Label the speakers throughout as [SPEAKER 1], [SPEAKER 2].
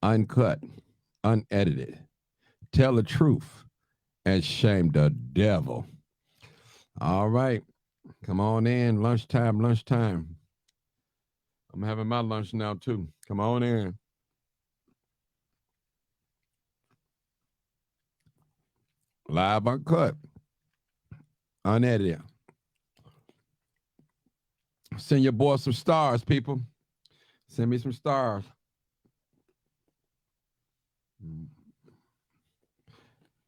[SPEAKER 1] uncut, unedited. Tell the truth and shame the devil. All right. Come on in. Lunchtime, lunchtime. I'm having my lunch now, too. Come on in. Live, uncut, unedited. Send your boy some stars, people. Send me some stars.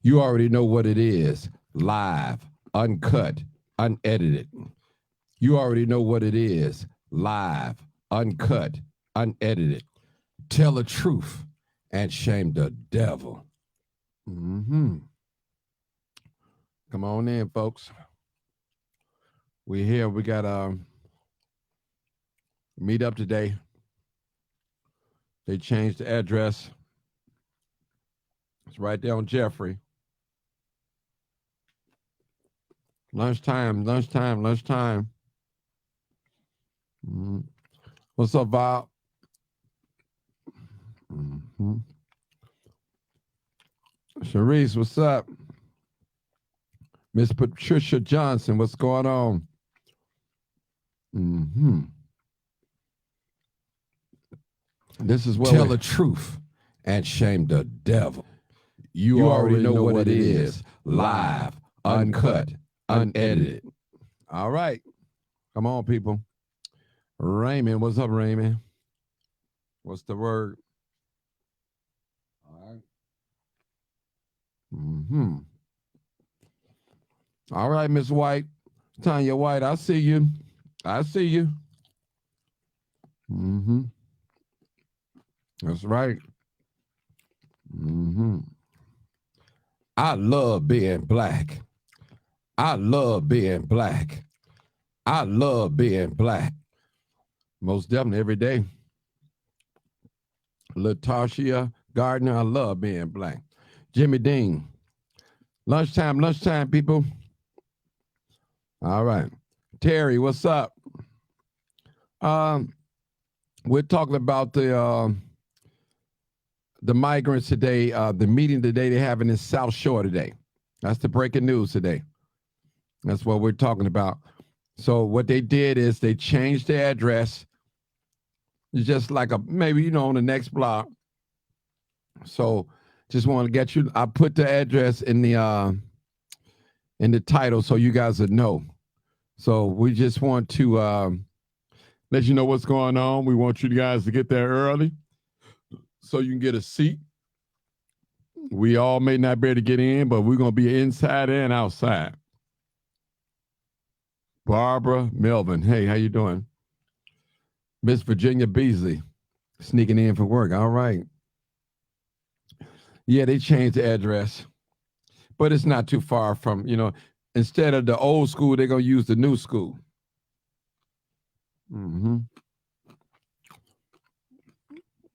[SPEAKER 1] You already know what it is. Live, uncut, unedited. You already know what it is. Live, uncut, unedited. Tell the truth and shame the devil. Mm-hmm. Come on in, folks. We're here. We got a meet up today. They changed the address. It's right there on Jeffrey. Lunchtime, lunchtime, lunchtime. Mm-hmm. What's up, Bob? Mm-hmm. Sharice, what's up? Miss Patricia Johnson, what's going on? Mm-hmm. This is what tell the truth and shame the devil. You already know what it is. Live, uncut, unedited. All right. Come on, people. Raymond, what's up, Raymond? What's the word? All right. Mm-hmm. All right, Miss White. Tanya White, I see you. I see you. Mm-hmm. That's right. Mm-hmm. I love being black. I love being black. I love being black. Most definitely every day. Latasha Gardner, I love being black. Jimmy Dean. Lunchtime, lunchtime, people. All right. Terry, what's up? We're talking about the migrants today, the meeting today they're having in South Shore today. That's the breaking news today. That's what we're talking about. So what they did is they changed the address. It's just like maybe, on the next block. So just want to get you, I put the address in the title so you guys would know. So we just want to let you know what's going on. We want you guys to get there early so you can get a seat. We all may not be able to get in, but we're going to be inside and outside. Barbara Melvin, hey, how you doing? Miss Virginia Beasley, sneaking in for work. All right. Yeah, they changed the address, but it's not too far from, instead of the old school, they're going to use the new school. Mm-hmm.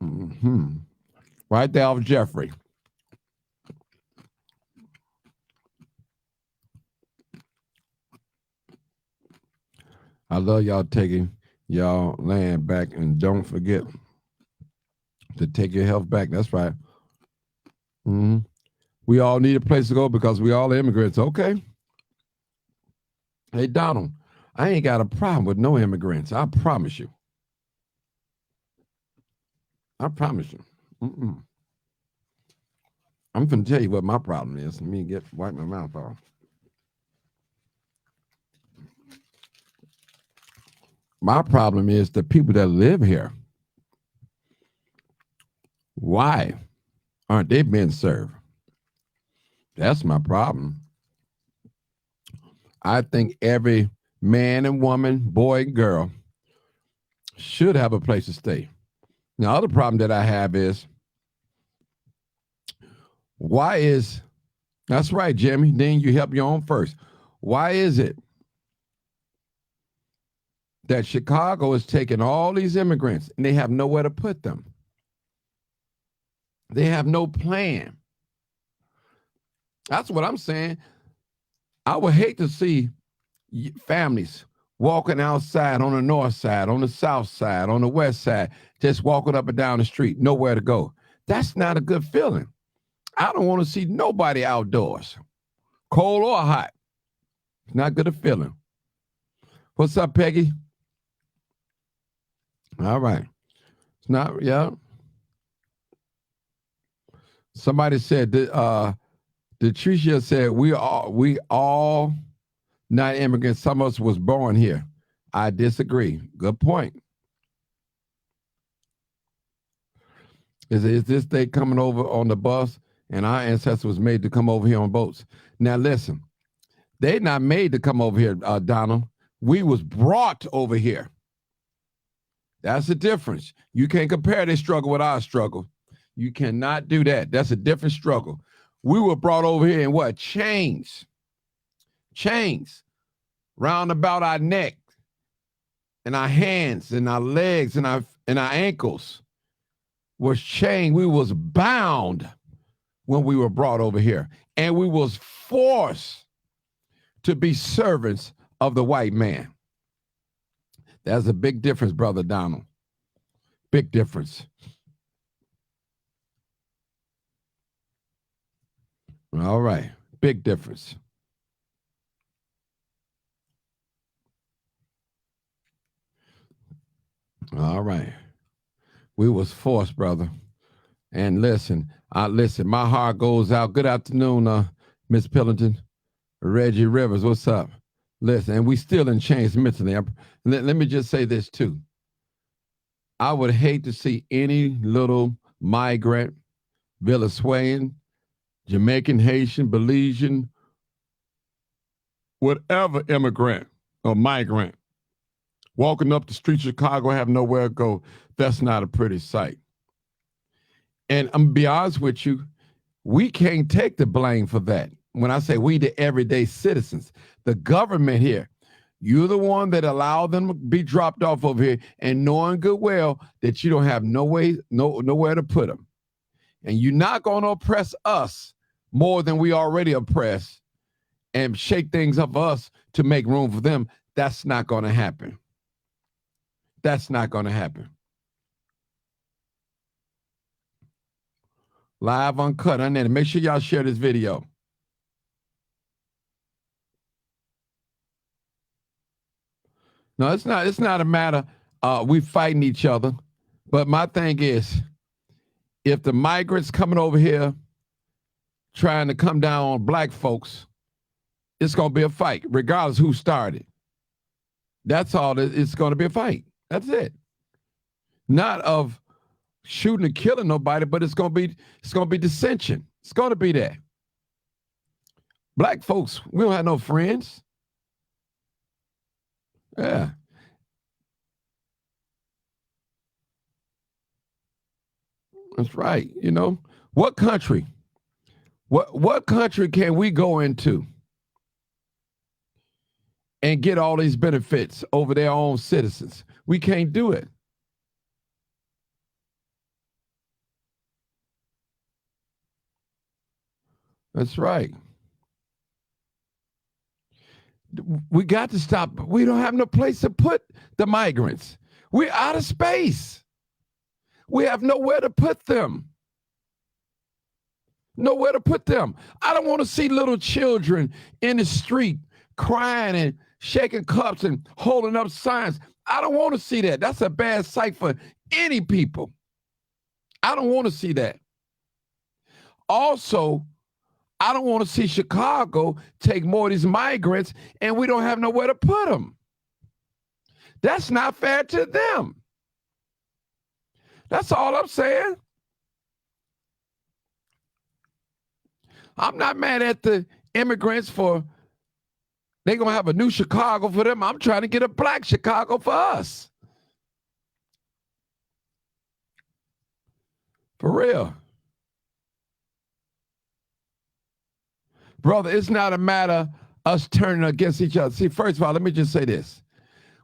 [SPEAKER 1] Mm-hmm. Right there off Jeffrey. I love y'all taking y'all land back, and don't forget to take your health back. That's right. Mm-hmm. We all need a place to go because we all immigrants. Okay. Hey, Donald, I ain't got a problem with no immigrants. I promise you. I promise you. Mm-mm. I'm going to tell you what my problem is. Let me wipe my mouth off. My problem is the people that live here. Why aren't they being served? That's my problem. I think every man and woman, boy and girl should have a place to stay. Now, the other problem that I have is, that's right, Jimmy, then you help your own first. Why is it that Chicago is taking all these immigrants and they have nowhere to put them? They have no plan. That's what I'm saying. I would hate to see families walking outside on the north side, on the south side, on the west side, just walking up and down the street, nowhere to go. That's not a good feeling. I don't want to see nobody outdoors, cold or hot. It's not good a feeling. What's up, Peggy? All right. It's not, yeah. Somebody said that Detricia said we all not immigrants. Some of us was born here. I disagree. Good point. Is this they coming over on the bus and our ancestors was made to come over here on boats? Now listen, they not made to come over here, Donald. We was brought over here. That's the difference. You can't compare their struggle with our struggle. You cannot do that. That's a different struggle. We were brought over here in what? Chains. Chains. Round about our neck and our hands and our legs and our ankles was chained. We was bound when we were brought over here. And we was forced to be servants of the white man. That's a big difference, Brother Donald. Big difference. All right. Big difference. All right. We was forced, brother. And listen, my heart goes out. Good afternoon, Miss Pillington. Reggie Rivers, what's up? Listen, and we still in chains mentally. Let me just say this too. I would hate to see any little migrant, Venezuelan, Jamaican, Haitian, Belizean, whatever immigrant or migrant walking up the street of Chicago, have nowhere to go. That's not a pretty sight. And I'm going to be honest with you, we can't take the blame for that. When I say we, the everyday citizens, the government here, you're the one that allowed them to be dropped off over here and knowing good well that you don't have nowhere to put them. And you're not going to oppress us more than we already oppress and shake things up for us to make room for them. That's not going to happen. That's not going to happen. Live uncut on there. Make sure y'all share this video. No, it's not a matter we fighting each other. But my thing is, if the migrants coming over here trying to come down on black folks, it's going to be a fight, regardless who started. That's all. It's going to be a fight. That's it. Not of shooting and killing nobody, but it's going to be dissension. It's going to be that. Black folks, we don't have no friends. Yeah. That's right. You know, what country? What country can we go into and get all these benefits over their own citizens? We can't do it. That's right. We got to stop. We don't have no place to put the migrants. We're out of space. We have nowhere to put them. Nowhere to put them. I don't want to see little children in the street crying and shaking cups and holding up signs. I don't want to see that. That's a bad sight for any people. I don't want to see that. Also, I don't want to see Chicago take more of these migrants and we don't have nowhere to put them. That's not fair to them. That's all I'm saying. I'm not mad at the immigrants for they're going to have a new Chicago for them. I'm trying to get a black Chicago for us. For real. Brother, it's not a matter us turning against each other. See, first of all, let me just say this.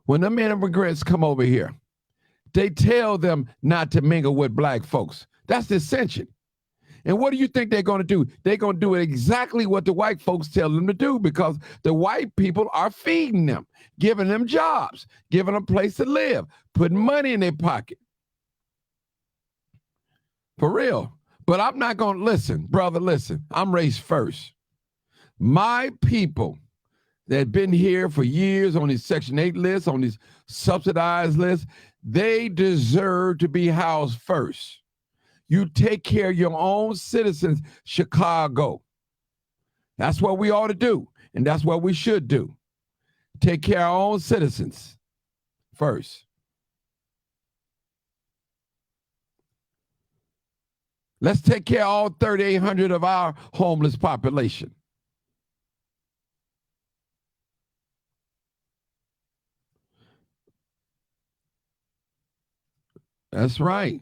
[SPEAKER 1] When them immigrants come over here, they tell them not to mingle with black folks. That's dissension. And what do you think they're going to do? They're going to do exactly what the white folks tell them to do because the white people are feeding them, giving them jobs, giving them a place to live, putting money in their pocket. For real. But I'm not going to listen, brother. Listen, I'm raised first. My people that have been here for years on these Section 8 lists, on these subsidized lists, they deserve to be housed first. You take care of your own citizens, Chicago. That's what we ought to do, and that's what we should do. Take care of our own citizens first. Let's take care of all 3,800 of our homeless population. That's right.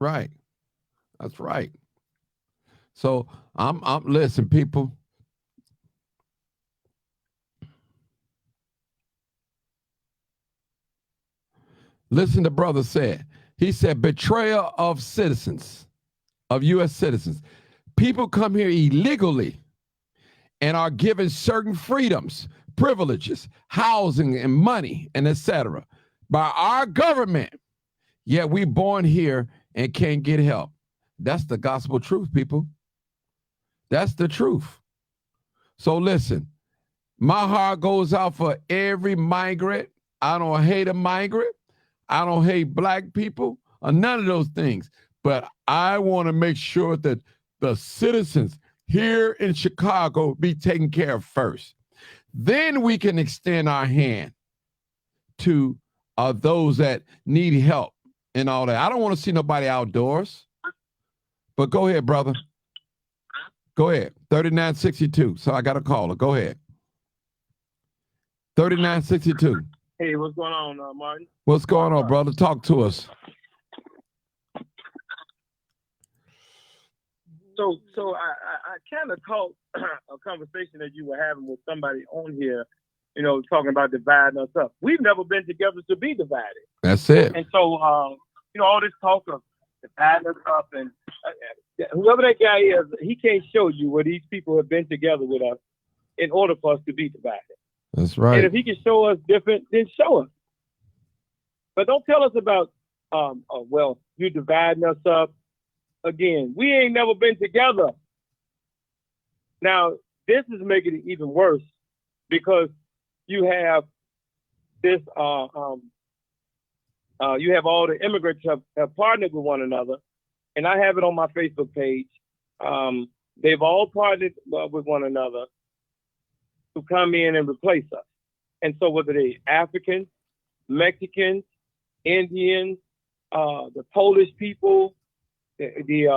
[SPEAKER 1] Right. That's right. So I'm listen, people. Listen to brother said. He said betrayal of citizens, of U.S. citizens. People come here illegally and are given certain freedoms, privileges, housing and money, and etc. by our government. Yet we born here and can't get help. That's the gospel truth, people. That's the truth. So listen, my heart goes out for every migrant. I don't hate a migrant. I don't hate black people or none of those things. But I want to make sure that the citizens here in Chicago be taken care of first. Then we can extend our hand to those that need help and all that. I don't want to see nobody outdoors. But go ahead, brother. Go ahead. 3962. So I got a caller. Go ahead. 3962.
[SPEAKER 2] Hey, what's going on, Martin?
[SPEAKER 1] What's going on, brother? Talk to us.
[SPEAKER 2] So I kind of caught a conversation that you were having with somebody on here, you know, talking about dividing us up. We've never been together to be divided.
[SPEAKER 1] That's it.
[SPEAKER 2] And so, you know, all this talk of dividing us up, and whoever that guy is, he can't show you where these people have been together with us in order for us to be divided.
[SPEAKER 1] That's right.
[SPEAKER 2] And if he can show us different, then show us. But don't tell us about, well, you dividing us up. Again, we ain't never been together. Now, this is making it even worse because you have this, you have all the immigrants have partnered with one another, and I have it on my Facebook page. They've all partnered with one another to come in and replace us. And so whether they Africans, Mexicans, Indians, the Polish people, the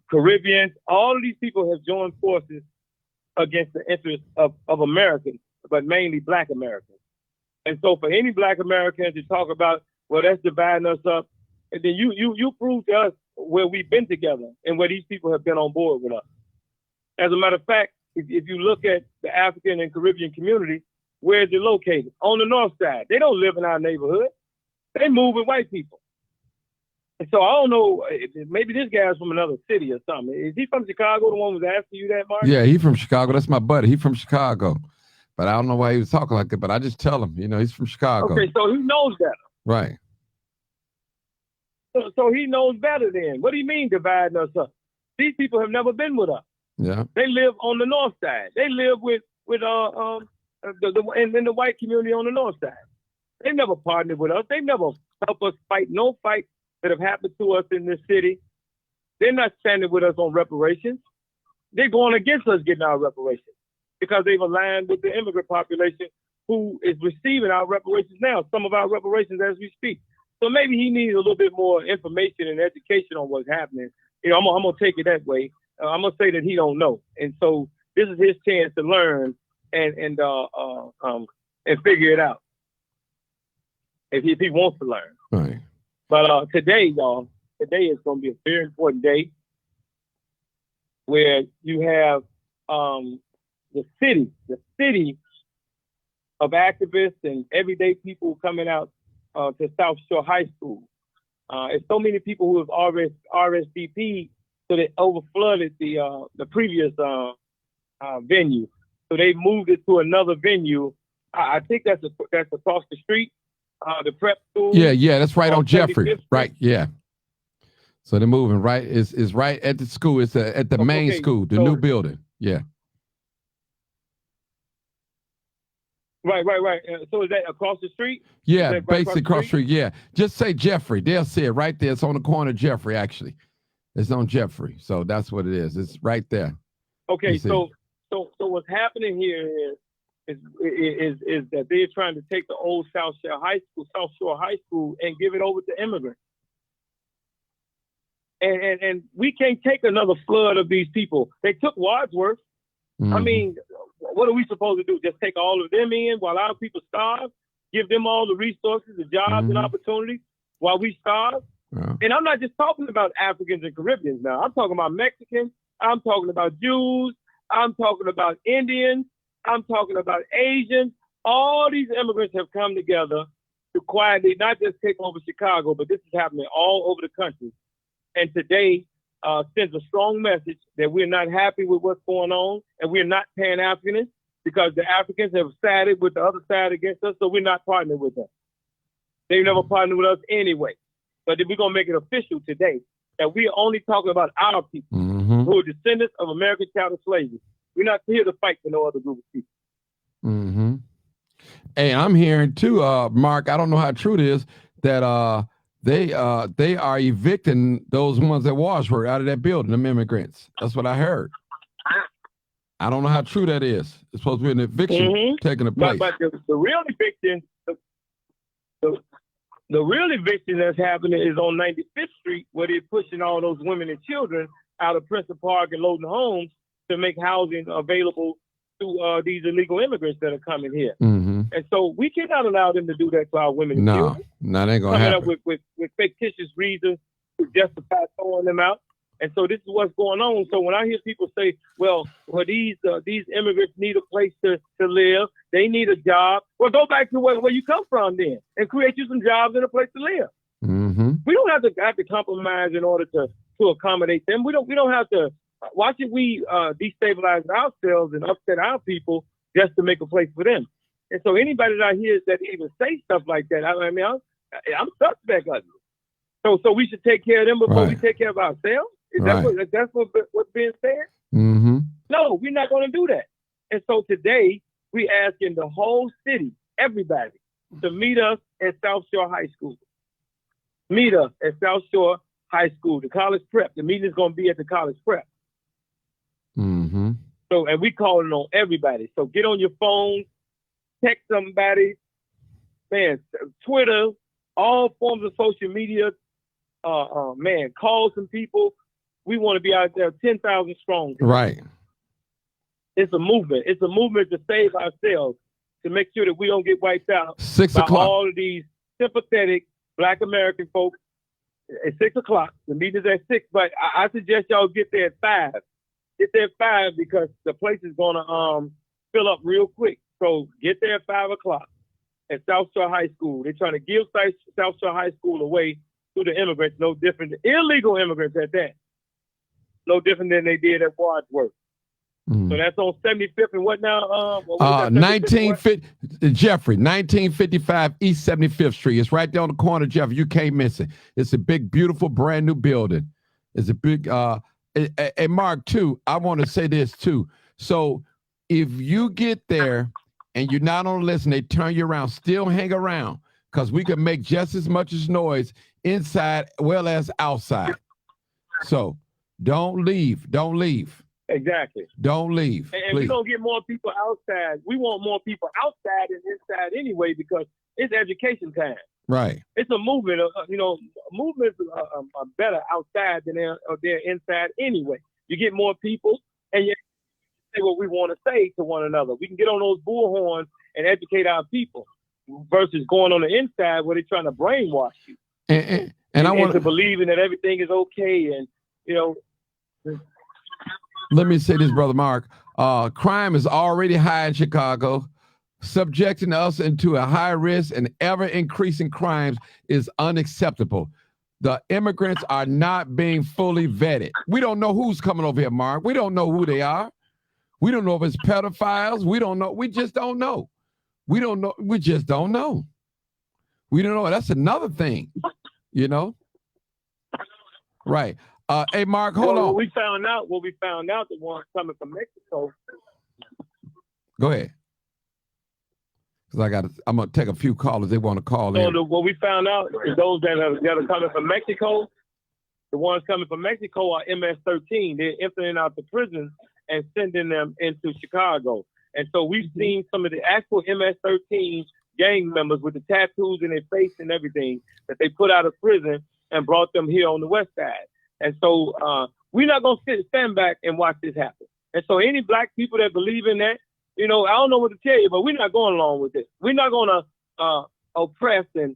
[SPEAKER 2] Caribbeans, all of these people have joined forces against the interests of Americans, but mainly Black Americans. And so for any Black American to talk about, well, that's dividing us up, and then you prove to us where we've been together and where these people have been on board with us. As a matter of fact, if you look at the African and Caribbean community, where is it located? On the north side. They don't live in our neighborhood. They move with white people. And so I don't know, maybe this guy's from another city or something. Is he from Chicago, the one who was asking you that, Mark?
[SPEAKER 1] Yeah, he's from Chicago. That's my buddy. He's from Chicago. But I don't know why he was talking like that, but I just tell him, you know, he's from Chicago.
[SPEAKER 2] Okay, so he knows better.
[SPEAKER 1] Right.
[SPEAKER 2] So he knows better then. What do you mean dividing us up? These people have never been with us.
[SPEAKER 1] Yeah.
[SPEAKER 2] They live on the north side. They live with in the white community on the north side. They've never partnered with us. They've never helped us fight no fight that have happened to us in this city. They're not standing with us on reparations. They're going against us getting our reparations because they've aligned with the immigrant population who is receiving our reparations now, some of our reparations as we speak. So maybe he needs a little bit more information and education on what's happening. You know, I'm gonna take it that way. I'm gonna say that he don't know, and so this is his chance to learn and figure it out if he wants to learn.
[SPEAKER 1] Right.
[SPEAKER 2] But today, y'all, today is gonna be a very important day where you have the city of activists and everyday people coming out to South Shore High School. It's so many people who have RSVP'd, so they overflooded the previous venue. So they moved it to another venue I think that's across the street, the prep school.
[SPEAKER 1] Yeah, that's right on
[SPEAKER 2] 75th
[SPEAKER 1] Jeffrey.
[SPEAKER 2] Street.
[SPEAKER 1] Right, yeah. So they're moving, right? It's right at the school. It's at the main
[SPEAKER 2] Okay,
[SPEAKER 1] school, the
[SPEAKER 2] so-
[SPEAKER 1] new building. Yeah.
[SPEAKER 2] Right. So is that across the street?
[SPEAKER 1] Yeah,
[SPEAKER 2] Is that right
[SPEAKER 1] basically across the street. Yeah. Just say Jeffrey. They'll see it right there. It's on the corner of Jeffrey, actually. It's on Jeffrey. So that's what it is. It's right there.
[SPEAKER 2] Okay,
[SPEAKER 1] You see.
[SPEAKER 2] so what's happening here is that they're trying to take the old South Shore High School, and give it over to immigrants. And we can't take another flood of these people. They took Wadsworth. I
[SPEAKER 1] Mhm.
[SPEAKER 2] mean, what are we supposed to do? Just take all of them in while our people starve? Give them all the resources, the jobs, and
[SPEAKER 1] Mhm.
[SPEAKER 2] opportunities while we starve?
[SPEAKER 1] Yeah.
[SPEAKER 2] And I'm not just talking about Africans and Caribbeans now. I'm talking about Mexicans. I'm talking about Jews. I'm talking about Indians. I'm talking about Asians. All these immigrants have come together to quietly not just take over Chicago, but this is happening all over the country. And today sends a strong message that we're not happy with what's going on, and we're not Pan-Africanists because the Africans have sided with the other side against us, so we're not partnering with them. They've never partnered with us anyway. But if we're going to make it official today, that we're only talking about our people
[SPEAKER 1] Mhm.
[SPEAKER 2] who are descendants of American chattel slavery. We're not here to fight for no other group of people.
[SPEAKER 1] Mm-hmm. Hey, I'm hearing too, Mark. I don't know how true it is that they are evicting those ones at Wadsworth out of that building, them immigrants. That's what I heard. I don't know how true that is. It's supposed to be an eviction
[SPEAKER 2] Mhm.
[SPEAKER 1] taking place.
[SPEAKER 2] But the real eviction, the real eviction that's happening is on 95th Street, where they're pushing all those women and children out of Princeton Park and Loden Homes to make housing available to these illegal immigrants that are coming here.
[SPEAKER 1] Mm-hmm.
[SPEAKER 2] And so we cannot allow them to do that to our women and
[SPEAKER 1] No,
[SPEAKER 2] children.
[SPEAKER 1] that ain't gonna
[SPEAKER 2] Coming
[SPEAKER 1] happen.
[SPEAKER 2] up with fictitious reasons to justify throwing them out. And so this is what's going on. So when I hear people say, well, these immigrants need a place to live, they need a job. Well, go back to where you come from then and create you some jobs and a place to live.
[SPEAKER 1] Mm-hmm.
[SPEAKER 2] We don't have to compromise in order to accommodate them. We don't have to. Why should we destabilize ourselves and upset our people just to make a place for them? And so anybody that I hear that even say stuff like that, I'm suspect of it. So we should take care of them before we
[SPEAKER 1] Right.
[SPEAKER 2] take care of ourselves. Is
[SPEAKER 1] Right.
[SPEAKER 2] that's what's being said?
[SPEAKER 1] Mm-hmm.
[SPEAKER 2] No, we're not going to do that. And so today we asking the whole city, everybody, to meet us at South Shore High School. Meet us at South Shore High School, the college prep. The meeting is going to be at the college prep.
[SPEAKER 1] Mm-hmm.
[SPEAKER 2] So, and we calling on everybody. So get on your phone, text somebody, man, Twitter, all forms of social media. Man, call some people. We want to be out there 10,000 strong.
[SPEAKER 1] Right.
[SPEAKER 2] It's a movement. It's a movement to save ourselves, to make sure that we don't get wiped out
[SPEAKER 1] 6
[SPEAKER 2] by
[SPEAKER 1] o'clock.
[SPEAKER 2] all of these sympathetic Black American folks. At 6 o'clock. The meeting's at 6, but I suggest y'all get there at 5. Get there at 5 because the place is gonna fill up real quick. So get there at 5 o'clock at South Shore High School. They're trying to give South Shore High School away to the immigrants, no different, illegal immigrants at that. No different than they did at Wadsworth.
[SPEAKER 1] Mm.
[SPEAKER 2] So that's on 75th and what now? What was that,
[SPEAKER 1] 1950 Jeffrey, 1955 East 75th Street. It's right there on the corner, Jeffrey. You can't miss it. It's a big, beautiful, brand new building. It's a big and Mark too. I want to say this too. So if you get there and you're not on the list and they turn you around, still hang around because we can make just as much as noise inside well as outside. So don't leave. Don't leave.
[SPEAKER 2] Exactly.
[SPEAKER 1] Don't leave.
[SPEAKER 2] And
[SPEAKER 1] please.
[SPEAKER 2] we're going to get more people outside. We want more people outside than inside anyway because it's education time.
[SPEAKER 1] Right.
[SPEAKER 2] It's a movement. Movements are better outside than they're inside anyway. You get more people and you say what we want to say to one another. We can get on those bullhorns and educate our people versus going on the inside where they're trying to brainwash you.
[SPEAKER 1] And I want
[SPEAKER 2] to believing that everything is okay and,
[SPEAKER 1] let me say this, Brother Mark. Crime is already high in Chicago. Subjecting us into a high risk and ever increasing crimes is unacceptable. The immigrants are not being fully vetted. We don't know who's coming over here, Mark. We don't know who they are. We don't know if it's pedophiles. We don't know. We just don't know. We don't know. We just don't know. We don't know. That's another thing, you know? Right. Hey, Mark, hold on.
[SPEAKER 2] What we found out, the ones coming from Mexico.
[SPEAKER 1] Go ahead. Because I'm going to take a few callers. They want to call in.
[SPEAKER 2] So what we found out is those that are coming from Mexico, the ones coming from Mexico are MS-13. They're emptying out the prisons and sending them into Chicago. And so we've seen some of the actual MS-13 gang members with the tattoos in their face and everything that they put out of prison and brought them here on the west side. And so we're not going to stand back and watch this happen. And so any black people that believe in that, you know, I don't know what to tell you, but we're not going along with this. We're not going to oppress and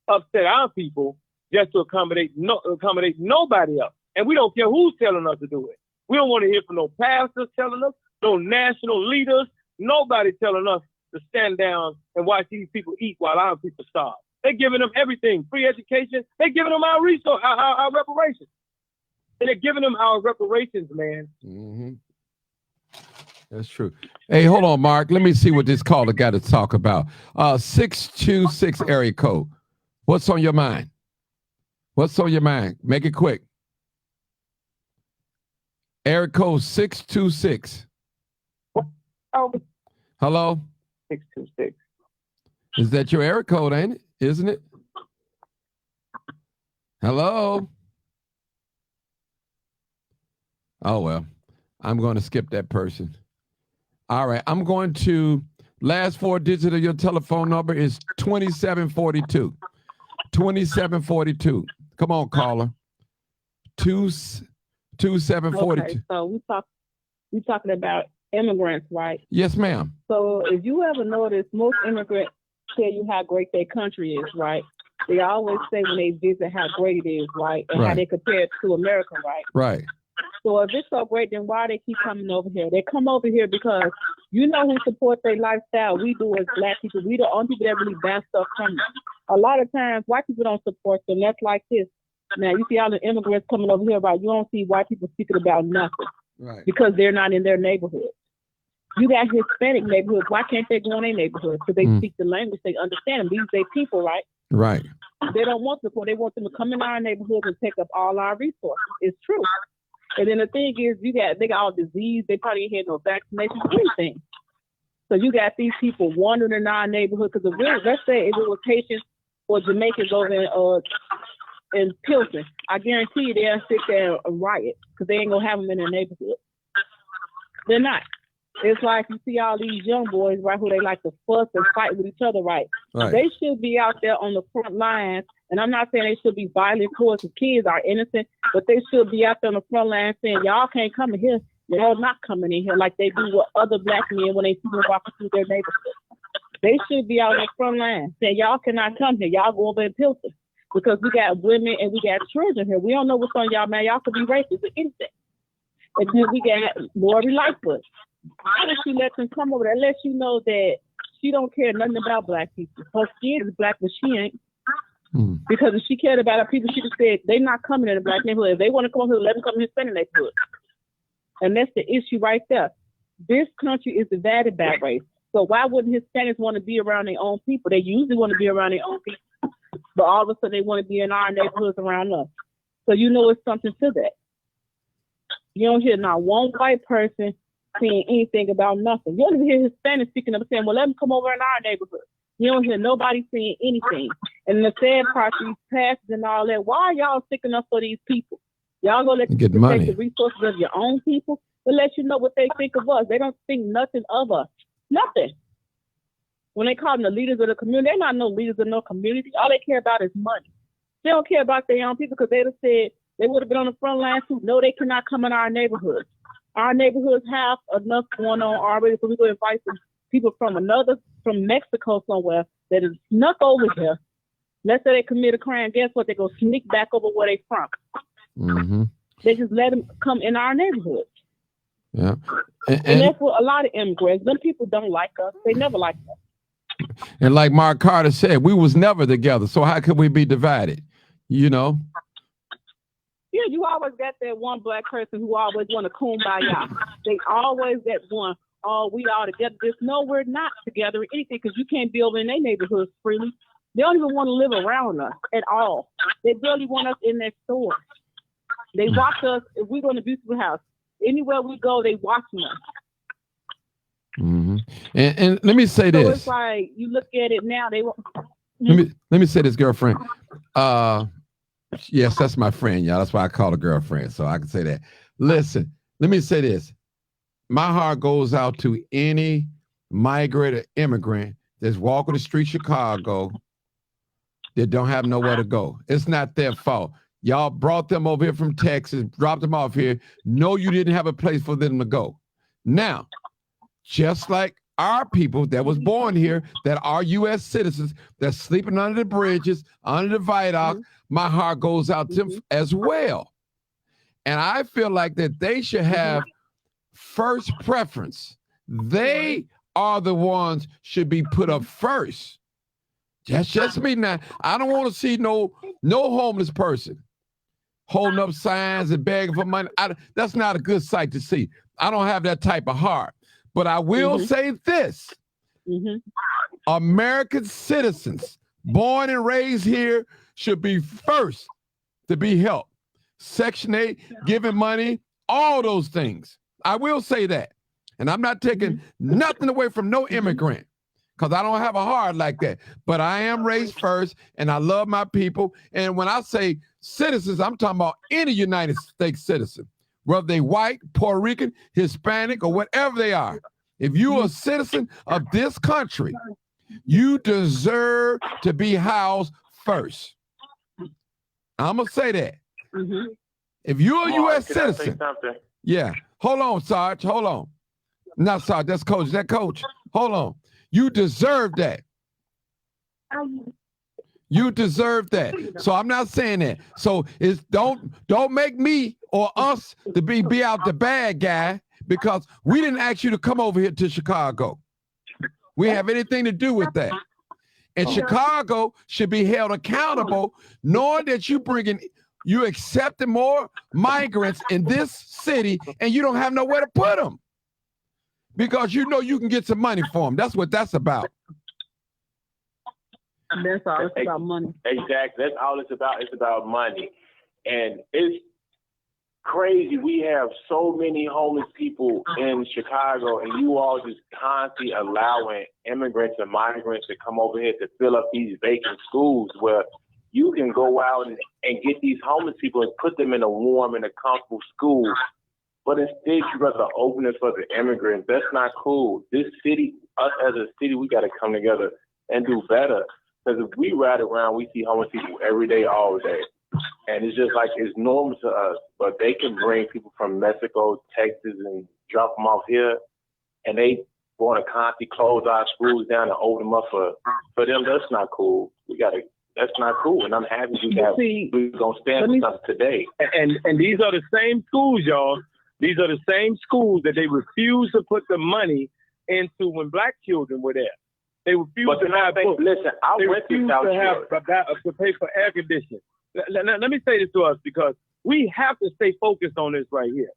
[SPEAKER 2] upset our people just to accommodate nobody else. And we don't care who's telling us to do it. We don't want to hear from no pastors telling us, no national leaders, nobody telling us to stand down and watch these people eat while our people starve. They're giving them everything, free education. They're giving them our resource, our reparations. And they're giving them our reparations, man.
[SPEAKER 1] Mm-hmm. That's true. Hey, hold on, Mark. Let me see what this caller got to talk about. 626 area code. What's on your mind? What's on your mind? Make it quick. Area code 626.
[SPEAKER 2] Oh.
[SPEAKER 1] Hello?
[SPEAKER 2] 626.
[SPEAKER 1] Is that your area code, ain't it? Isn't it? Hello? Oh, well, I'm going to skip that person. All right, I'm going to, last four digits of your telephone number is 2742. 2742. Come on, caller. 2742.
[SPEAKER 3] Okay, so we talking about immigrants, right?
[SPEAKER 1] Yes, ma'am.
[SPEAKER 3] So if you ever notice, most immigrants tell you how great their country is, right? They always say when they visit how great it is, right? And how they compare it to America, right?
[SPEAKER 1] Right.
[SPEAKER 3] So if it's so great, then why they keep coming over here? They come over here because you know who supports their lifestyle. We do as black people. We the only people that really buy stuff from them. A lot of times, white people don't support them. That's like this. Now, you see all the immigrants coming over here, right? You don't see white people speaking about nothing.
[SPEAKER 1] Right.
[SPEAKER 3] Because they're not in their neighborhood. You got Hispanic neighborhoods. Why can't they go in their neighborhood? Because they speak the language. They understand them. These are their people, right?
[SPEAKER 1] Right.
[SPEAKER 3] They don't want support. They want them to come in our neighborhood and take up all our resources. It's true. And then the thing is, they got all disease. They probably ain't had no vaccinations, anything. So you got these people wandering in our neighborhood. Because let's say if it was Haitians or Jamaicans over in Pilsen, I guarantee you they'll sit there and riot because they ain't going to have them in their neighborhood. They're not. It's like you see all these young boys, right, who they like to fuss and fight with each other, right? They should be out there on the front lines. And I'm not saying they should be violent towards the kids are innocent, but they should be out there on the front line saying, y'all can't come in here. Y'all not coming in here like they do with other black men when they see them walking through their neighborhood. They should be out on the front line saying, y'all cannot come here. Y'all go over in Pilsen. Because we got women and we got children here. We don't know what's on y'all, man. Y'all could be racist or anything. And then we got Lori Lightfoot. How does she let them come over there? Let you know that she don't care nothing about black people. Her skin is black, but she ain't. Because if she cared about her people, she just said they're not coming in the black neighborhood. If they want to come here, let them come in the Hispanic neighborhood. And that's the issue right there. This country is divided by race. So why wouldn't Hispanics want to be around their own people? They usually want to be around their own people. But all of a sudden they want to be in our neighborhoods around us. So you know it's something to that. You don't hear not one white person saying anything about nothing. You don't even hear Hispanics speaking up saying, well, let them come over in our neighborhood. You don't hear nobody saying anything. And the sad part, these pastors and all that, why are y'all sticking up for these people? Y'all gonna let them protect the resources of your own people to let you know what they think of us. They don't think nothing of us. Nothing. When they call them the leaders of the community, they're not no leaders of no community. All they care about is money. They don't care about their own people because they'd have said they would have been on the front line too. No, they cannot come in our neighborhood. Our neighborhoods have enough going on already, so we're going to invite some people from Mexico somewhere that is snuck over here. Let's say they commit a crime. Guess what? They're going to sneak back over where they from. Mm-hmm. They just let them come in our neighborhood.
[SPEAKER 1] Yeah.
[SPEAKER 3] And that's what a lot of immigrants, them people don't like us. They never liked us.
[SPEAKER 1] And like Mark Carter said, we was never together. So how could we be divided? You know?
[SPEAKER 3] Yeah, you always got that one black person who always want to kumbaya. They always that one oh, we all together. Just no, we're not together in anything because you can't build in their neighborhoods freely. They don't even want to live around us at all. They barely want us in their stores. They watch us. If we go in a beautiful house, anywhere we go, they watching us.
[SPEAKER 1] Mm-hmm. And let me say
[SPEAKER 3] So
[SPEAKER 1] this.
[SPEAKER 3] it's like you look at it now. They want.
[SPEAKER 1] Let me say this, girlfriend. Yes, that's my friend, y'all. That's why I call her girlfriend, so I can say that. Listen, let me say this. My heart goes out to any migrant or immigrant that's walking the street Chicago that don't have nowhere to go. It's not their fault. Y'all brought them over here from Texas, dropped them off here. No, you didn't have a place for them to go. Now, just like our people that was born here, that are U.S. citizens, that's sleeping under the bridges, under the viaduct, my heart goes out to them as well. And I feel like that they should have first preference. They are the ones should be put up first. That's just me now. I don't want to see no homeless person holding up signs and begging for money. That's not a good sight to see. I don't have that type of heart. But I will say this. American citizens born and raised here should be first to be helped. Section 8, giving money, all those things. I will say that. And I'm not taking nothing away from no immigrant because I don't have a heart like that. But I am raised first and I love my people. And when I say citizens, I'm talking about any United States citizen, whether they white, Puerto Rican, Hispanic, or whatever they are. If you're a citizen of this country, you deserve to be housed first. I'm going to say that. If you're a U.S. citizen, yeah. Hold on, Sarge. Hold on. Not Sarge, that's Coach. That Coach. Hold on. You deserve that. You deserve that. So I'm not saying that. So it's don't make me or us to be out the bad guy because we didn't ask you to come over here to Chicago. We have anything to do with that. And Chicago should be held accountable, knowing that you accepting more migrants in this city and you don't have nowhere to put them because you know you can get some money for them. That's what that's about.
[SPEAKER 3] That's all. It's about money.
[SPEAKER 4] Exactly. That's all it's about. It's about money. And it's crazy. We have so many homeless people in Chicago, and you all just constantly allowing immigrants and migrants to come over here to fill up these vacant schools where you can go out and get these homeless people and put them in a warm and a comfortable school. But instead, you rather open it for the immigrants. That's not cool. This city, us as a city, we got to come together and do better. Because if we ride around, we see homeless people every day, all day. And it's just like it's normal to us. But they can bring people from Mexico, Texas, and drop them off here. And they want to constantly close our schools down and open them up for them. That's not cool. That's not cool. And I'm happy we're going to stand for something today.
[SPEAKER 2] And these are the same schools, y'all. These are the same schools that they refused to put the money into when black children were there. They refused to have books.
[SPEAKER 4] Listen, I
[SPEAKER 2] they
[SPEAKER 4] went to
[SPEAKER 2] refused
[SPEAKER 4] South
[SPEAKER 2] to pay for air conditioning. Let me say this to us because we have to stay focused on this right here.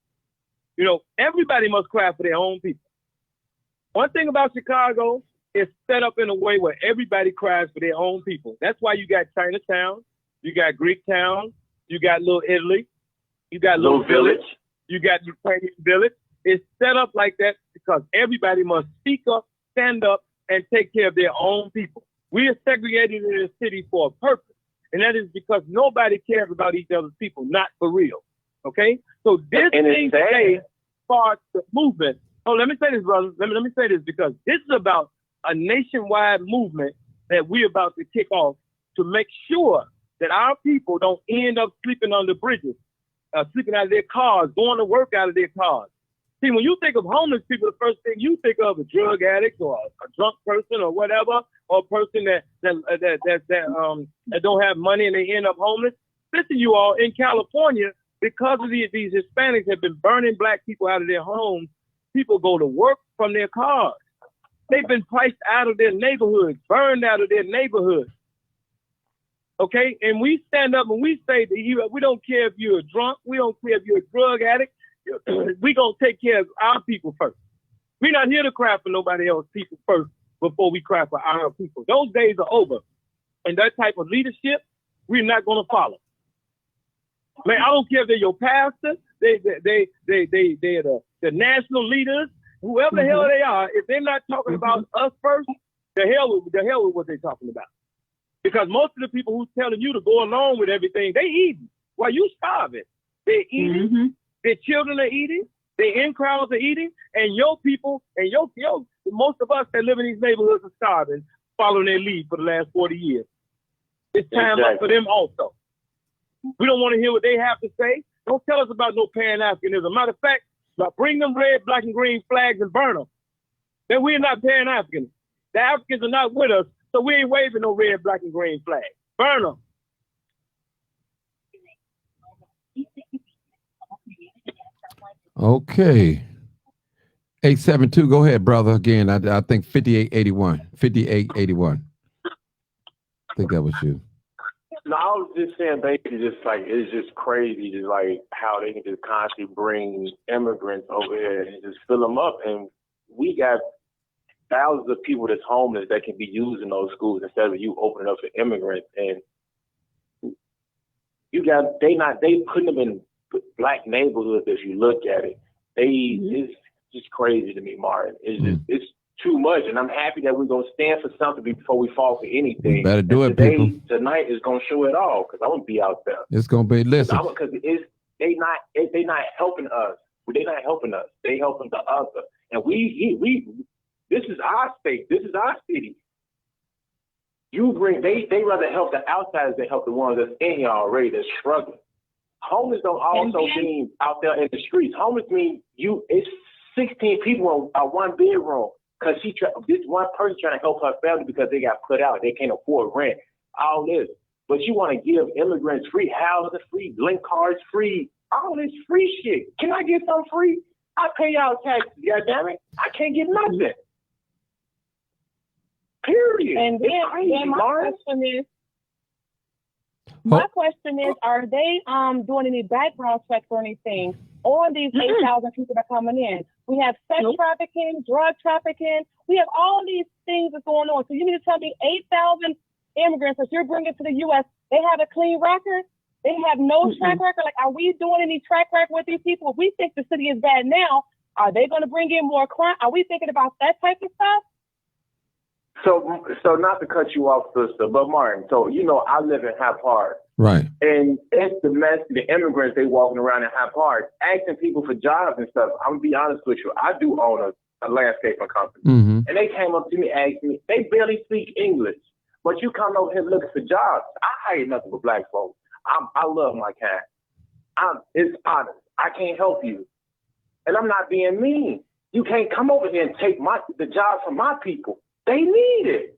[SPEAKER 2] You know, everybody must cry for their own people. One thing about Chicago, it's set up in a way where everybody cries for their own people. That's why you got Chinatown, you got Greektown, you got Little Italy, you got Little Village, you got Ukrainian Village. It's set up like that because everybody must speak up, stand up, and take care of their own people. We are segregated in the city for a purpose, and that is because nobody cares about each other's people, not for real. Okay? So this thing today starts the movement. Oh, let me say this, brother. Let me say this because this is about a nationwide movement that we're about to kick off to make sure that our people don't end up sleeping under bridges, sleeping out of their cars, going to work out of their cars. See, when you think of homeless people, the first thing you think of is a drug addict or a drunk person or whatever, or a person that don't have money and they end up homeless. Listen, you all, in California, because of these Hispanics have been burning black people out of their homes, people go to work from their cars. They've been priced out of their neighborhoods, burned out of their neighborhoods. Okay? And we stand up and we say that we don't care if you're a drunk, we don't care if you're a drug addict, we're going to take care of our people first. We're not here to cry for nobody else's people first before we cry for our people. Those days are over. And that type of leadership, we're not going to follow. Man, I don't care if they're your pastor, they're the national leaders, whoever the hell they are. If they're not talking about us first, the hell with what they're talking about. Because most of the people who's telling you to go along with everything, they eating while you starving. They eating. Their children are eating. Their in crowds are eating, and your people and your most of us that live in these neighborhoods are starving, following their lead for the last 40 years. It's time up for them also. We don't want to hear what they have to say. Don't tell us about no Pan-Africanism. Matter of fact, bring them red, black, and green flags and burn them. Then we're not Pan-Africans. The Africans are not with us, so we ain't waving no red, black, and green flag. Burn them.
[SPEAKER 1] Okay. 872, go ahead, brother. Again, I think 5881. 5881. I think that was you.
[SPEAKER 4] No, I was just saying basically just like it's just crazy just like how they can just constantly bring immigrants over here and just fill them up, and we got thousands of people that's homeless that can be used in those schools instead of you opening up for immigrants. And you got they putting them in black neighborhoods. If you look at it, it's just crazy to me, Martin. It's just it's too much, and I'm happy that we're gonna stand for something before we fall for anything.
[SPEAKER 1] You better do it,
[SPEAKER 4] people.
[SPEAKER 1] Tonight
[SPEAKER 4] is gonna show it all because I'm gonna be out there.
[SPEAKER 1] It's gonna be listen
[SPEAKER 4] because they not helping us. They not helping us. They helping the other, and we this is our state. This is our city. You bring they rather help the outsiders than help the ones that's in here already that's struggling. Homeless don't also mean out there in the streets. Homeless mean it's 16 people in one bedroom because this one person trying to help her family because they got put out. They can't afford rent. All this. But you want to give immigrants free housing, free link cards, free, all this free shit. Can I get some free? I pay y'all taxes, goddammit. I can't get nothing. Period.
[SPEAKER 3] And then my question is, are they doing any background checks or anything on these 8,000 people that are coming in? We have sex trafficking, drug trafficking. We have all these things that's going on. So you mean to tell me 8,000 immigrants that you're bringing to the U.S., they have a clean record? They have no track record? Like, are we doing any track record with these people? If we think the city is bad now, are they going to bring in more crime? Are we thinking about that type of stuff?
[SPEAKER 4] So not to cut you off, sister, but Martin, so I live in Hyde Park.
[SPEAKER 1] Right.
[SPEAKER 4] And it's the immigrants, they walking around in Hyde Park asking people for jobs and stuff. I'm gonna be honest with you. I do own a landscaping company. And they came up to me, asked me, they barely speak English, but you come over here looking for jobs. I hire nothing but black folks. I love my kind. It's honest. I can't help you. And I'm not being mean. You can't come over here and take the jobs from my people. They need it.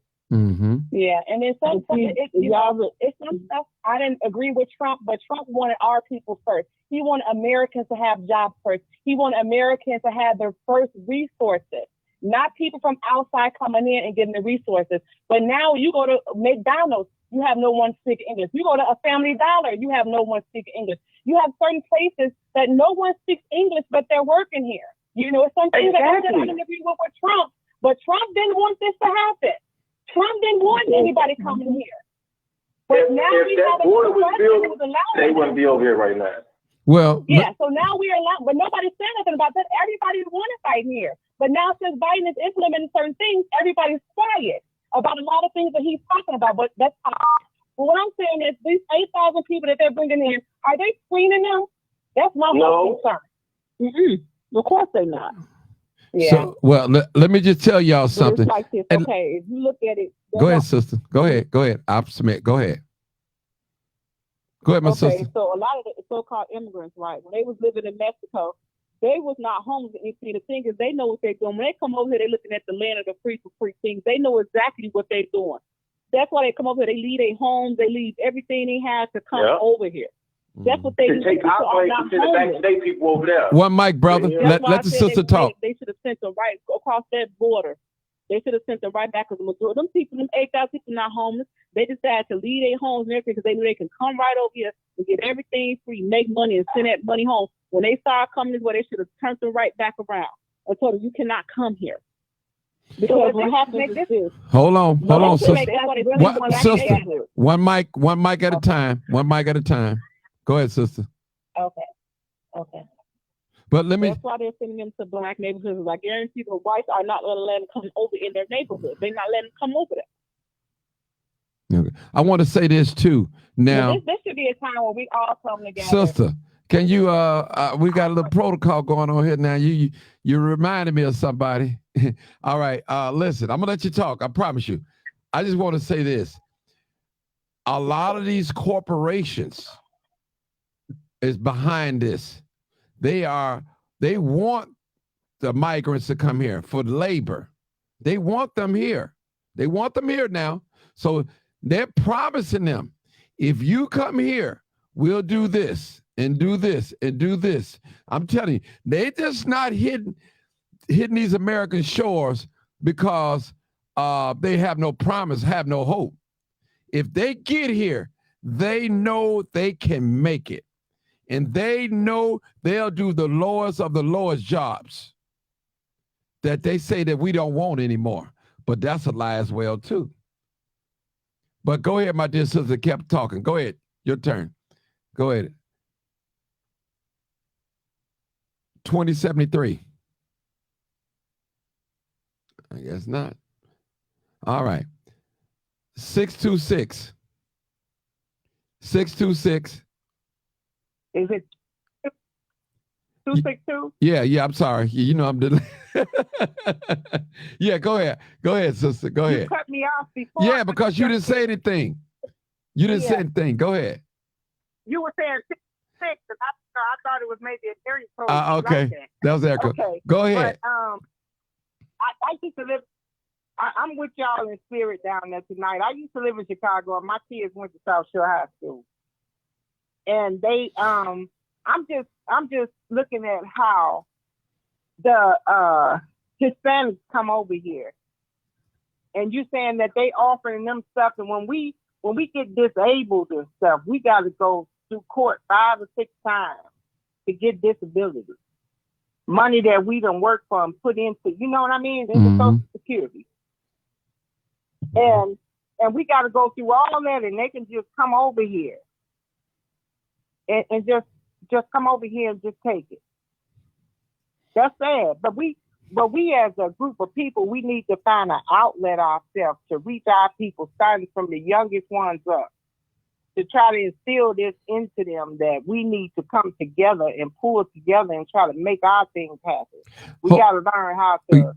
[SPEAKER 3] Yeah, and then some stuff, it's some stuff I didn't agree with Trump, but Trump wanted our people first. He wanted Americans to have jobs first. He wanted Americans to have their first resources, not people from outside coming in and getting the resources. But now you go to McDonald's, you have no one speak English. You go to a Family Dollar, you have no one speak English. You have certain places that no one speaks English, but they're working here. It's something that I didn't agree with Trump. But Trump didn't want this to happen. Trump didn't want anybody coming here. But now we have a president who's allowing
[SPEAKER 4] they wouldn't be over here right now.
[SPEAKER 1] Well,
[SPEAKER 3] so now we are allowed, but nobody said nothing about that. Everybody wanted fight here. But now since Biden is implementing certain things, everybody's quiet about a lot of things that he's talking about. But that's how. But what I'm saying is these 8,000 people that they're bringing in, are they screening them? That's my most concern. Of course they're not. Yeah.
[SPEAKER 1] So, let me just tell y'all something.
[SPEAKER 3] It's like this. Okay, if you look at it.
[SPEAKER 1] Go ahead, sister. Go ahead. I'll submit. Go ahead. Go ahead, my sister.
[SPEAKER 3] Okay, so a lot of the so-called immigrants, right, when they was living in Mexico, they was not homeless. And the thing is, they know what they're doing. When they come over here, they're looking at the land of the free for free things. They know exactly what they're doing. That's why they come over here. They leave their homes. They leave everything they have to come over here. That's what they do.
[SPEAKER 4] Take our place and send it back to their people over there.
[SPEAKER 1] One mic, brother. Let the sister talk.
[SPEAKER 3] They should have sent them right across that border. They should have sent them right back, because the majority of them people, them 8,000 people not homeless. They decided to leave their homes and everything because they knew they can come right over here and get everything free, make money, and send that money home. When they started coming this way, they should have turned them right back around. I told her, you cannot come here. Because what happens is this.
[SPEAKER 1] Hold on, sister.
[SPEAKER 3] What,
[SPEAKER 1] sister? One mic at a time. One mic at a time. Go ahead, sister.
[SPEAKER 5] Okay.
[SPEAKER 1] But let me.
[SPEAKER 3] That's why they're sending them to black neighborhoods. I guarantee the whites are not going to let them come over in their neighborhood. They're not letting them come over there.
[SPEAKER 1] Okay. I want to say this too. Now,
[SPEAKER 3] this should be a time where we all come together.
[SPEAKER 1] Sister, can you? We got a little protocol going on here now. You reminded me of somebody. All right. Listen, I'm gonna let you talk. I promise you. I just want to say this. A lot of these corporations is behind this. They want the migrants to come here for labor. They want them here. They want them here now. So they're promising them, if you come here, we'll do this and do this and do this. I'm telling you, they just not hitting these American shores because they have no promise, have no hope. If they get here, they know they can make it. And they know they'll do the lowest of the lowest jobs that they say that we don't want anymore. But that's a lie as well, too. But go ahead, my dear sister, kept talking. Go ahead. Your turn. Go ahead. 2073. I guess not. All right. 626. 626.
[SPEAKER 2] Is it 262?
[SPEAKER 1] Yeah, I'm sorry. You know I'm delayed. Yeah, go ahead. Go ahead, sister. Go ahead.
[SPEAKER 2] You cut me off before.
[SPEAKER 1] Yeah, because you didn't say anything. You didn't say anything. Go ahead.
[SPEAKER 2] You were saying 6, and I thought it was maybe an area code.
[SPEAKER 1] Okay. That was Erica.
[SPEAKER 2] Okay.
[SPEAKER 1] Go ahead.
[SPEAKER 2] But I used to live. I'm with y'all in spirit down there tonight. I used to live in Chicago, and my kids went to South Shore High School. And they, I'm just looking at how the Hispanics come over here, and you saying that they offering them stuff, and when we get disabled and stuff, we got to go through court 5 or 6 times to get disability money that we done worked for and put into, you know what I mean, into Social Security, and we got to go through all of that, and they can just come over here. And just come over here and just take it. That's sad. But we as a group of people, we need to find an outlet ourselves to reach our people, starting from the youngest ones up, to try to instill this into them that we need to come together and pull together and try to make our things happen. We got to learn how to.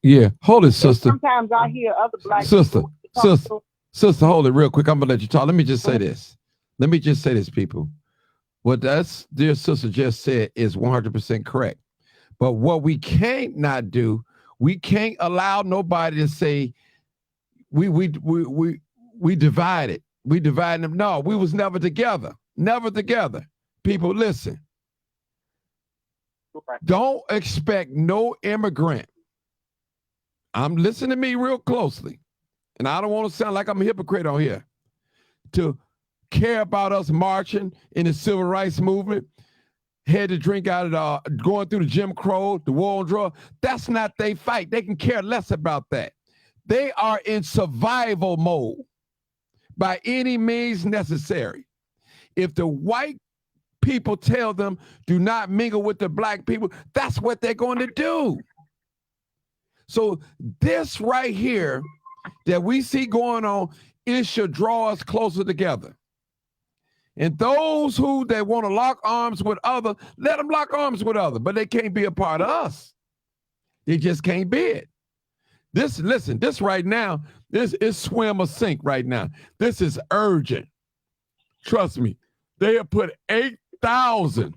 [SPEAKER 1] Yeah, hold it, sister.
[SPEAKER 2] Sometimes I hear other black
[SPEAKER 1] sister,
[SPEAKER 2] people.
[SPEAKER 1] Sister, hold it real quick. I'm gonna let you talk. Let me just say this. People. What that dear sister just said is 100% correct. But what we can't not do, we can't allow nobody to say we divided. We divided them. No, we was never together. Never together. People, listen. Don't expect no immigrant. I'm listening to me real closely. And I don't want to sound like I'm a hypocrite on here. To care about us marching in the civil rights movement, had to drink out of going through the Jim Crow, the war on drugs. That's not their fight. They can care less about that. They are in survival mode by any means necessary. If the white people tell them do not mingle with the black people, that's what they're going to do. So this right here that we see going on, it should draw us closer together. And those that want to lock arms with other, let them lock arms with other, but they can't be a part of us. They just can't be it. This right now, this is swim or sink right now. This is urgent. Trust me. They have put 8,000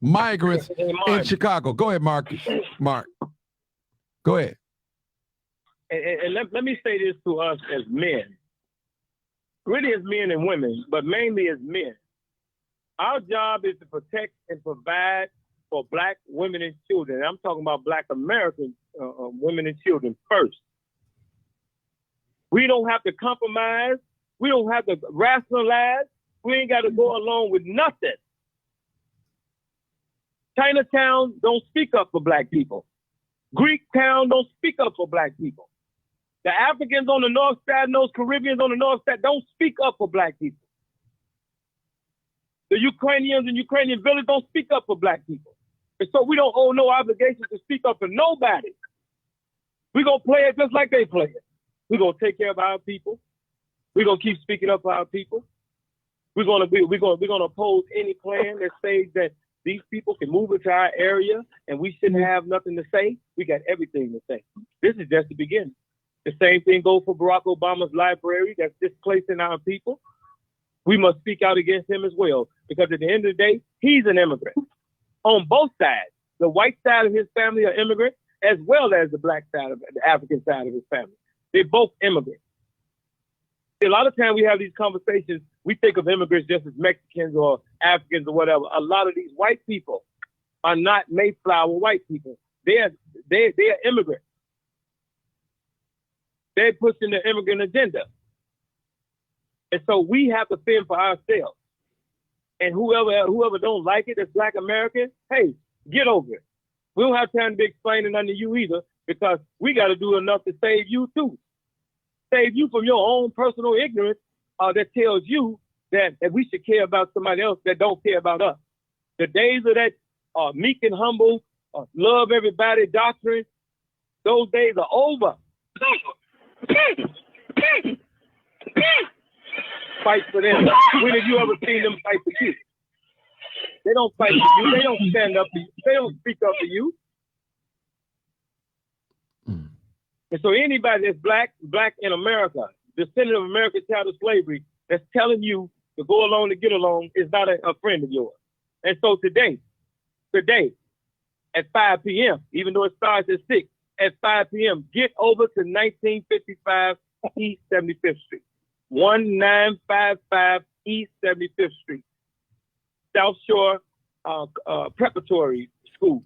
[SPEAKER 1] migrants in Chicago. Go ahead, Mark. Go ahead.
[SPEAKER 2] And let me say this to us as men. Really as men and women, but mainly as men. Our job is to protect and provide for black women and children. And I'm talking about black American women and children first. We don't have to compromise. We don't have to rationalize. We ain't got to go along with nothing. Chinatown don't speak up for black people. Greek town don't speak up for black people. The Africans on the north side and those Caribbeans on the north side don't speak up for black people. The Ukrainians and Ukrainian village don't speak up for black people. And so we don't owe no obligation to speak up for nobody. We're going to play it just like they play it. We're going to take care of our people. We're going to keep speaking up for our people. We're going to oppose any plan that says that these people can move into our area and we shouldn't have nothing to say. We got everything to say. This is just the beginning. The same thing goes for Barack Obama's library that's displacing our people. We must speak out against him as well, because at the end of the day, he's an immigrant. On both sides, the white side of his family are immigrants, as well as the black side of the African side of his family. They're both immigrants. A lot of times we have these conversations, we think of immigrants just as Mexicans or Africans or whatever. A lot of these white people are not Mayflower white people. They're immigrants. They're pushing the immigrant agenda. And so we have to fend for ourselves. And whoever don't like it, that's Black American, hey, get over it. We don't have time to be explaining nothing to you either, because we got to do enough to save you too. Save you from your own personal ignorance that tells you that we should care about somebody else that don't care about us. The days of that meek and humble, love everybody doctrine, those days are over. Fight for them. When have you ever seen them fight for you? They don't fight for you. They don't stand up for you. They don't speak up for you. And so anybody that's black in America, descendant of American child of slavery, that's telling you to go along to get along is not a friend of yours. And so today, at 5 p.m., even though it starts at 6, at 5 p.m., get over to 1955 East 75th Street. 1955 East 75th Street. South Shore Preparatory School.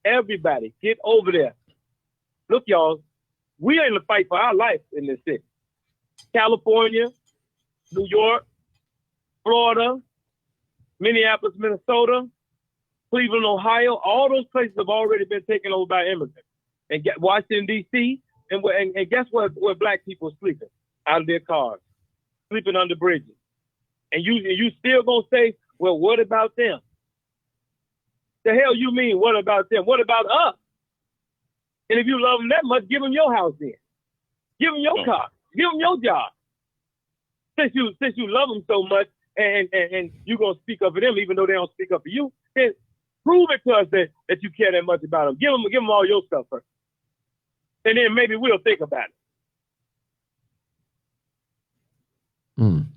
[SPEAKER 2] Everybody, get over there. Look, y'all, we are in the fight for our life in this city. California, New York, Florida, Minneapolis, Minnesota, Cleveland, Ohio, all those places have already been taken over by immigrants. And Washington, D.C., and guess what? Where black people are sleeping? Out of their cars, sleeping under bridges. And you still gonna say, well, what about them? The hell you mean, what about them? What about us? And if you love them that much, give them your house then. Give them your car. Give them your job. Since you love them so much and you're going to speak up for them even though they don't speak up for you, then prove it to us that you care that much about them. Give them all your stuff first. And then maybe we'll think about it.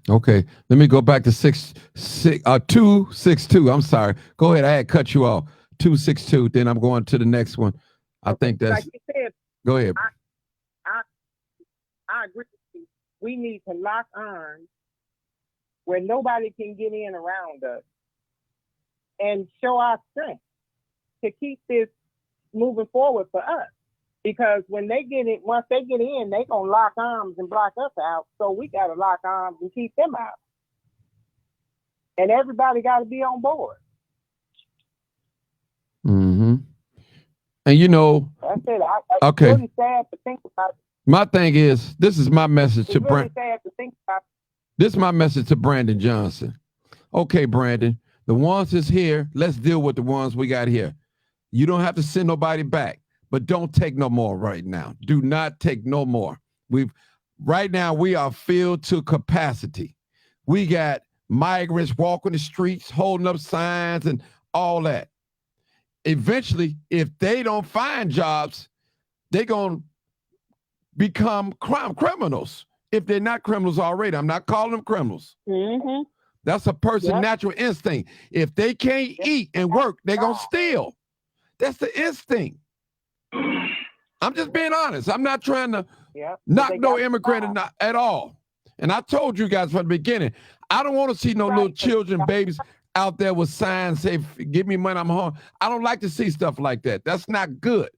[SPEAKER 1] Okay. Let me go back to 262. I'm sorry. Go ahead. I had cut you off. 262. Then I'm going to the next one. I think that's.
[SPEAKER 3] Like you said,
[SPEAKER 1] go ahead.
[SPEAKER 3] I agree with you. We need to lock arms where nobody can get in around us and show our strength to keep this moving forward for us. Because when they get it, once they get in, they gonna lock arms and block us out. So we gotta lock arms and keep them out. And everybody gotta be on board.
[SPEAKER 1] Mm-hmm. And you know,
[SPEAKER 3] that's it.
[SPEAKER 1] Okay.
[SPEAKER 3] It's really sad to think about it.
[SPEAKER 1] My thing is, this is my message to Brandon.
[SPEAKER 3] Sad to think about it.
[SPEAKER 1] This is my message to Brandon Johnson. Okay, Brandon, the ones that's here, let's deal with the ones we got here. You don't have to send nobody back, but don't take no more right now. Do not take no more. Right now we are filled to capacity. We got migrants walking the streets, holding up signs and all that. Eventually, if they don't find jobs, they're going to become criminals. If they're not criminals already, I'm not calling them criminals.
[SPEAKER 3] Mm-hmm.
[SPEAKER 1] That's a person's natural instinct. If they can't eat and work, they're going to steal. That's the instinct. I'm just being honest. I'm not trying to knock no immigrant at all. And I told you guys from the beginning, I don't want to see no little children, babies out there with signs say, give me money, I'm home. I don't like to see stuff like that. That's not good.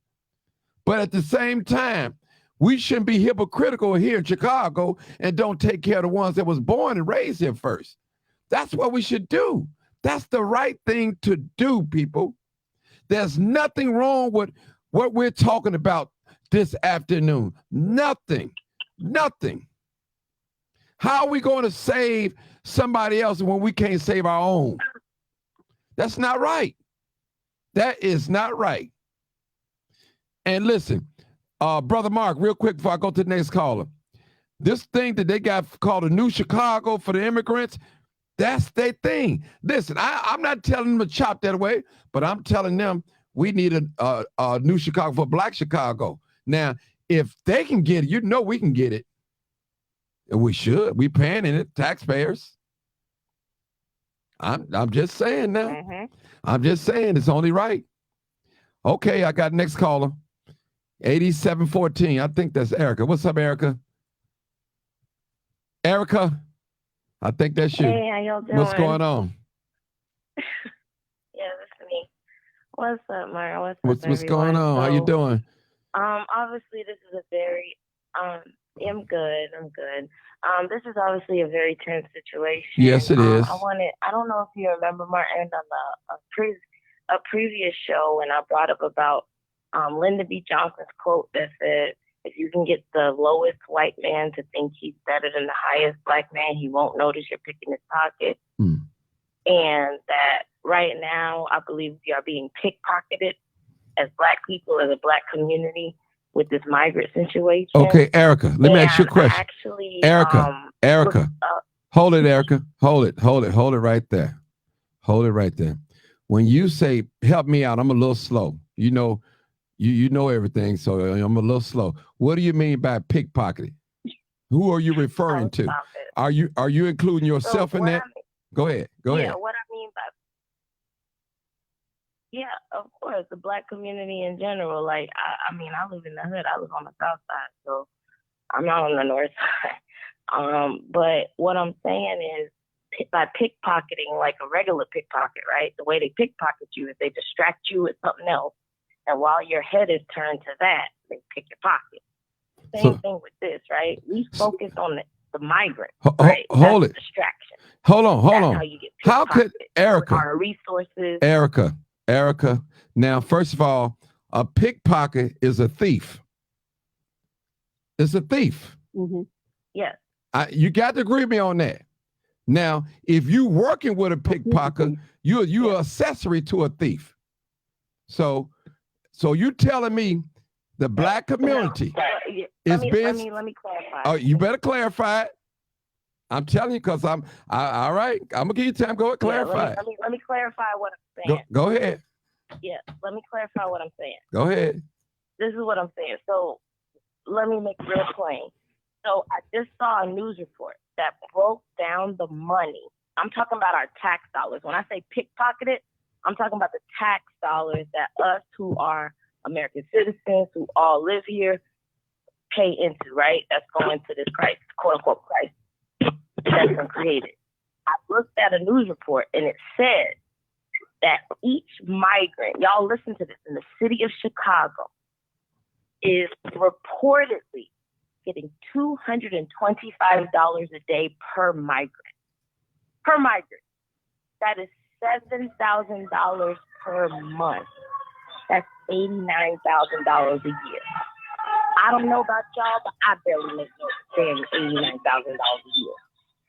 [SPEAKER 1] But at the same time, we shouldn't be hypocritical here in Chicago and don't take care of the ones that was born and raised here first. That's what we should do. That's the right thing to do, people. There's nothing wrong with what we're talking about this afternoon. Nothing. How are we going to save somebody else when we can't save our own? That's not right. That is not right. And listen, Brother Mark, real quick before I go to the next caller. This thing that they got called a New Chicago for the immigrants, that's their thing. Listen, I'm not telling them to chop that away, but I'm telling them we need a New Chicago for Black Chicago. Now, if they can get it, you know we can get it. And we should. We paying in it, taxpayers. I'm just saying now.
[SPEAKER 5] Mm-hmm.
[SPEAKER 1] I'm just saying it's only right. Okay, I got next caller. 8714. I think that's Erica. What's up, Erica? Erica, I think that's you.
[SPEAKER 5] Hey, how y'all doing?
[SPEAKER 1] What's going on?
[SPEAKER 5] Yeah, that's me. What's up, Mara?
[SPEAKER 1] What's
[SPEAKER 5] everyone?
[SPEAKER 1] going on? How you
[SPEAKER 5] So,
[SPEAKER 1] doing?
[SPEAKER 5] obviously this is a very I'm good. This is obviously a very tense situation.
[SPEAKER 1] Yes, it is.
[SPEAKER 5] I don't know if you remember, Martin, on a previous show when I brought up about Lyndon B. Johnson's quote that said, if you can get the lowest white man to think he's better than the highest black man, he won't notice you're picking his pocket.
[SPEAKER 1] Hmm.
[SPEAKER 5] And that right now, I believe we are being pickpocketed as black people, as a black community, with this migrant situation.
[SPEAKER 1] Okay, Erica, let me ask you a question.
[SPEAKER 5] Actually,
[SPEAKER 1] Erica, hold it, Erica. Hold it right there. Hold it right there. When you say, help me out, I'm a little slow. You know everything, so I'm a little slow. What do you mean by pickpocketing? Who are you referring to? Are you including yourself in that? Go ahead.
[SPEAKER 5] Yeah, what I mean by of course, the black community in general. Like, I mean, I live in the hood. I live on the south side, so I'm not on the north side. But what I'm saying is, by pickpocketing, like a regular pickpocket, right? The way they pickpocket you is they distract you with something else, and while your head is turned to that, they pick your pocket. Same thing with this, right? We focus on the migrant, right?
[SPEAKER 1] Hold it.
[SPEAKER 5] Distraction.
[SPEAKER 1] Hold on.
[SPEAKER 5] That's how you get pickpocketed.
[SPEAKER 1] How could Erica?
[SPEAKER 5] Our resources.
[SPEAKER 1] Erica. Now, first of all, a pickpocket is a thief. It's a thief.
[SPEAKER 3] Mm-hmm.
[SPEAKER 5] Yes.
[SPEAKER 1] You got to agree with me on that. Now, if you working with a pickpocket, you're accessory to a thief. So you telling me the black community is being.
[SPEAKER 5] Let me clarify.
[SPEAKER 1] Oh, you better clarify it. I'm telling you, because all right. I'm gonna give you time. Go ahead, clarify.
[SPEAKER 5] Let me clarify what I'm saying.
[SPEAKER 1] Go ahead.
[SPEAKER 5] Yeah, let me clarify what I'm saying.
[SPEAKER 1] Go ahead.
[SPEAKER 5] This is what I'm saying. So let me make it real plain. So I just saw a news report that broke down the money. I'm talking about our tax dollars. When I say pickpocketed, I'm talking about the tax dollars that us who are American citizens, who all live here, pay into, right? That's going to this crisis, quote unquote crisis that's been created. I looked at a news report and it said that each migrant, y'all listen to this, in the city of Chicago, is reportedly getting $225 a day per migrant. Per migrant. That is $7,000 per month. That's $89,000 a year. I don't know about y'all, but I barely make no $89,000 a year.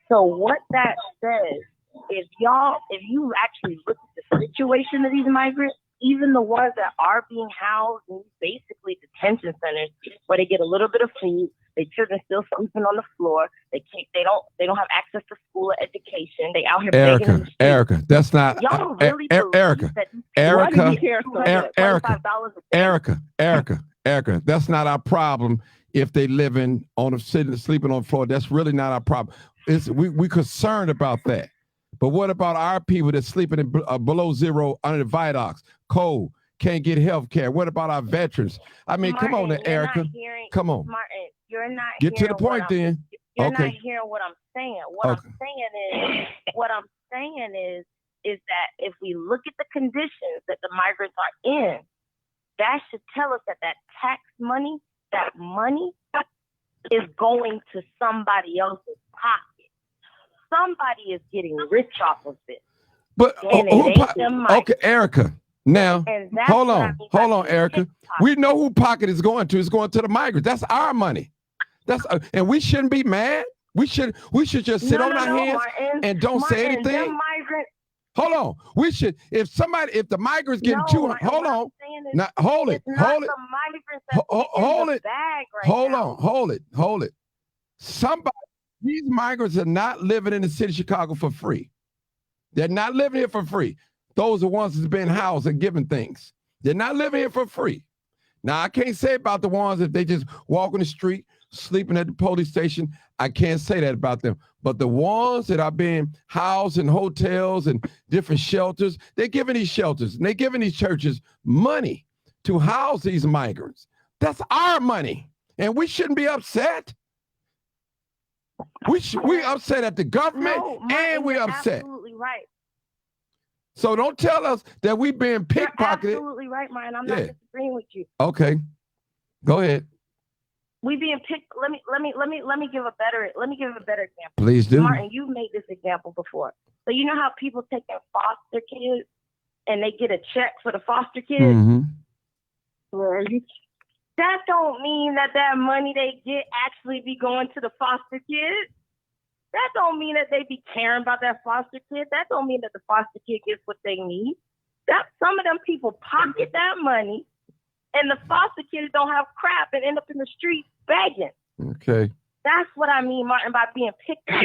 [SPEAKER 5] So what that says, if you actually look at the situation of these migrants, even the ones that are being housed in basically detention centers where they get a little bit of food, their children still sleeping on the floor, they don't have access to school or education, they out here begging in the streets.
[SPEAKER 1] Erica, that's not
[SPEAKER 5] y'all really
[SPEAKER 1] Erica. Erica, that's not our problem. If they living on sleeping on the floor, that's really not our problem. We concerned about that. But what about our people that's sleeping in below zero under the viaducts, cold, can't get health care? What about our veterans? I mean,
[SPEAKER 5] Martin,
[SPEAKER 1] come on, Erica. Come on.
[SPEAKER 5] Martin, you're not
[SPEAKER 1] get to the point then.
[SPEAKER 5] You're not hearing what I'm saying. What I'm saying is that if we look at the conditions that the migrants are in, that should tell us that tax money, that money is going to somebody else's pocket. Somebody is getting rich off of this.
[SPEAKER 1] But okay, Erica, Now,
[SPEAKER 5] And that's
[SPEAKER 1] hold
[SPEAKER 5] what I
[SPEAKER 1] on,
[SPEAKER 5] mean by
[SPEAKER 1] hold on,
[SPEAKER 5] being
[SPEAKER 1] Erica.
[SPEAKER 5] pickpocketed.
[SPEAKER 1] We know who pocket is going to. It's going to the migrants. That's our money. That's and we shouldn't be mad. We should just sit on our hands and don't say anything.
[SPEAKER 5] Them migrants,
[SPEAKER 1] Hold on. We should, if the migrants getting
[SPEAKER 5] no,
[SPEAKER 1] 200, hold on.
[SPEAKER 5] Is,
[SPEAKER 1] Now, hold it,
[SPEAKER 5] it's not
[SPEAKER 1] hold it.
[SPEAKER 5] the migrants that's
[SPEAKER 1] Hold
[SPEAKER 5] the
[SPEAKER 1] it.
[SPEAKER 5] bag right
[SPEAKER 1] Hold
[SPEAKER 5] now.
[SPEAKER 1] on, hold it. These migrants are not living in the city of Chicago for free. They're not living here for free. Those are ones that's been housed and given things. They're not living here for free. Now, I can't say about the ones if they just walk on the street, sleeping at the police station. I can't say that about them. But the ones that are being housed in hotels and different shelters, they're giving these shelters and they're giving these churches money to house these migrants. That's our money. And we shouldn't be upset. We upset at the government, and we're upset.
[SPEAKER 5] Absolutely right.
[SPEAKER 1] So don't tell us that we've been pickpocketed.
[SPEAKER 5] You're absolutely right, Martin. I'm not disagreeing with you.
[SPEAKER 1] Okay, go ahead.
[SPEAKER 5] We being picked. Let me give a better example.
[SPEAKER 1] Please do.
[SPEAKER 5] Martin, you've made this example before. So you know how people take their foster kids and they get a check for the foster kids?
[SPEAKER 1] Mm-hmm.
[SPEAKER 5] That don't mean that money they get actually be going to the foster kids. That don't mean that they be caring about that foster kid. That don't mean that the foster kid gets what they need. That some of them people pocket that money, and the foster kids don't have crap and end up in the streets begging.
[SPEAKER 1] Okay.
[SPEAKER 5] That's what I mean, Martin, by being picked up.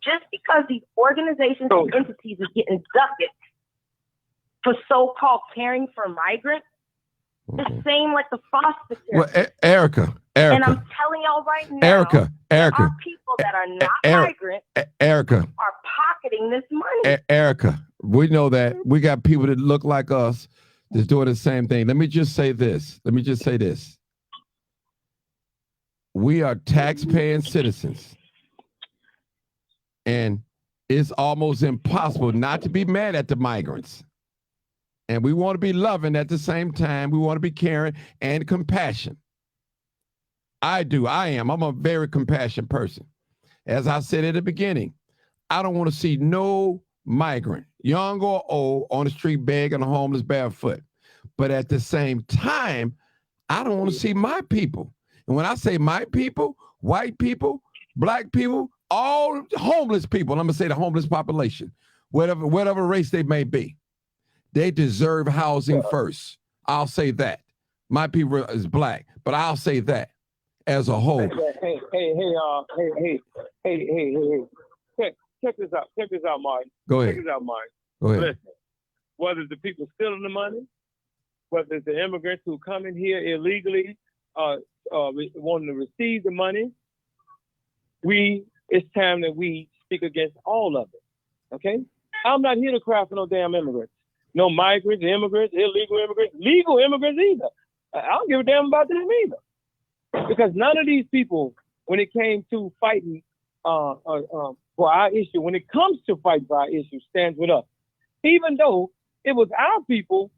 [SPEAKER 5] Just because these organizations and entities are getting ducted for so-called caring for migrants, the same like the foster care.
[SPEAKER 1] Well, Erica.
[SPEAKER 5] And I'm telling y'all right now,
[SPEAKER 1] Erica.
[SPEAKER 5] there are people that are not migrants
[SPEAKER 1] Erica.
[SPEAKER 5] are pocketing this money.
[SPEAKER 1] Erica, we know that. We got people that look like us that's doing the same thing. Let me just say this. We are tax-paying citizens. And it's almost impossible not to be mad at the migrants. And we want to be loving at the same time. We want to be caring and compassion. I am. I'm a very compassionate person. As I said at the beginning, I don't want to see no migrant, young or old, on the street begging, a homeless barefoot. But at the same time, I don't want to see my people. And when I say my people, white people, black people, all homeless people, I'm going to say the homeless population, whatever race they may be, they deserve housing first. I'll say that. My people is black, but I'll say that as a whole.
[SPEAKER 2] Hey. Check this out, Martin.
[SPEAKER 1] Go ahead.
[SPEAKER 2] Check this out, Martin.
[SPEAKER 1] Go ahead.
[SPEAKER 2] Listen, whether it's the people stealing the money, whether it's the immigrants who come in here illegally, wanting to receive the money, it's time that we speak against all of it. Okay? I'm not here to cry for no damn immigrants. No migrants, immigrants, illegal immigrants, legal immigrants either. I don't give a damn about them either. Because none of these people, when it came to fighting for our issue, when it comes to fighting for our issue, stands with us. Even though it was our people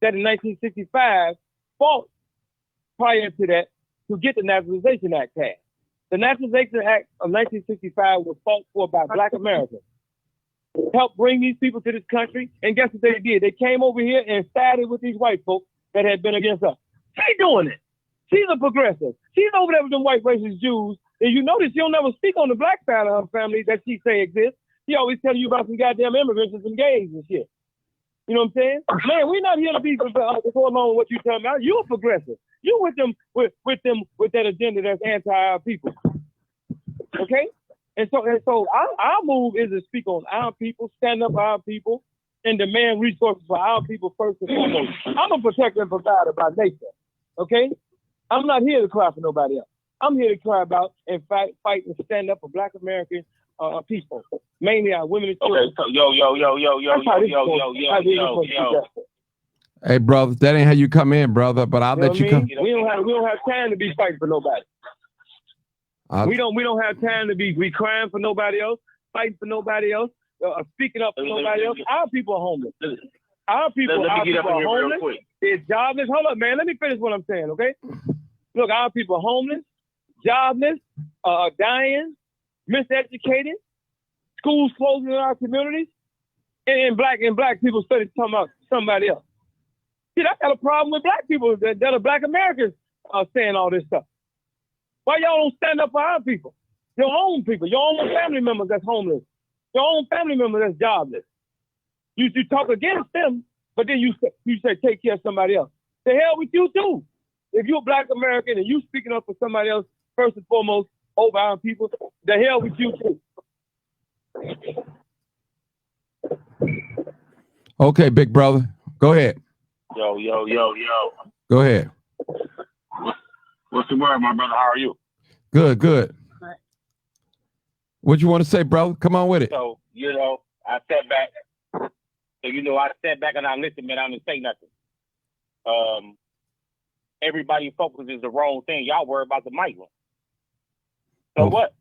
[SPEAKER 2] that in 1965 fought prior to that to get the Naturalization Act passed. The Naturalization Act of 1965 was fought for by Black Americans. Helped bring these people to this country, and guess what they did? They came over here and sided with these white folks that had been against us. She's doing it. She's a progressive. She's over there with them white racist Jews. And you notice she'll never speak on the black side of her family that she say exists. She always telling you about some goddamn immigrants and some gays and shit. You know what I'm saying? Man, we're not here to be to go along with what you tell me. You're a progressive. You with that agenda that's anti our people. Okay? And so our move is to speak on our people, stand up for our people, and demand resources for our people first and foremost. I'm a protector and provider by nature. Okay? I'm not here to cry for nobody else. I'm here to cry about and fight and stand up for Black American people, mainly our women and children.
[SPEAKER 4] Okay, so yo.
[SPEAKER 1] Hey, brother, that ain't how you come in, brother. But I'll let you come.
[SPEAKER 2] We don't have time to be fighting for nobody. We don't have time to be crying for nobody else, fighting for nobody else, speaking up for nobody else. Our people are homeless. Our people are homeless. They're jobless. Hold up, man. Let me finish what I'm saying, okay? Look, our people are homeless, jobless, dying, miseducated, schools closing in our communities, and black people study talking about somebody else. See, I got a problem with black people that are black Americans saying all this stuff. Why y'all don't stand up for our people? Your own people, your own family members that's homeless, your own family member that's jobless. You talk against them, but then you say take care of somebody else. The hell with you too. If you're a black American and you speaking up for somebody else, first and foremost, over our people, the hell with you too.
[SPEAKER 1] Okay, big brother. Go ahead.
[SPEAKER 4] Yo.
[SPEAKER 1] Go ahead.
[SPEAKER 4] What's the word, my brother? How are you?
[SPEAKER 1] Good. What you want to say, brother? Come on with it.
[SPEAKER 4] So, I sat back. So, I sat back and I listened, man. I didn't say nothing. Everybody focuses the wrong thing. Y'all worry about the migrant. So what?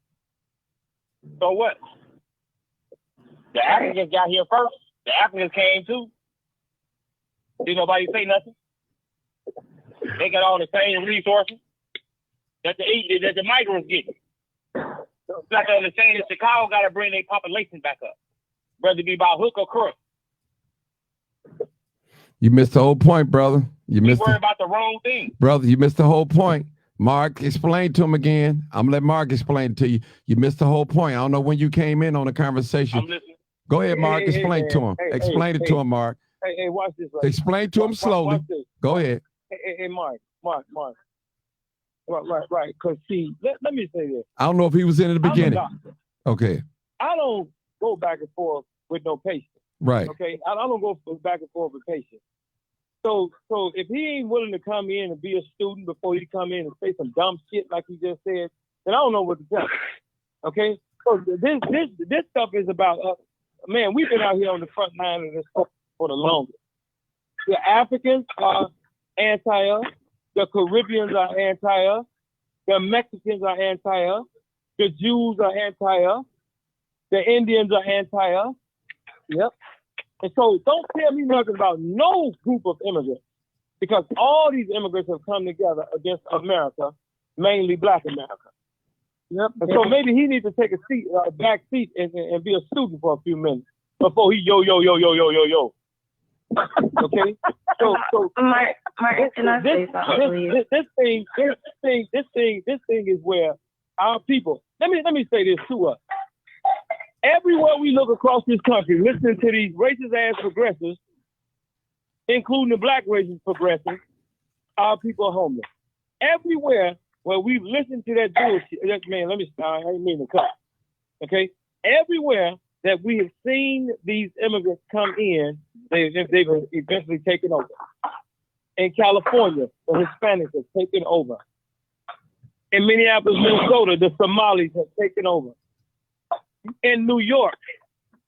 [SPEAKER 4] The Africans got here first. The Africans came too. Did nobody say nothing? They got all the same resources that the migrants get. It's like they're saying that Chicago got to bring their population back up, whether it be by hook or crook.
[SPEAKER 1] You missed the whole point, brother. You
[SPEAKER 4] worry about the wrong thing.
[SPEAKER 1] Brother, you missed the whole point. Mark, explain to him again. I'm going to let Mark explain it to you. You missed the whole point. I don't know when you came in on the conversation.
[SPEAKER 4] I'm listening.
[SPEAKER 1] Go ahead, Mark. Explain to him. Explain it to him, Mark.
[SPEAKER 2] Hey, watch this. Right.
[SPEAKER 1] Explain to him slowly. Go ahead.
[SPEAKER 2] Hey, Mark. Right. Because, see, let me say this.
[SPEAKER 1] I don't know if he was in the beginning. Okay.
[SPEAKER 2] I don't go back and forth with no patient.
[SPEAKER 1] Right.
[SPEAKER 2] Okay? I don't go back and forth with patients. So if he ain't willing to come in and be a student before he come in and say some dumb shit like he just said, then I don't know what to tell him. Okay? So this stuff is about man, we've been out here on the front line of this stuff for the longest. The Africans are anti-us. The Caribbeans are anti-us. The Mexicans are anti-us. The Jews are anti-us. The Indians are anti-us. Yep. And so don't tell me nothing about no group of immigrants, because all these immigrants have come together against America, mainly Black America. Yep. And so maybe he needs to take a back seat and be a student for a few minutes before he yo. Okay. So
[SPEAKER 5] Martin, can I say something, please?
[SPEAKER 2] This thing is where our people. Let me say this to us. Everywhere we look across this country, listening to these racist ass progressives, including the black racist progressives, our people are homeless. Everywhere where we've listened to that bullshit, man, I didn't mean to cut. Okay? Everywhere that we have seen these immigrants come in, they've eventually taken over. In California, the Hispanics have taken over. In Minneapolis, Minnesota, the Somalis have taken over. In New York,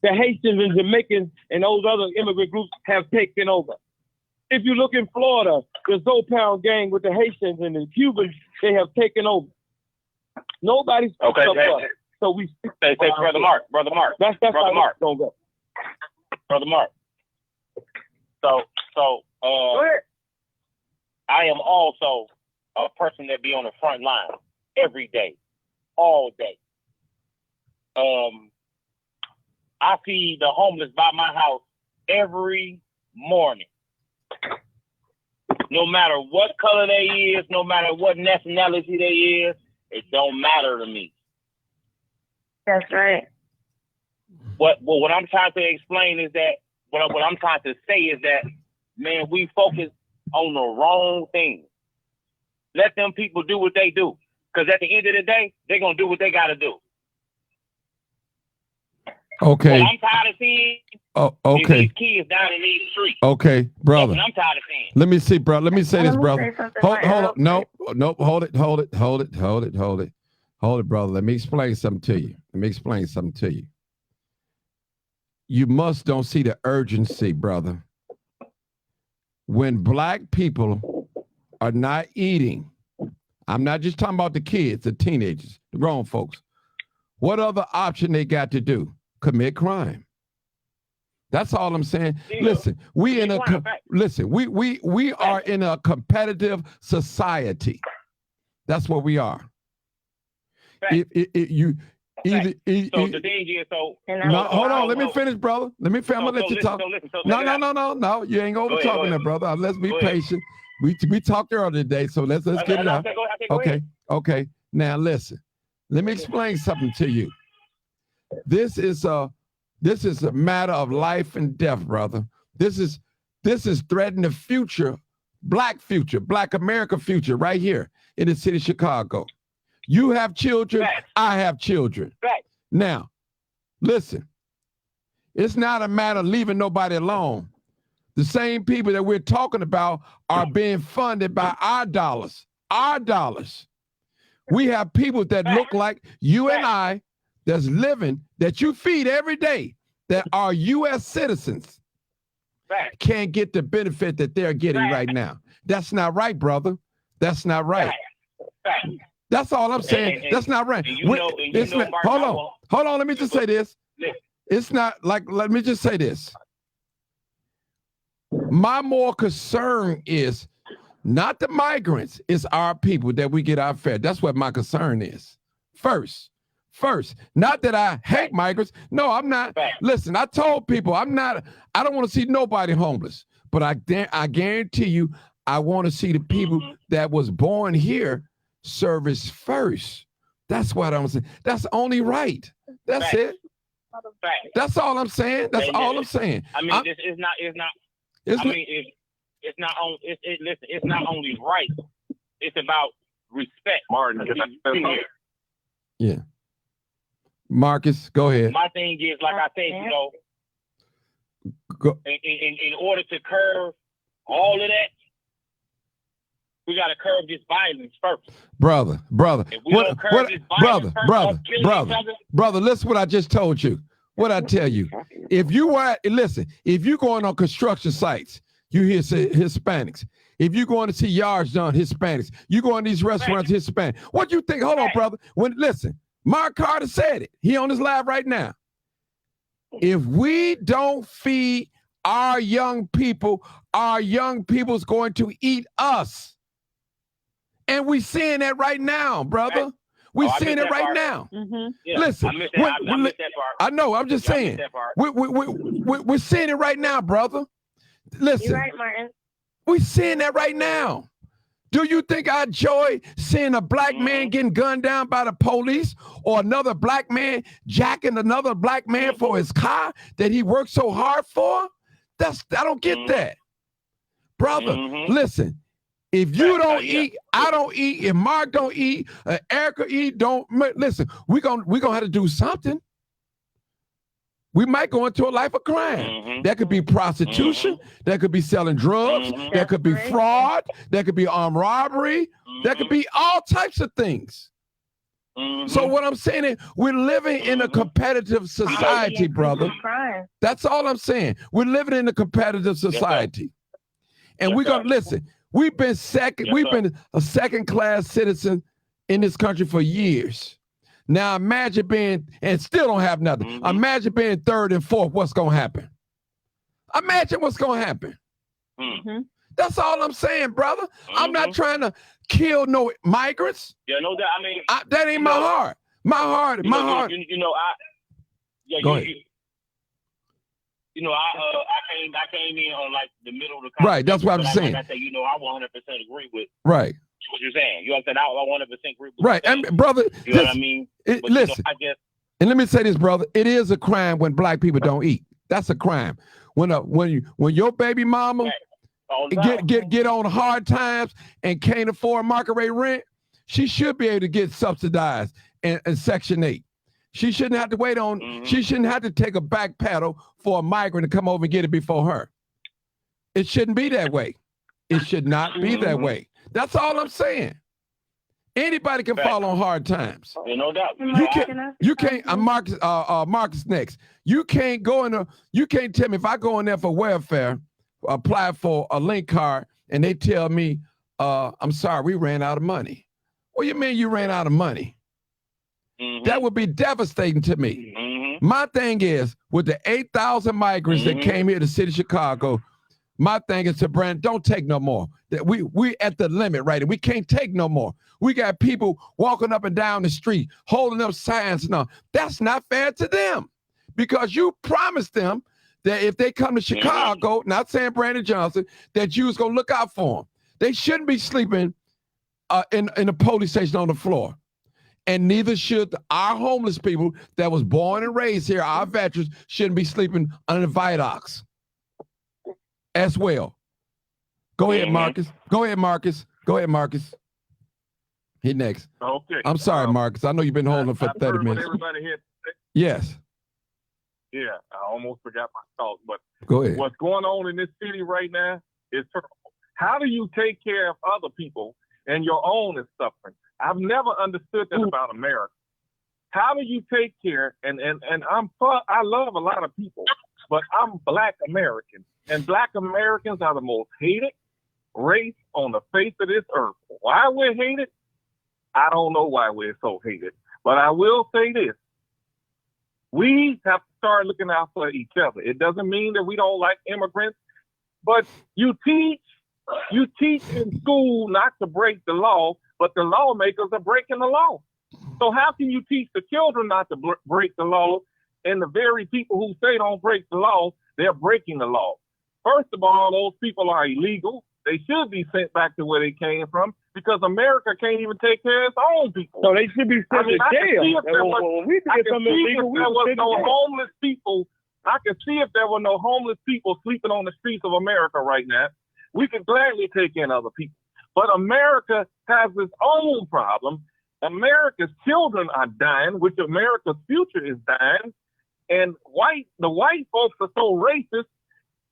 [SPEAKER 2] the Haitians and Jamaicans and those other immigrant groups have taken over. If you look in Florida, the Zopound gang with the Haitians and the Cubans, they have taken over. Nobody's
[SPEAKER 4] okay.
[SPEAKER 2] So we
[SPEAKER 4] say Brother Mark.
[SPEAKER 2] That's
[SPEAKER 4] Brother Mark.
[SPEAKER 2] Don't go.
[SPEAKER 4] Brother Mark. So I am also a person that be on the front line every day, all day. I see the homeless by my house every morning. No matter what color they is, no matter what nationality they is, it don't matter to me.
[SPEAKER 5] That's right.
[SPEAKER 4] What I'm trying to explain is that what I'm trying to say is that, man, we focus on the wrong thing. Let them people do what they do, because at the end of the day, they're gonna do what they gotta do.
[SPEAKER 1] Okay.
[SPEAKER 4] What I'm tired of seeing is these kids down in these streets.
[SPEAKER 1] Okay, brother.
[SPEAKER 4] That's what I'm tired of seeing.
[SPEAKER 1] Let me see, bro. Let me say this, brother. Hold on. No, hold it, brother. Let me explain something to you. You don't see the urgency, brother. When black people are not eating, I'm not just talking about the kids, the teenagers, the grown folks. What other option they got to do? Commit crime. That's all I'm saying. Listen, we are in a competitive society. That's what we are. Either,
[SPEAKER 6] So the thing is, so
[SPEAKER 5] And
[SPEAKER 1] no,
[SPEAKER 5] that's
[SPEAKER 1] hold on.
[SPEAKER 5] why-
[SPEAKER 1] Let me finish, brother. Let me finish. I'm gonna let you talk. No. You ain't over talking there, brother. Let's be
[SPEAKER 6] Go ahead.
[SPEAKER 1] patient. We talked earlier today, so let's get it out. Okay. Now listen. Let me explain something to you. This is a matter of life and death, brother. This is threatening the future, Black America future, right here in the city of Chicago. You have children.
[SPEAKER 6] Facts.
[SPEAKER 1] I have children.
[SPEAKER 6] Facts.
[SPEAKER 1] Now, listen. It's not a matter of leaving nobody alone. The same people that we're talking about are being funded by our dollars. Our dollars. We have people that look like you and I that's living, that you feed every day, that are U.S. citizens,
[SPEAKER 6] Facts.
[SPEAKER 1] can't get the benefit that they're getting right now. That's not right, brother. That's not right.
[SPEAKER 6] Facts.
[SPEAKER 1] That's all I'm saying.
[SPEAKER 6] And-
[SPEAKER 1] That's not right.
[SPEAKER 6] and you know, Mark,
[SPEAKER 1] Hold on. Let me just say this.
[SPEAKER 6] Listen.
[SPEAKER 1] It's not like, let me just say this. My more concern is not the migrants, it's our people that we get our fare. That's what my concern is. First. Not that I hate migrants. No, I'm not.
[SPEAKER 6] Facts.
[SPEAKER 1] Listen, I told people I don't want to see nobody homeless, but I guarantee you, I want to see the people that was born here service first. That's what I'm saying. That's only right. That's
[SPEAKER 6] Facts.
[SPEAKER 1] it.
[SPEAKER 6] Facts.
[SPEAKER 1] That's all I'm saying. That's all I'm saying.
[SPEAKER 6] I mean, it's not.
[SPEAKER 1] It's
[SPEAKER 6] I mean, it's not on. Listen, it's not only right. It's about respect.
[SPEAKER 4] Martin,
[SPEAKER 1] yeah. Marcus, go ahead.
[SPEAKER 6] My thing is, like I said, you know,
[SPEAKER 1] Go.
[SPEAKER 6] in order to curb all of that, we got to curb this violence first.
[SPEAKER 1] Brother.
[SPEAKER 6] If we don't curb this violence first,
[SPEAKER 1] brother, listen what I just told you. What I tell you. If you going on construction sites, you hear Hispanics. If you going to see yards done, Hispanics. You go in these restaurants, Hispanic. What you think? Hold on, brother. Listen, Mark Carter said it. He on his live right now. If we don't feed our young people's going to eat us. And we seeing that right now, brother. We seeing it right now.
[SPEAKER 3] Mm-hmm.
[SPEAKER 6] Yeah,
[SPEAKER 1] Listen,
[SPEAKER 6] I missed that part.
[SPEAKER 1] I know. I'm just saying. We're seeing it right now, brother. Listen,
[SPEAKER 5] You're right, Martin.
[SPEAKER 1] we're seeing that right now. Do you think I enjoy seeing a black man getting gunned down by the police, or another black man jacking another black man for his car that he worked so hard for? I don't get that, brother. Listen. If you don't eat, I don't eat. If Mark don't eat, Erica eat, listen. We're gonna have to do something. We might go into a life of crime. That could be prostitution. That could be selling drugs. That could be fraud. That could be armed robbery. That could be all types of things. So what I'm saying is, we're living in a competitive society, brother. That's all I'm saying. We're living in a competitive society, and we're gonna listen. We've been been a second-class citizen in this country for years. Now imagine being, and still don't have nothing. Imagine being third and fourth. What's gonna happen? Imagine what's gonna happen. That's all I'm saying, brother. I'm not trying to kill no migrants.
[SPEAKER 6] Yeah, no doubt. I mean,
[SPEAKER 1] that ain't my heart. My heart.
[SPEAKER 6] You know,
[SPEAKER 1] Go ahead.
[SPEAKER 6] I came in on like the middle of the conversation.
[SPEAKER 1] Right, that's what I'm saying.
[SPEAKER 6] Like I say, I 100% agree with
[SPEAKER 1] right
[SPEAKER 6] what you're saying. You understand? I 100% agree with
[SPEAKER 1] right. And brother,
[SPEAKER 6] you know what I mean?
[SPEAKER 1] Listen, and let me say this, brother. It is a crime when black people don't eat. That's a crime. When your baby mama get on hard times and can't afford market rate rent, she should be able to get subsidized and Section 8. She shouldn't have to wait on, she shouldn't have to take a back paddle for a migrant to come over and get it before her. It shouldn't be that way. It should not be that way. That's all I'm saying. Anybody can fall on hard times.
[SPEAKER 6] No doubt.
[SPEAKER 1] You can't, Marcus next. You can't you can't tell me if I go in there for welfare, apply for a link card, and they tell me, I'm sorry, we ran out of money. What do you mean you ran out of money? That would be devastating to me. My thing is, with the 8,000 migrants that came here to the city of Chicago, My thing is to Brandon, don't take no more. That we at the limit, right? We can't take no more. We got people walking up and down the street, holding up signs. No, that's not fair to them, because you promised them that if they come to Chicago, not saying Brandon Johnson, that you was gonna look out for them. They shouldn't be sleeping in a police station on the floor. And neither should our homeless people that was born and raised here, our veterans, shouldn't be sleeping under the viaducts as well. Go ahead, Marcus. Go ahead, Marcus. He next.
[SPEAKER 7] Okay.
[SPEAKER 1] I'm sorry, Marcus. I know you've been holding for 30 minutes.
[SPEAKER 7] Everybody here.
[SPEAKER 1] Yes.
[SPEAKER 7] Yeah, I almost forgot my thought, but
[SPEAKER 1] go ahead.
[SPEAKER 7] What's going on in this city right now is terrible. How do you take care of other people and your own is suffering? I've never understood that about America. How do you take care? And I love a lot of people, but I'm Black American, and Black Americans are the most hated race on the face of this earth. Why we're hated? I don't know why we're so hated, but I will say this. We have to start looking out for each other. It doesn't mean that we don't like immigrants, but you teach in school not to break the law, but the lawmakers are breaking the law. So how can you teach the children not to break the law, and the very people who say don't break the law, they're breaking the law? First of all, those people are illegal. They should be sent back to where they came from, because America can't even take care of its own people.
[SPEAKER 2] So they should be sent to jail.
[SPEAKER 7] I can see if there was no homeless people. I can see if there were no homeless people sleeping on the streets of America right now. We could gladly take in other people. But America has its own problem. America's children are dying, which America's future is dying. And the white folks are so racist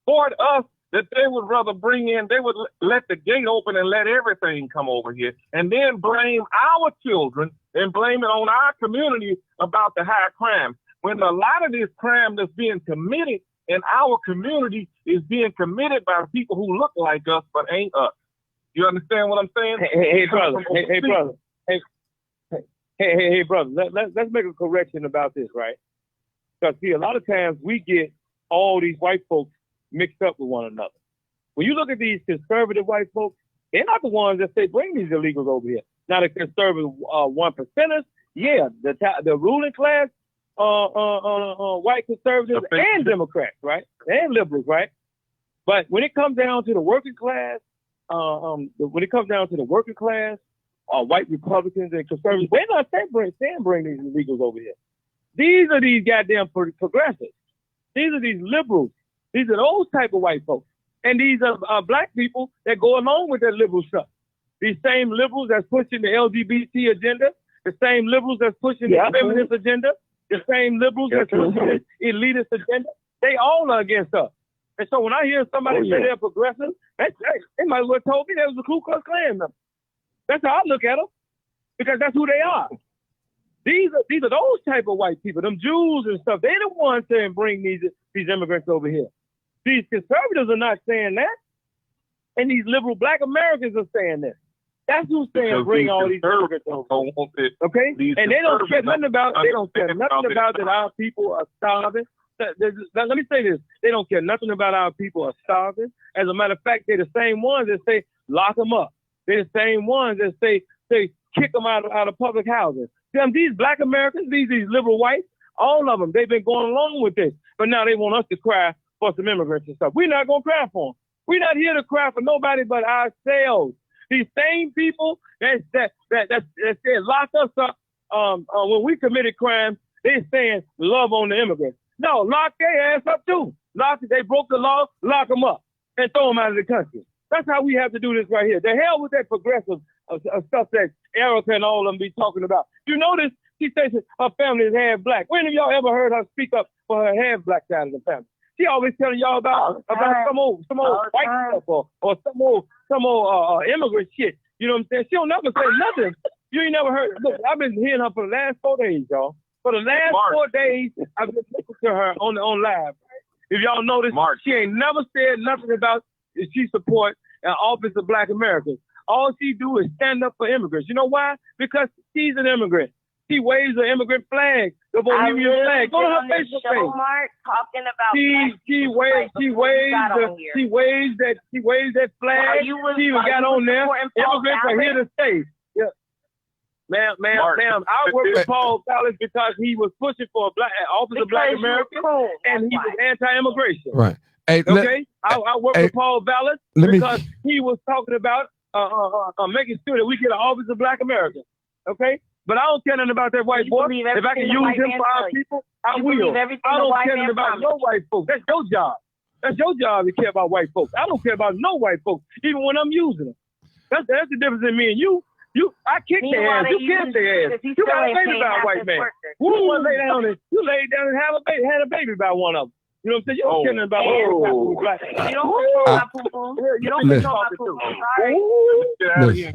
[SPEAKER 7] toward us that they would rather they would let the gate open and let everything come over here, and then blame our children and blame it on our community about the high crime, when a lot of this crime that's being committed in our community is being committed by people who look like us but ain't us. You understand what I'm saying?
[SPEAKER 2] Hey, brother. Hey, brother. Let's make a correction about this, right? Because, see, a lot of times we get all these white folks mixed up with one another. When you look at these conservative white folks, they're not the ones that say bring these illegals over here. Now the conservative 1%ers, yeah, the ruling class, white conservatives and Democrats, right, and liberals, right. But when it comes down to the working class, white Republicans and conservatives, they're not saying bring these illegals over here. These are these goddamn progressives. These are these liberals. These are those type of white folks. And these are Black people that go along with that liberal stuff. These same liberals that's pushing the LGBT agenda, the same liberals that's pushing the feminist agenda, the same liberals that's pushing the elitist agenda, they all are against us. And so when I hear somebody say they're progressive, they might as well told me that was the Ku Klux Klan member. That's how I look at them, because that's who they are. These are those type of white people, them Jews and stuff. They're the ones saying bring these immigrants over here. These conservatives are not saying that, and these liberal Black Americans are saying this. That's who's saying bring all these immigrants over. Okay, and they don't care nothing about. They don't care nothing about that our people are starving. Let me say this: they don't care nothing about our people are starving. As a matter of fact, they're the same ones that say lock them up. They're the same ones that say kick them out of public housing. These Black Americans, these liberal whites, all of them, they've been going along with this, but now they want us to cry for some immigrants and stuff. We're not gonna cry for them. We're not here to cry for nobody but ourselves. These same people that said lock us up when we committed crimes, they're saying love on the immigrants. No, lock their ass up too. They broke the law, lock them up and throw them out of the country. That's how we have to do this right here. The hell with that progressive stuff that Erica and all of them be talking about. You notice she says her family is half Black. When have y'all ever heard her speak up for her half Black side of the family? She always telling y'all about some old white stuff or some old immigrant shit. You know what I'm saying? She don't never say nothing. You ain't never heard. Look, I've been hearing her for the last 4 days, y'all. For the last 4 days, I've been listening to her on live. If y'all notice, she ain't never said nothing about if she support an office of Black Americans. All she do is stand up for immigrants. You know why? Because she's an immigrant. She waves an immigrant flag, the Bohemian flag. Go to her Facebook page.
[SPEAKER 5] Mark, talking about
[SPEAKER 2] She waves that flag. She even got on there. Immigrants are here to stay. Yeah. Ma'am, I work with Paul Vallis because he was pushing for Office of Black Americans, and he was anti-immigration.
[SPEAKER 1] Right. Hey,
[SPEAKER 2] okay. I work with Paul Vallis because he was talking about making sure that we get an Office of Black Americans. Okay. But I don't care nothing about that white boy. If I can use him for our people, I will. I don't care nothing about no white folks. That's your job. That's your job to care about white folks. I don't care about no white folks, even when I'm using them. That's the difference in me and you. I kick their ass. You kick their ass. You got a baby by a white man. Who want to lay down and you lay down and had a baby by one of them? You know what I'm saying? You don't care nothing about black. You don't control my poo-poo. You don't control my poo-poo. Sorry.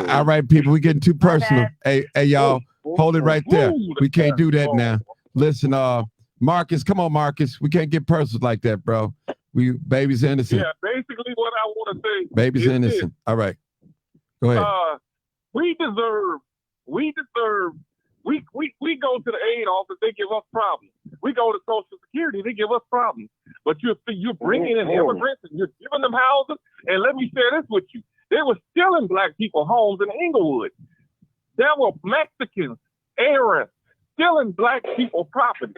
[SPEAKER 1] All right, people, we're getting too personal. Hey, y'all, hold it right there. We can't do that now. Listen, Marcus, come on, Marcus. We can't get personal like that, bro. Baby's innocent.
[SPEAKER 7] Yeah, basically what I want to say.
[SPEAKER 1] Baby's innocent. All right. Go ahead.
[SPEAKER 7] We go to the aid office, they give us problems. We go to Social Security, they give us problems. But you're bringing in immigrants and you're giving them houses. And let me share this with you. They were stealing black people homes in Inglewood. There were Mexicans, Arabs, stealing black people property.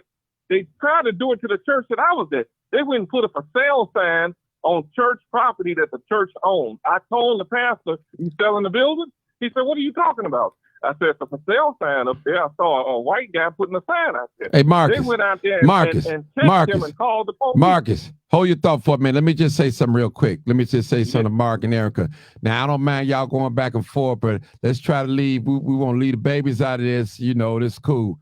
[SPEAKER 7] They tried to do it to the church that I was at. They went and put a for sale sign on church property that the church owned. I told the pastor, "You selling the building?" He said, "What are you talking about?" I said, "It's a for sale sign up there." I saw a white guy putting a sign out there.
[SPEAKER 1] Hey, Marcus.
[SPEAKER 7] They went out there and checked him and called the police.
[SPEAKER 1] Marcus, hold your thought for a minute. Let me just say something real quick. Let me just say something to Mark and Erica. Now, I don't mind y'all going back and forth, but let's try to leave. We want to leave the babies out of this. You know, this cool.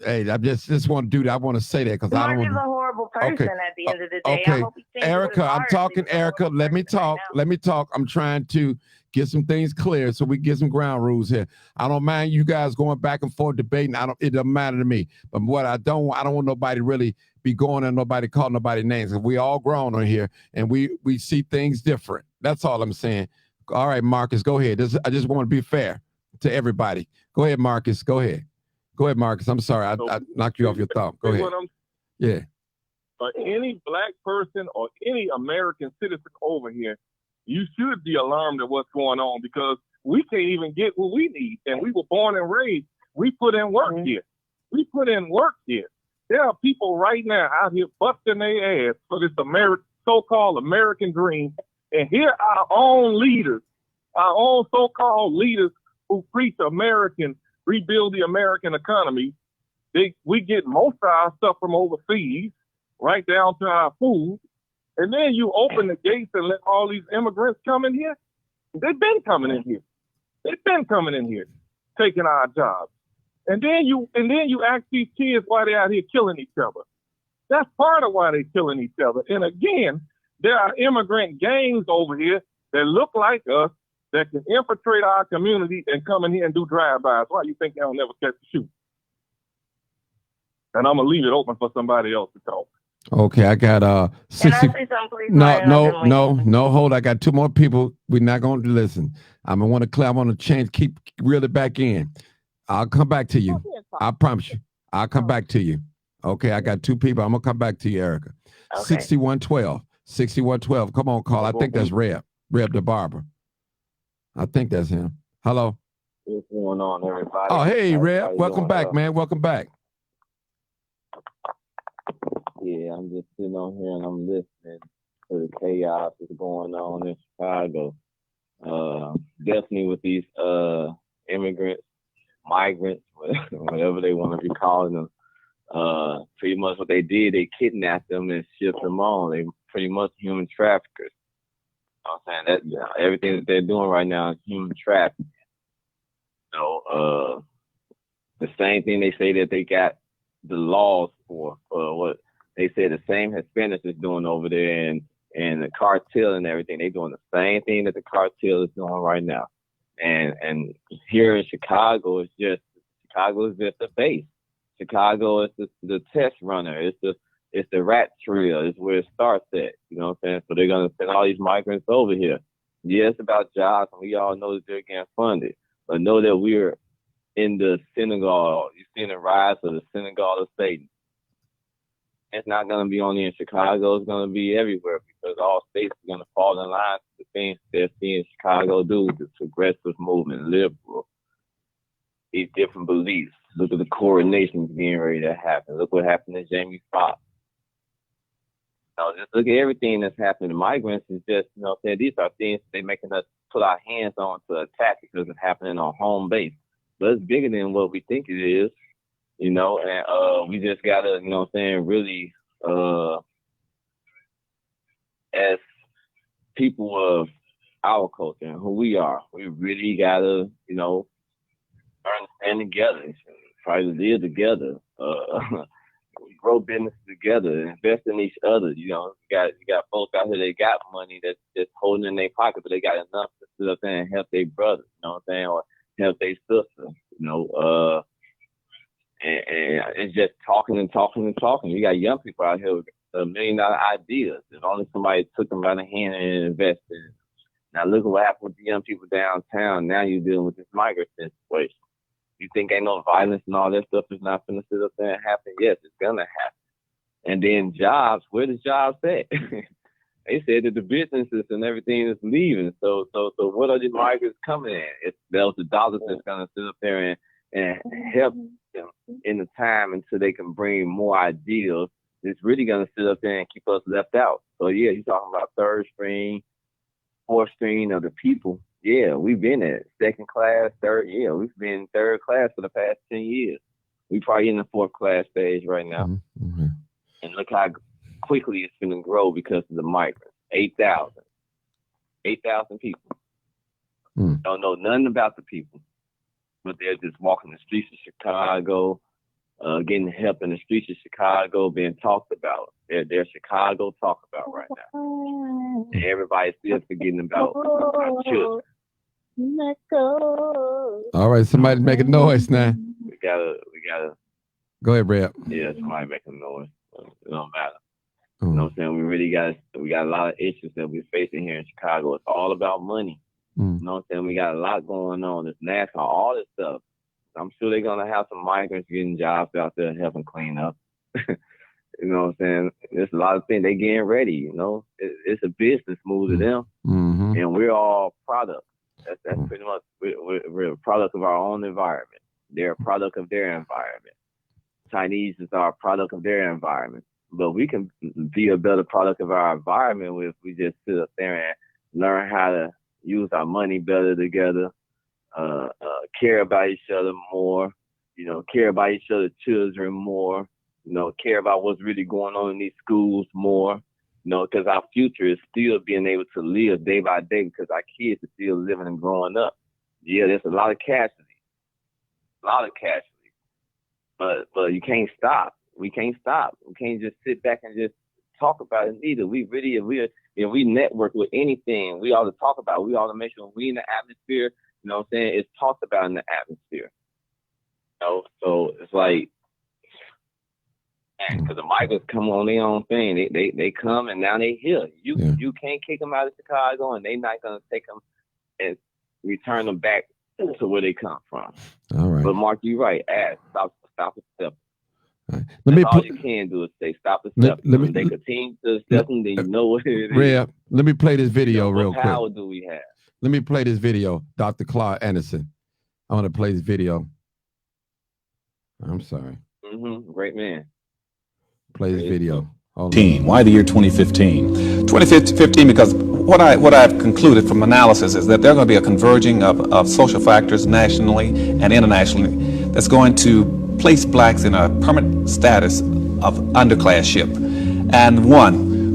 [SPEAKER 1] Hey, I just want to do that. I want to say that because I don't want
[SPEAKER 5] to. Horrible person at the end of the day.
[SPEAKER 1] Okay, Erica, I'm talking. Erica, let me talk. Let me talk. I'm trying to get some things clear so we get some ground rules here. I don't mind you guys going back and forth debating. It doesn't matter to me. But what I don't want nobody really be going and nobody call nobody names. We all grown on here and we see things different. That's all I'm saying. All right, Marcus, go ahead. I just want to be fair to everybody. Go ahead, Marcus. Go ahead. Go ahead, Marcus. I'm sorry. I knocked you off your thought. Go ahead. Yeah.
[SPEAKER 7] Any black person or any American citizen over here, you should be alarmed at what's going on because we can't even get what we need. And we were born and raised. We put in work here. We put in work here. There are people right now out here busting their ass for this so-called American dream. And here are our own leaders, our own so-called leaders who preach rebuild the American economy. We get most of our stuff from overseas, right down to our food. And then you open the gates and let all these immigrants come in here. They've been coming in here. They've been coming in here, taking our jobs. And then you ask these kids why they're out here killing each other. That's part of why they're killing each other. And again, there are immigrant gangs over here that look like us that can infiltrate our community and come in here and do drive-bys. Why you think they'll never catch the shoot? And I'm gonna leave it open for somebody else to talk.
[SPEAKER 1] Okay, I got 60.
[SPEAKER 5] Can I say something, please?
[SPEAKER 1] No, hold. I got two more people. We're not going to listen. I want to change, reel it back in. I'll come back to you. I promise you. I'll come back to you. Okay, I got two people. I'm gonna come back to you, Erica. Okay. 6112. Come on, call. I think that's Reb the barber. I think that's him. Hello.
[SPEAKER 8] What's going on, everybody?
[SPEAKER 1] Oh, hey, Reb. Welcome back, man. Welcome back.
[SPEAKER 8] Yeah, I'm just sitting on here and I'm listening to the chaos that's going on in Chicago. Definitely with these immigrants, migrants, whatever they want to be calling them. Pretty much what they did, they kidnapped them and shipped them on. They pretty much human traffickers. I'm saying that everything that they're doing right now is human trafficking. So the same thing they say that they got the laws for what they say the same Hispanics is doing over there and the cartel and everything. They're doing the same thing that the cartel is doing right now. And here in Chicago, it's just a base. Chicago is the test runner. It's the rat trail. It's where it starts at. You know what I'm saying? So they're gonna send all these migrants over here. Yeah, it's about jobs, and we all know that they're getting funded. But know that we're in the synagogue. You're seeing the rise of the synagogue of Satan. It's not going to be only in Chicago. It's going to be everywhere because all states are going to fall in line with the things they're seeing Chicago do, the progressive movement, liberal, these different beliefs. Look at the coronations getting ready to happen. Look what happened to Jamie Foxx. Just look at everything that's happening to migrants. Is just, these are things they're making us put our hands on to attack because it's happening on home base. But it's bigger than what we think it is. And we just gotta, really, as people of our culture and who we are, we really gotta, stand together, try to live together, grow business together, invest in each other. You got folks out here that got money that's just holding in their pocket, but they got enough to sit up there and help their brother, or help their sister, and it's just talking and talking and talking. You got young people out here with $1 million ideas. If only somebody took them by the hand and invested in them. Now look at what happened with the young people downtown. Now you're dealing with this migrant situation. You think ain't no violence and all that stuff is not going to sit up there and happen? Yes, it's going to happen. And then jobs, where does jobs at? They said that the businesses and everything is leaving. So what are the migrants coming in? It's those the dollars that's going to sit up there and help them in the time until they can bring more ideas. It's really going to sit up there and keep us left out. So yeah, you're talking about third string, fourth string of the people. Yeah, we've been at second class, third. Yeah, we've been third class for the past 10 years. We probably in the fourth class stage right now.
[SPEAKER 1] Mm-hmm.
[SPEAKER 8] And look how quickly it's going to grow because of the migrants. 8,000 people. Don't know nothing about the people, but they're just walking the streets of Chicago, getting help in the streets of Chicago, being talked about. They're Chicago talked about right now. And everybody's still forgetting about our children.
[SPEAKER 5] Let's go.
[SPEAKER 1] All right, somebody make a noise now.
[SPEAKER 8] We gotta.
[SPEAKER 1] Go ahead, Brad.
[SPEAKER 8] Yeah, somebody make a noise. It don't matter. You know what I'm saying? We got a lot of issues that we're facing here in Chicago. It's all about money. You know what I'm saying? We got a lot going on. This NASCAR, all this stuff. I'm sure they're gonna have some migrants getting jobs out there helping clean up. You know what I'm saying? There's a lot of things they getting ready. It's a business move to them, and we're all products. That's pretty much we're a product of our own environment. They're a product of their environment. Chinese is our product of their environment, but we can be a better product of our environment if we just sit up there and learn how to use our money better together, care about each other more, care about each other's children more, care about what's really going on in these schools more, because our future is still being able to live day by day because our kids are still living and growing up. Yeah, there's a lot of casualties, but you can't stop. We can't stop. We can't just sit back and just talk about it either. We network with anything, we ought to talk about it. We ought to make sure we in the atmosphere, it's talked about in the atmosphere. So it's like, because the migrants come on their own thing. They come and now they here. You can't kick them out of Chicago, and they're not going to take them and return them back to where they come from.
[SPEAKER 1] All right.
[SPEAKER 8] But Mark, you're right. Stop and step.
[SPEAKER 1] Right.
[SPEAKER 8] All you can do is say stop and step. If they continue to step, then you know what it is.
[SPEAKER 1] Reb, let me play this video real quick.
[SPEAKER 8] What power do we have?
[SPEAKER 1] Let me play this video, Dr. Claude Anderson. I want to play this video. I'm sorry.
[SPEAKER 8] Great man.
[SPEAKER 1] Play this video.
[SPEAKER 9] Why the year 2015? 2015 because what I've concluded from analysis is that there's going to be a converging of social factors nationally and internationally that's going to place blacks in a permanent status of underclasship. And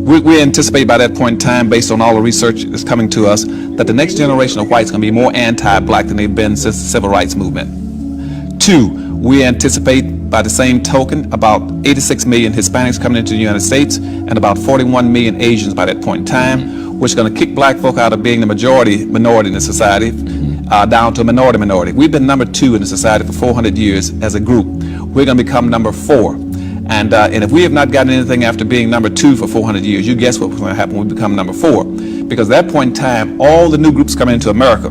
[SPEAKER 9] we anticipate by that point in time, based on all the research that's coming to us, that the next generation of whites is going to be more anti-black than they've been since the civil rights movement. 2, we anticipate by the same token about 86 million Hispanics coming into the United States and about 41 million Asians by that point in time, which is going to kick black folk out of being the minority in the society down to a minority. We've been number 2 in the society for 400 years as a group. We're going to become number 4. And if we have not gotten anything after being number 2 for 400 years, you guess what's going to happen when we become number 4. because at that point in time, all the new groups coming into America,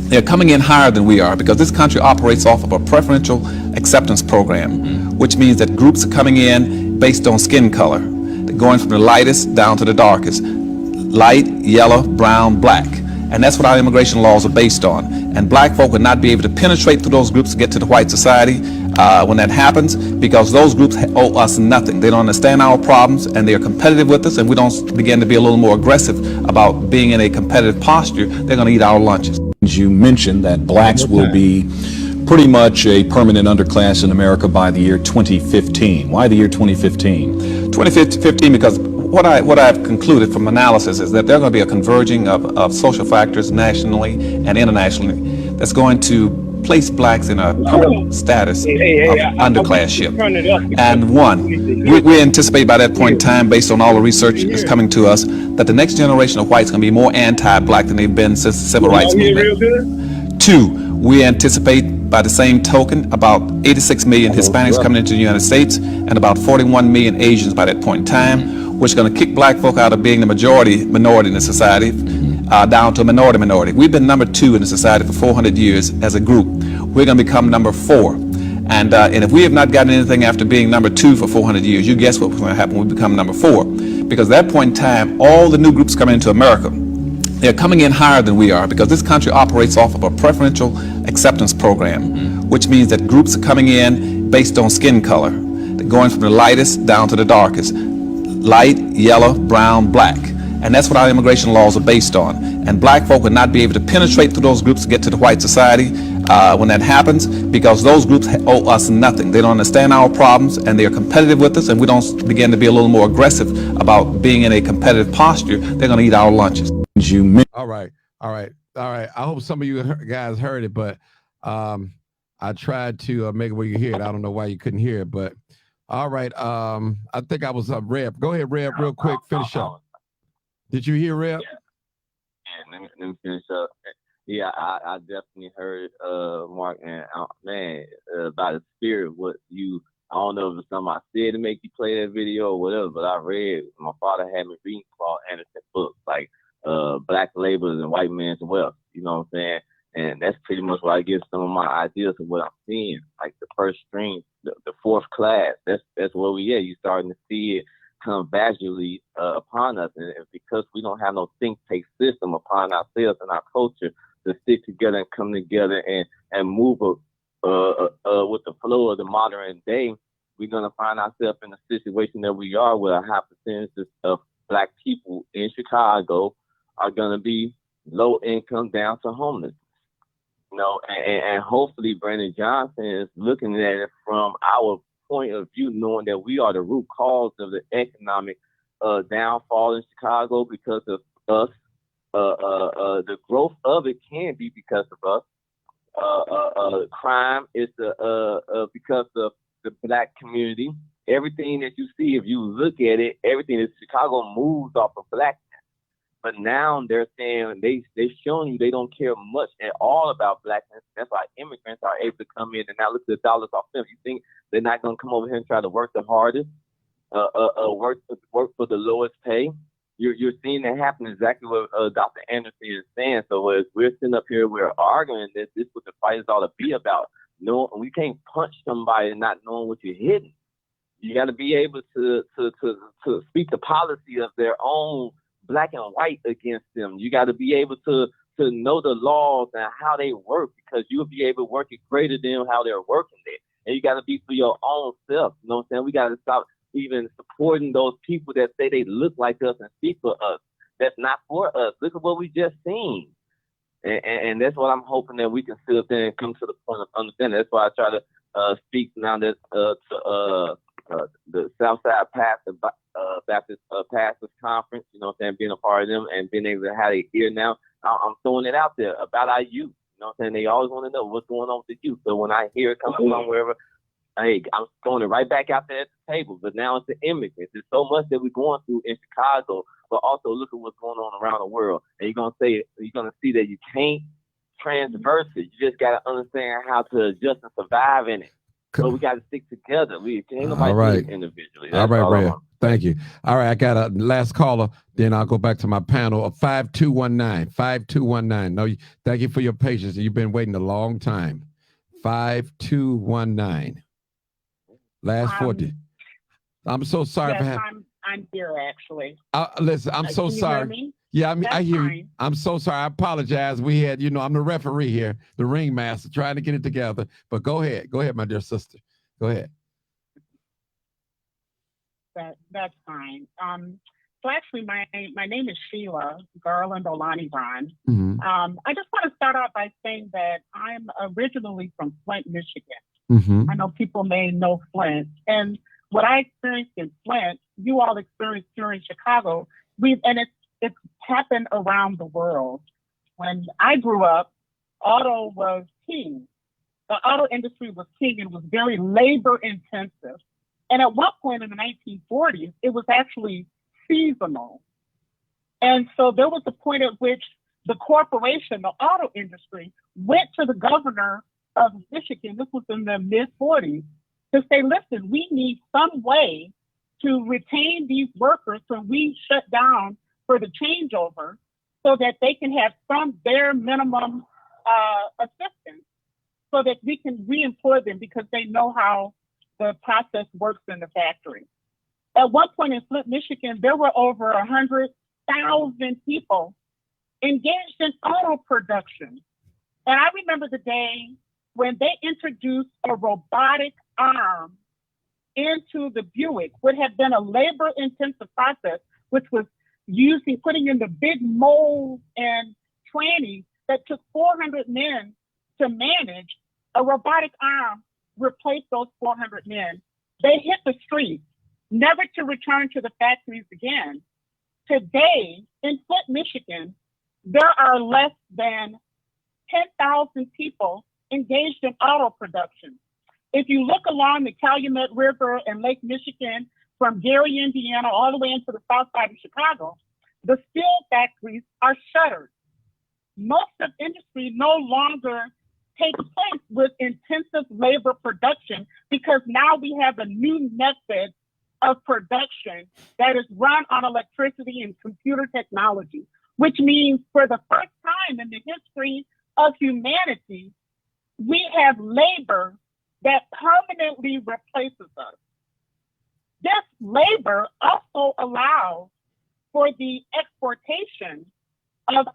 [SPEAKER 9] they're coming in higher than we are, because this country operates off of a preferential acceptance program, which means that groups are coming in based on skin color. They're going from the lightest down to the darkest. Light, yellow, brown, black. And that's what our immigration laws are based on. And black folk would not be able to penetrate through those groups to get to the white society when that happens, because those groups owe us nothing. They don't understand our problems, and they are competitive with us, and we don't begin to be a little more aggressive about being in a competitive posture. They're going to eat our lunches.
[SPEAKER 10] You mentioned that blacks will be pretty much a permanent underclass in America by the year 2015. Why the year 2015?
[SPEAKER 9] 2015 because what I've concluded from analysis is that there are going to be a converging of social factors nationally and internationally that's going to place blacks in a permanent status of underclassship. And one, we anticipate by that point in time, based on all the research that's coming to us, that the next generation of whites are going to be more anti-black than they've been since the civil rights movement. Two, we anticipate by the same token about 86 million Hispanics coming into the United States and about 41 million Asians by that point in time, which is going to kick black folk out of being the minority in the society down to a minority. We've been number 2 in the society for 400 years as a group. We're going to become number 4. And if we have not gotten anything after being number 2 for 400 years, you guess what's going to happen when we become number 4. Because at that point in time, all the new groups coming into America, they're coming in higher than we are, because this country operates off of a preferential acceptance program, which means that groups are coming in based on skin color. They're going from the lightest down to the darkest. Light, yellow, brown, black. And that's what our immigration laws are based on. And black folk would not be able to penetrate through those groups to get to the white society when that happens, because those groups owe us nothing. They don't understand our problems, and they are competitive with us, and we don't begin to be a little more aggressive about being in a competitive posture. They're going to eat our lunches.
[SPEAKER 1] All right. I hope some of you guys heard it, but I tried to make it where you hear it. I don't know why you couldn't hear it, but all right. I think I was Reb. Go ahead, Reb, real quick. Finish up. Did you hear Reb?
[SPEAKER 8] Yeah, let me finish up. Yeah, I definitely heard Mark, and man, by the spirit, what you, I don't know if it's something I said to make you play that video or whatever, but I read, my father had me reading Claude Anderson books like Black Labels and White Man's Wealth, you know what I'm saying? And that's pretty much where I get some of my ideas of what I'm seeing, like the first string, the fourth class. That's where we at. You're starting to see it come gradually upon us, and because we don't have no think tank system upon ourselves and our culture to stick together and come together and move with the flow of the modern day, we're gonna find ourselves in a situation that we are, where a high percentage of black people in Chicago are gonna be low income down to homeless. You know, and hopefully Brandon Johnson is looking at it from our point of view, knowing that we are the root cause of the economic downfall in Chicago because of us. The growth of it can be because of us. Crime is because of the black community. Everything that you see, if you look at it, everything in Chicago moves off of blackness. But now they're saying they're showing you they don't care much at all about blackness. That's why immigrants are able to come in and now look at the dollars off them. You think they're not going to come over here and try to work the hardest, work for the lowest pay? You're seeing that happen, exactly what Dr. Anderson is saying. So as we're sitting up here, we're arguing this is what the fight is all to be about. No, we can't punch somebody not knowing what you're hitting. You got to be able to speak the policy of their own black and white against them. You got to be able to know the laws and how they work, because you'll be able to work it greater than how they're working there. And you got to be for your own self. You know what I'm saying? We got to stop even supporting those people that say they look like us and speak for us. That's not for us. Look at what we just seen. And that's what I'm hoping that we can sit up there and come to the point of understanding. That's why I try to speak now that to the Southside Baptist Pastors Conference, you know what I'm saying, being a part of them and being able to have a ear now. I'm throwing it out there about our youth. You know what I'm saying? They always want to know what's going on with the youth. So when I hear it coming from wherever, hey, I'm throwing it right back out there at the table. But now it's the immigrants. There's so much that we're going through in Chicago, but also look at what's going on around the world. And you're gonna see that you can't transverse it. You just gotta understand how to adjust and survive in it. So we got to stick together. We ain't nobody do it individually. That's all right, Ray.
[SPEAKER 1] Thank you. All right, I got a last caller. Then I'll go back to my panel of 5219. 5219. No, thank you for your patience. You've been waiting a long time. 5219. Last 40. I'm so sorry
[SPEAKER 3] yes,
[SPEAKER 1] for having.
[SPEAKER 3] I'm here actually.
[SPEAKER 1] Listen, I'm so
[SPEAKER 3] Can you
[SPEAKER 1] sorry.
[SPEAKER 3] hear me?
[SPEAKER 1] Yeah, I hear you.
[SPEAKER 3] fine.
[SPEAKER 1] I'm so sorry. I apologize. We had, I'm the referee here, the ringmaster, trying to get it together. But go ahead. Go ahead, my dear sister. Go ahead.
[SPEAKER 3] That's fine. So actually, my name is Sheila Garland Olanivan.
[SPEAKER 1] Mm-hmm.
[SPEAKER 3] I just want to start out by saying that I'm originally from Flint, Michigan.
[SPEAKER 1] Mm-hmm.
[SPEAKER 3] I know people may know Flint, and what I experienced in Flint, you all experienced here in Chicago. It's happened around the world. When I grew up, auto was king. The auto industry was king and was very labor intensive. And at one point in the 1940s, it was actually seasonal. And so there was a point at which the corporation, the auto industry, went to the governor of Michigan, this was in the mid 40s, to say, listen, we need some way to retain these workers when we shut down for the changeover so that they can have some bare minimum assistance so that we can reemploy them because they know how the process works in the factory. At one point in Flint, Michigan, there were over 100,000 people engaged in auto production. And I remember the day when they introduced a robotic arm into the Buick, would have been a labor-intensive process, which was putting in the big molds and trannies that took 400 men to manage. A robotic arm replaced those 400 men. They hit the streets, never to return to the factories again. Today, in Flint, Michigan, there are less than 10,000 people engaged in auto production. If you look along the Calumet River and Lake Michigan from Gary, Indiana, all the way into the south side of Chicago, the steel factories are shuttered. Most of industry no longer takes place with intensive labor production because now we have a new method of production that is run on electricity and computer technology, which means for the first time in the history of humanity, we have labor that permanently replaces us. This labor also allows for the exportation of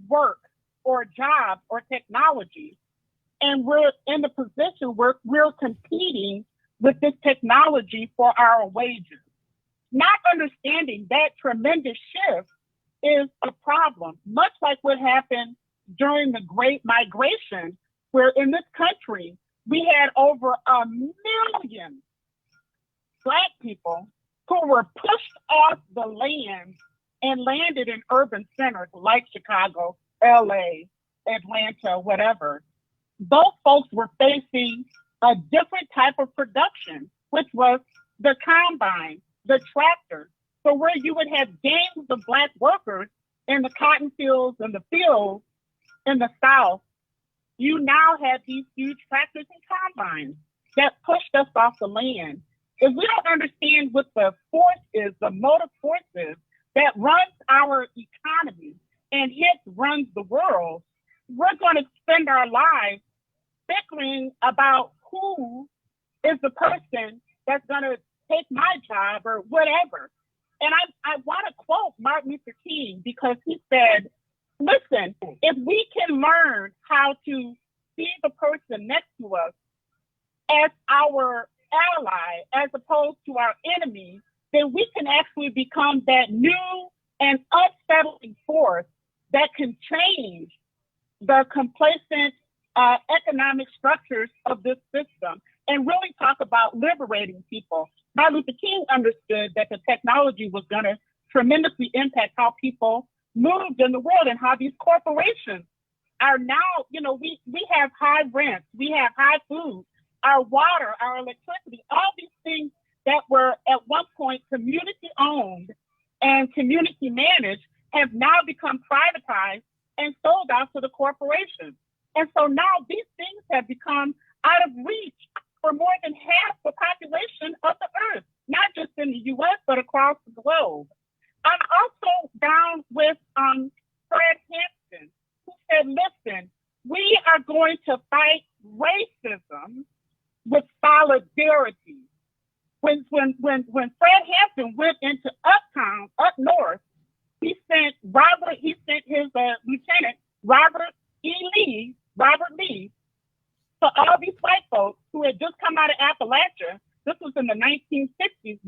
[SPEAKER 3] work or jobs or technology. And we're in the position where we're competing with this technology for our wages. Not understanding that tremendous shift is a problem, much like what happened during the Great Migration, where in this country, we had over 1 million Black people who were pushed off the land and landed in urban centers like Chicago, LA, Atlanta, whatever. Those folks were facing a different type of production, which was the combine, the tractor. So where you would have gangs of Black workers in the cotton fields and the fields in the South, you now have these huge tractors and combines that pushed us off the land. If we don't understand what the force is, the motive force is that runs our economy and hence runs the world, we're going to spend our lives bickering about who is the person that's going to take my job or whatever. And I want to quote Martin Luther King because he said, listen, if we can learn how to see the person next to us as our ally as opposed to our enemy, then we can actually become that new and unsettling force that can change the complacent economic structures of this system and really talk about liberating people. Martin Luther King understood that the technology was going to tremendously impact how people moved in the world and how these corporations are now, we have high rents, we have high food, our water, our electricity, all these things that were at one point community owned and community managed have now become privatized and sold out to the corporations. And so now these things have become out of reach for more than half the population of the earth, not just in the US, solidarity. When Fred Hampton went into Uptown, up north, he sent his lieutenant, Robert Lee, to all these white folks who had just come out of Appalachia. This was in the 1960s,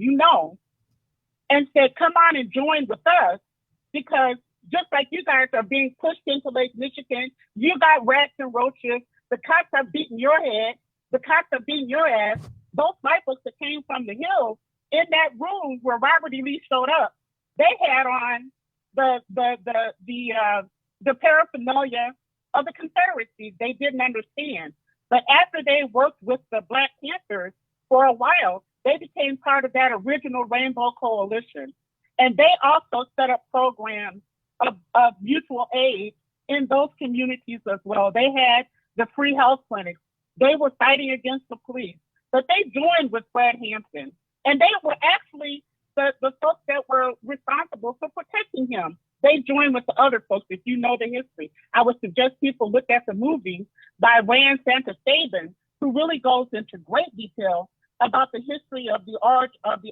[SPEAKER 3] and said, come on and join with us, because just like you guys are being pushed into Lake Michigan, you got rats and roaches, the cops are beating your head, the cops are beating your ass. Those white folks that came from the hills, in that room where Robert E. Lee showed up, they had on the paraphernalia of the Confederacy. They didn't understand. But after they worked with the Black Panthers for a while, they became part of that original Rainbow Coalition. And they also set up programs of mutual aid in those communities as well. They had the free health clinics. They were fighting against the police. But they joined with Fred Hampton. And they were actually the folks that were responsible for protecting him. They joined with the other folks, if you know the history. I would suggest people look at the movie by Rand Santafaben, who really goes into great detail about the history of the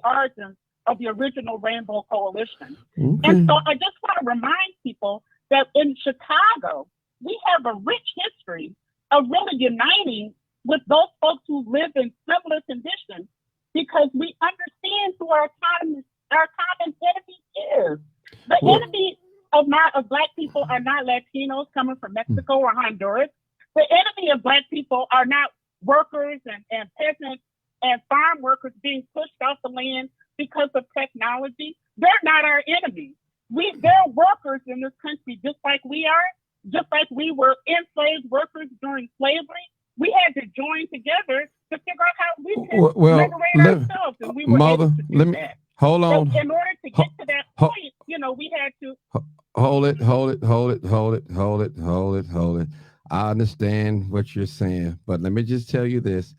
[SPEAKER 3] origins of the original Rainbow Coalition. Okay. And so I just want to remind people that in Chicago, we have a rich history of really uniting with those folks who live in similar conditions, because we understand who our common enemy is. The enemy of Black people are not Latinos coming from Mexico or Honduras. The enemy of Black people are not workers and peasants and farm workers being pushed off the land because of technology. They're not our enemy. They're workers in this country just like we are, just like we were enslaved workers during slavery. We had to join together to figure out how we can liberate ourselves. And we were able to do that.
[SPEAKER 1] Hold on.
[SPEAKER 3] So in order to get to that point, we had to
[SPEAKER 1] hold it. I understand what you're saying, but let me just tell you this.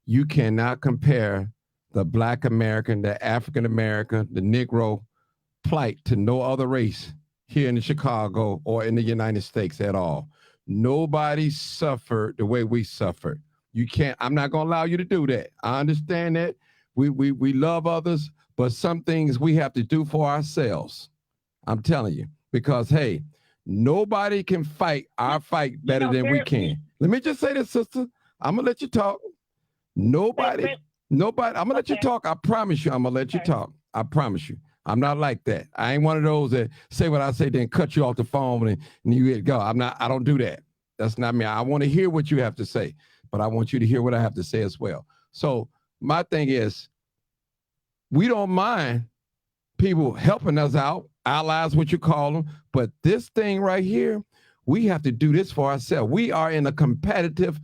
[SPEAKER 1] You cannot compare the Black American, the African American, the Negro plight to no other race here in Chicago or in the United States at all. Nobody suffered the way we suffered. You can't, I'm not going to allow you to do that. I understand that. We love others, but some things we have to do for ourselves. I'm telling you, because, hey, nobody can fight our fight better than we can. Let me just say this, sister. I'm going to let you talk. Nobody, I'm going to let you talk. I promise you, I'm going to let you talk. I promise you. I'm not like that. I ain't one of those that say what I say, then cut you off the phone and you go. I don't do that. That's not me. I want to hear what you have to say, but I want you to hear what I have to say as well. So my thing is, we don't mind people helping us out, allies, what you call them, but this thing right here, we have to do this for ourselves. We are in a competitive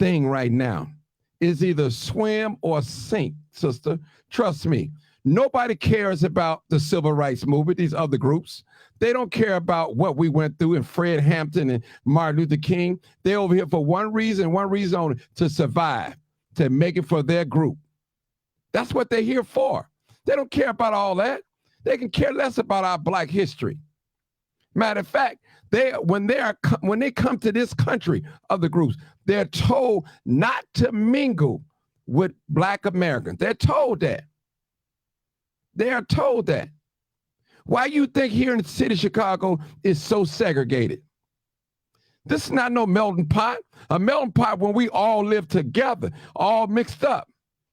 [SPEAKER 1] thing right now. It's either swim or sink, sister. Trust me. Nobody cares about the civil rights movement, these other groups. They don't care about what we went through in Fred Hampton and Martin Luther King. They're over here for one reason only, to survive, to make it for their group. That's what they're here for. They don't care about all that. They can care less about our Black history. Matter of fact, when they come to this country, other groups, they're told not to mingle with Black Americans. They're told that. They are told that. Why you think here in the city of Chicago is so segregated? This is not no melting pot. A melting pot when we all live together, all mixed up.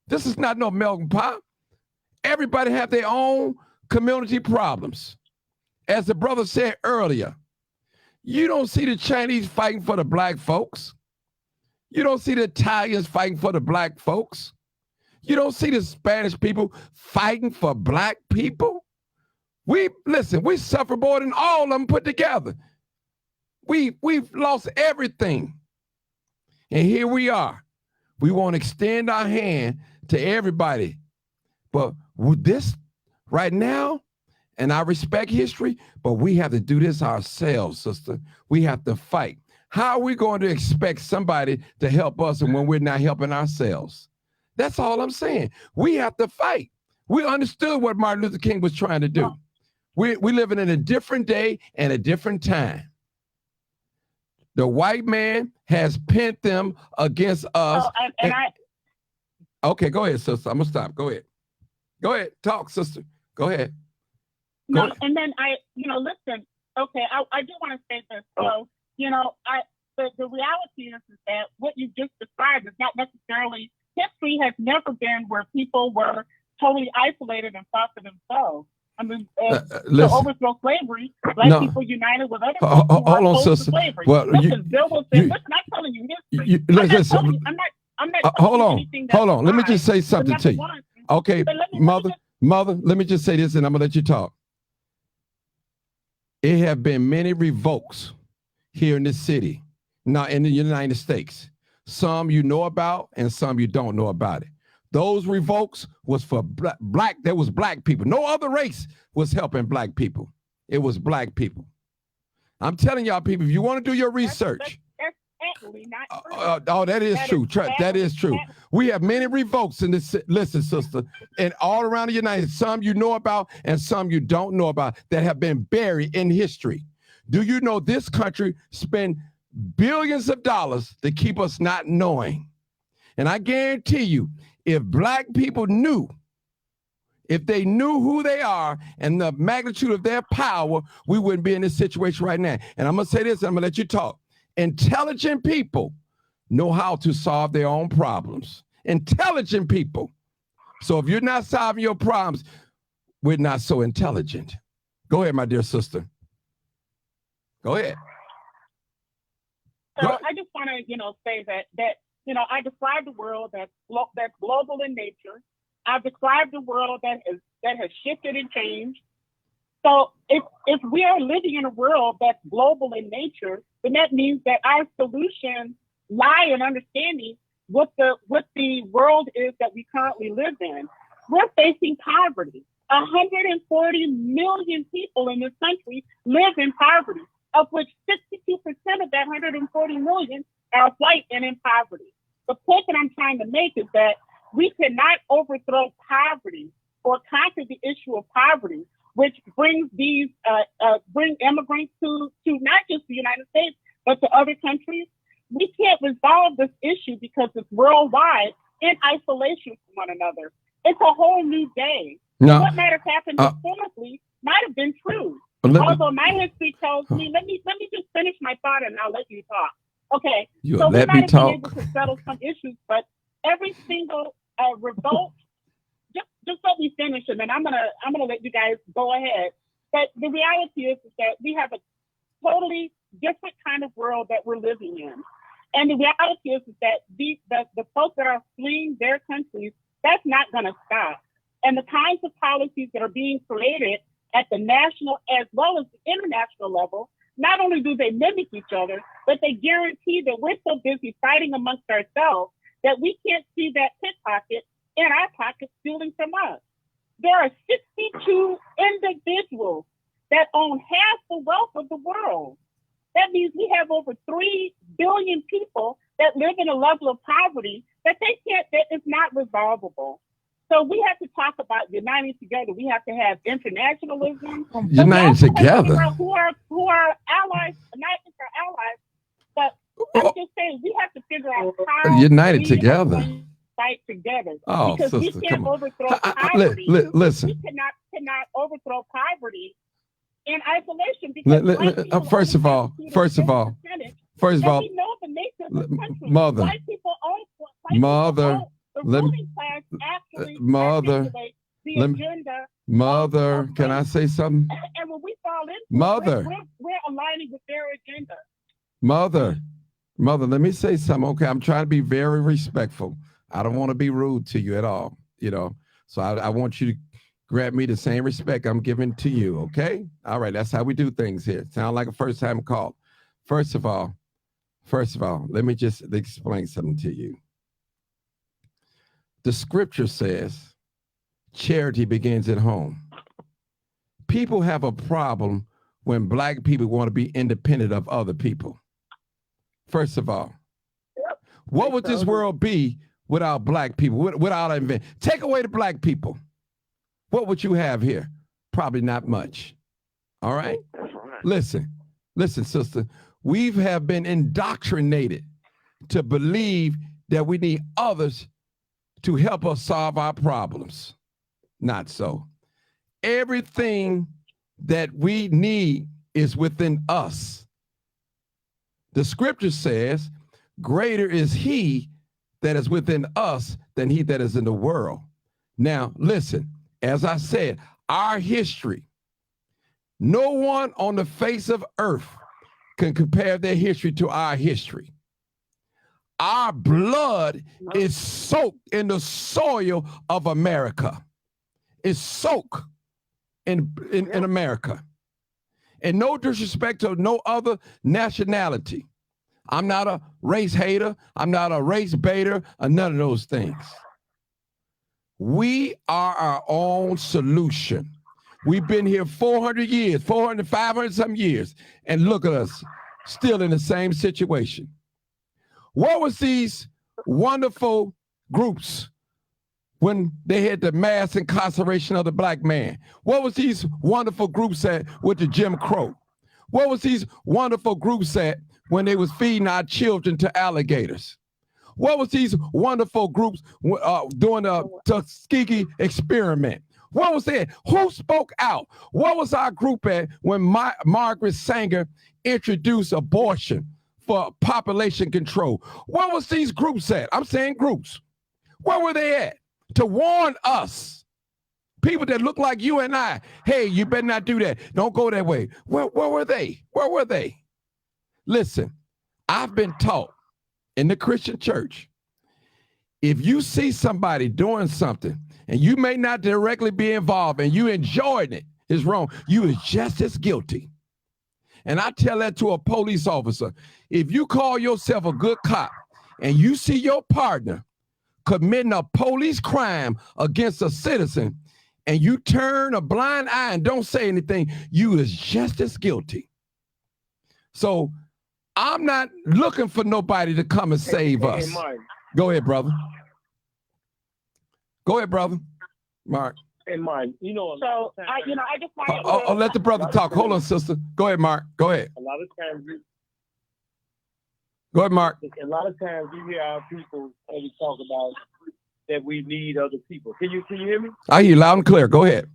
[SPEAKER 1] This is not no melting pot. Everybody have their own community problems. As the brother said earlier, you don't see the Chinese fighting for the Black folks. You don't see the Italians fighting for the Black folks. You don't see the Spanish people fighting for Black people. We suffer more than all of them put together. We've lost everything. And here we are. We want to extend our hand to everybody. But with this right now, and I respect history, but we have to do this ourselves, sister. We have to fight. How are we going to expect somebody to help us when we're not helping ourselves? That's all I'm saying. We have to fight. We understood what Martin Luther King was trying to do. We living in a different day and a different time. The white man has pent them against us. Okay, go ahead, sister. I'm gonna stop. Go ahead. Go ahead. Talk, sister. Go ahead. Go
[SPEAKER 3] No,
[SPEAKER 1] ahead.
[SPEAKER 3] and then listen. Okay, I do want to say this. So, the reality is that what you just described is not necessarily history. Has never been where people were totally isolated and fought for themselves. I mean, to
[SPEAKER 1] Listen.
[SPEAKER 3] overthrow slavery, black
[SPEAKER 1] No.
[SPEAKER 3] people united with other people
[SPEAKER 1] Hold
[SPEAKER 3] who are
[SPEAKER 1] on,
[SPEAKER 3] opposed to
[SPEAKER 1] sister.
[SPEAKER 3] slavery.
[SPEAKER 1] Well,
[SPEAKER 3] listen, there was. Listen, I'm telling you history.
[SPEAKER 1] Listen.
[SPEAKER 3] I'm not
[SPEAKER 1] Hold
[SPEAKER 3] telling you
[SPEAKER 1] on.
[SPEAKER 3] anything that's
[SPEAKER 1] Hold on. Let me
[SPEAKER 3] lies.
[SPEAKER 1] just say
[SPEAKER 3] But
[SPEAKER 1] something to you.
[SPEAKER 3] number one,
[SPEAKER 1] Okay,
[SPEAKER 3] but let me
[SPEAKER 1] mother, let me just say this and I'm gonna let you talk. It have been many revokes here in this city, now in the United States. Some you know about and some you don't know about it. Those revokes was for black, there was black people. No other race was helping black people. It was black people. I'm telling y'all people, if you want to do your research,
[SPEAKER 3] that's actually not true.
[SPEAKER 1] oh, that is true. That is true. We have many revokes in this. Listen, sister, and all around the United States, some you know about and some you don't know about that have been buried in history. Do you know this country spent billions of dollars to keep us not knowing? And I guarantee you, if black people knew, if they knew who they are and the magnitude of their power, we wouldn't be in this situation right now. And I'm going to say this, and I'm going to let you talk. Intelligent people know how to solve their own problems. Intelligent people. So if you're not solving your problems, we're not so intelligent. Go ahead, my dear sister. Go ahead.
[SPEAKER 3] So I just want to, say that I described the world that's global in nature. I've described the world that has shifted and changed. So if we are living in a world that's global in nature, then that means that our solutions lie in understanding what the world is that we currently live in. We're facing poverty. 140 million people in this country live in poverty, of which 62% of that 140 million are white and in poverty. The point that I'm trying to make is that we cannot overthrow poverty or conquer the issue of poverty, which brings bring immigrants to not just the United States, but to other countries. We can't resolve this issue because it's worldwide in isolation from one another. It's a whole new day.
[SPEAKER 1] No.
[SPEAKER 3] What might have happened historically might have been true. Although my history tells me, let me just finish my thought and I'll let you talk. Okay. So we might have been able to settle some issues, but every single revolt, just let me finish and then I'm gonna let you guys go ahead. But the reality is that we have a totally different kind of world that we're living in. And the reality is that the folks that are fleeing their countries, that's not gonna stop. And the kinds of policies that are being created at the national as well as the international level, not only do they mimic each other, but they guarantee that we're so busy fighting amongst ourselves that we can't see that pickpocket in our pockets stealing from us. There are 62 individuals that own half the wealth of the world. That means we have over 3 billion people that live in a level of poverty that is not resolvable. So we have to talk about uniting together. We have to have internationalism.
[SPEAKER 1] Uniting together.
[SPEAKER 3] Who are allies, not just our allies, but I'm just saying we have to figure out how
[SPEAKER 1] united together.
[SPEAKER 3] Fight together.
[SPEAKER 1] Oh,
[SPEAKER 3] because
[SPEAKER 1] sister,
[SPEAKER 3] we can't overthrow poverty.
[SPEAKER 1] Listen.
[SPEAKER 3] We cannot overthrow poverty in isolation. Because
[SPEAKER 1] first of all, we know the nature of the country.
[SPEAKER 3] Mother, white people own
[SPEAKER 1] mother. Mother, can I say something?
[SPEAKER 3] And when we fall into
[SPEAKER 1] Mother,
[SPEAKER 3] we're aligning with their agenda.
[SPEAKER 1] Mother, let me say something. Okay, I'm trying to be very respectful. I don't want to be rude to you at all, So I want you to grant me the same respect I'm giving to you, okay? All right, that's how we do things here. Sound like a first-time call. First of all, let me just explain something to you. The scripture says charity begins at home. People have a problem when black people want to be independent of other people. First of all, what would this world be without black people, without take away the black people? What would you have here? Probably not much. All right? Listen, sister. We have been indoctrinated to believe that we need others to help us solve our problems. Not so. Everything that we need is within us. The scripture says, greater is he that is within us than he that is in the world. Now, listen, as I said, our history, no one on the face of earth can compare their history to our history. Our blood is soaked in the soil of America. It's soaked in America. And no disrespect to no other nationality. I'm not a race hater. I'm not a race baiter or none of those things. We are our own solution. We've been here 400 years, 400, 500 some years, and look at us, still in the same situation. What was these wonderful groups when they had the mass incarceration of the black man? What was these wonderful groups at with the Jim Crow? What was these wonderful groups at when they was feeding our children to alligators? What was these wonderful groups doing the Tuskegee experiment? What was that? Who spoke out? What was our group at when Margaret Sanger introduced abortion for population control? What was these groups at? I'm saying groups. Where were they at? To warn us, people that look like you and I, hey, you better not do that. Don't go that way. Where were they? Where were they? Listen, I've been taught in the Christian church, if you see somebody doing something and you may not directly be involved and you enjoying it, is wrong. You is just as guilty. And I tell that to a police officer. If you call yourself a good cop and you see your partner committing a police crime against a citizen and you turn a blind eye and don't say anything, you is just as guilty. So I'm not looking for nobody to come and save us. Go ahead, brother. Go ahead, brother. Mark.
[SPEAKER 2] And mine, you know.
[SPEAKER 3] So I just want
[SPEAKER 1] to let the brother talk. Hold on, sister. Go ahead, Mark. Go ahead.
[SPEAKER 2] A lot of times,
[SPEAKER 1] go ahead, Mark.
[SPEAKER 2] A lot of times we hear our people and we talk about that we need other people. Can you hear me?
[SPEAKER 1] I hear you loud and clear. Go ahead.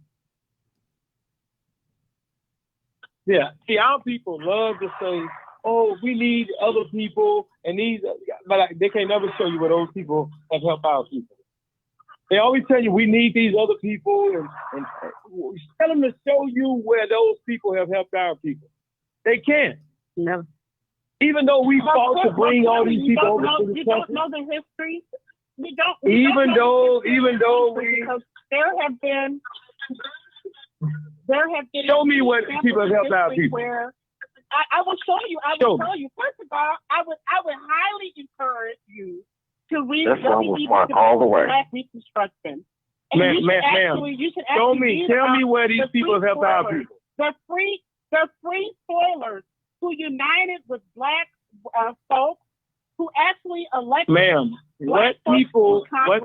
[SPEAKER 2] Yeah. See, our people love to say, "Oh, we need other people," and these, but they can't never show you where those people have helped our people. They always tell you we need these other people, and tell them to show you where those people have helped our people. They can't.
[SPEAKER 3] No.
[SPEAKER 2] Even though we fought to bring all these people over to the country.
[SPEAKER 3] You don't know the history.
[SPEAKER 2] Even though we,
[SPEAKER 3] because there have been.
[SPEAKER 2] Show me what people have helped our people.
[SPEAKER 3] Where I will show you. I will show you. First of all, I would highly encourage you to read Black Reconstruction.
[SPEAKER 2] Ma'am, show me. Tell me where these people have helped our people.
[SPEAKER 3] The free spoilers who united with Black folks who actually elected.
[SPEAKER 2] Ma'am, what people have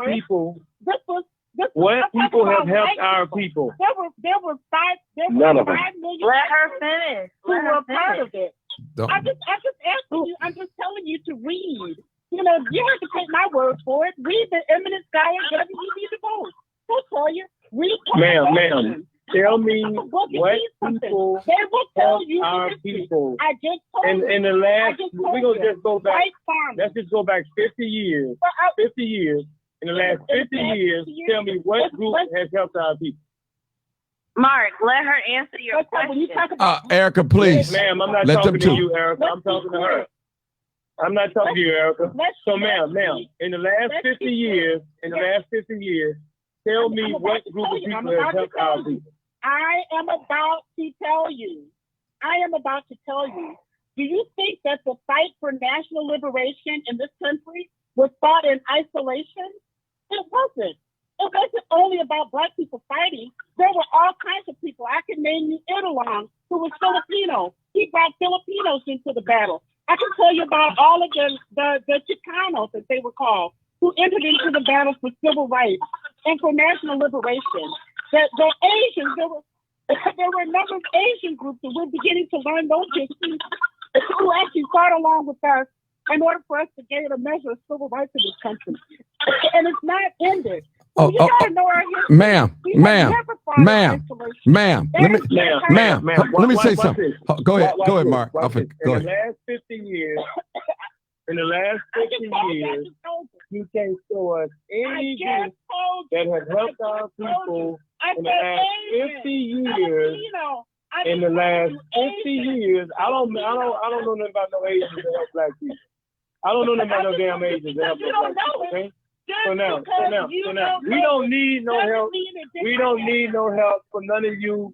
[SPEAKER 2] helped our people?
[SPEAKER 3] There were 5
[SPEAKER 5] Let
[SPEAKER 3] million
[SPEAKER 5] her finish.
[SPEAKER 3] Who were part of it. I'm just asking you. I'm just telling you to read. You know, you have to take my word for it. Read the eminent scholar W.E.B. Du Bois. Who'll tell you? Read.
[SPEAKER 2] Ma'am, tell me what people
[SPEAKER 3] they will tell you
[SPEAKER 2] our people.
[SPEAKER 3] I just told you.
[SPEAKER 2] In the last, we're going to just go back. Let's just go back 50 years. 50 years. In the last 50 years, tell me what group has helped our people.
[SPEAKER 5] Mark, let her answer your question.
[SPEAKER 1] Erica, please.
[SPEAKER 2] Ma'am, I'm not talking to you, Erica. I'm talking to her. I'm not talking to you, Erica. So, ma'am, in the last 50 years, tell me what group of people have helped our people.
[SPEAKER 3] I am about to tell you. Do you think that the fight for national liberation in this country was fought in isolation? It wasn't. It wasn't only about Black people fighting. There were all kinds of people. I can name you Erdogan, who was Filipino. He brought Filipinos into the battle. I can tell you about all of the Chicanos, as they were called, who entered into the battle for civil rights and for national liberation. The Asians, there were a number of Asian groups, and we're beginning to learn those histories, who actually fought along with us in order for us to gain a measure of civil rights in this country. And it's not ended.
[SPEAKER 1] Oh,
[SPEAKER 3] You gotta know our history.
[SPEAKER 1] ma'am,
[SPEAKER 3] We have
[SPEAKER 1] ma'am,
[SPEAKER 3] never fought in
[SPEAKER 1] ma'am,
[SPEAKER 3] isolation.
[SPEAKER 1] ma'am, let me,
[SPEAKER 2] Ma'am,
[SPEAKER 1] let me say
[SPEAKER 2] watch
[SPEAKER 1] something.
[SPEAKER 2] this.
[SPEAKER 1] Go ahead,
[SPEAKER 2] Watch
[SPEAKER 1] go ahead,
[SPEAKER 2] this,
[SPEAKER 1] Mark.
[SPEAKER 2] watch this.
[SPEAKER 1] Go
[SPEAKER 2] In the
[SPEAKER 1] ahead.
[SPEAKER 2] last 50 years, you can't show us any group that has helped our people in the last 50 years. In the last 50 years, I don't know nothing about no Asians that help black people. I don't know nothing about no damn Asians that help black people. Okay? So now, we don't need no help. We don't need no help from none of you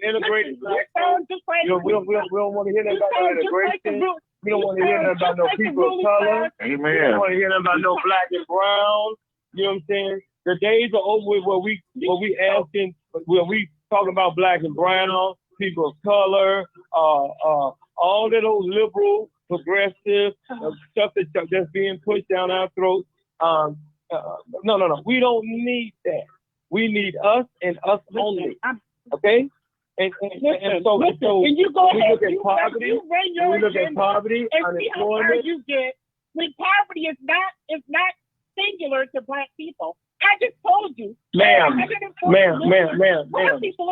[SPEAKER 2] integrated black folks. We don't want to hear nothing about no integration. We don't want to hear nothing about no people of color.
[SPEAKER 4] Amen.
[SPEAKER 2] We don't want to hear nothing about no black and brown. You know what I'm saying? The days are over with where we talking about black and brown, people of color, all of those liberal, progressive stuff that's being pushed down our throats. No. We don't need that. We need us and us only. Okay? And so when you go ahead, you look at poverty, unemployment.
[SPEAKER 3] You get when poverty is not singular to black people. I just told you.
[SPEAKER 2] Ma'am.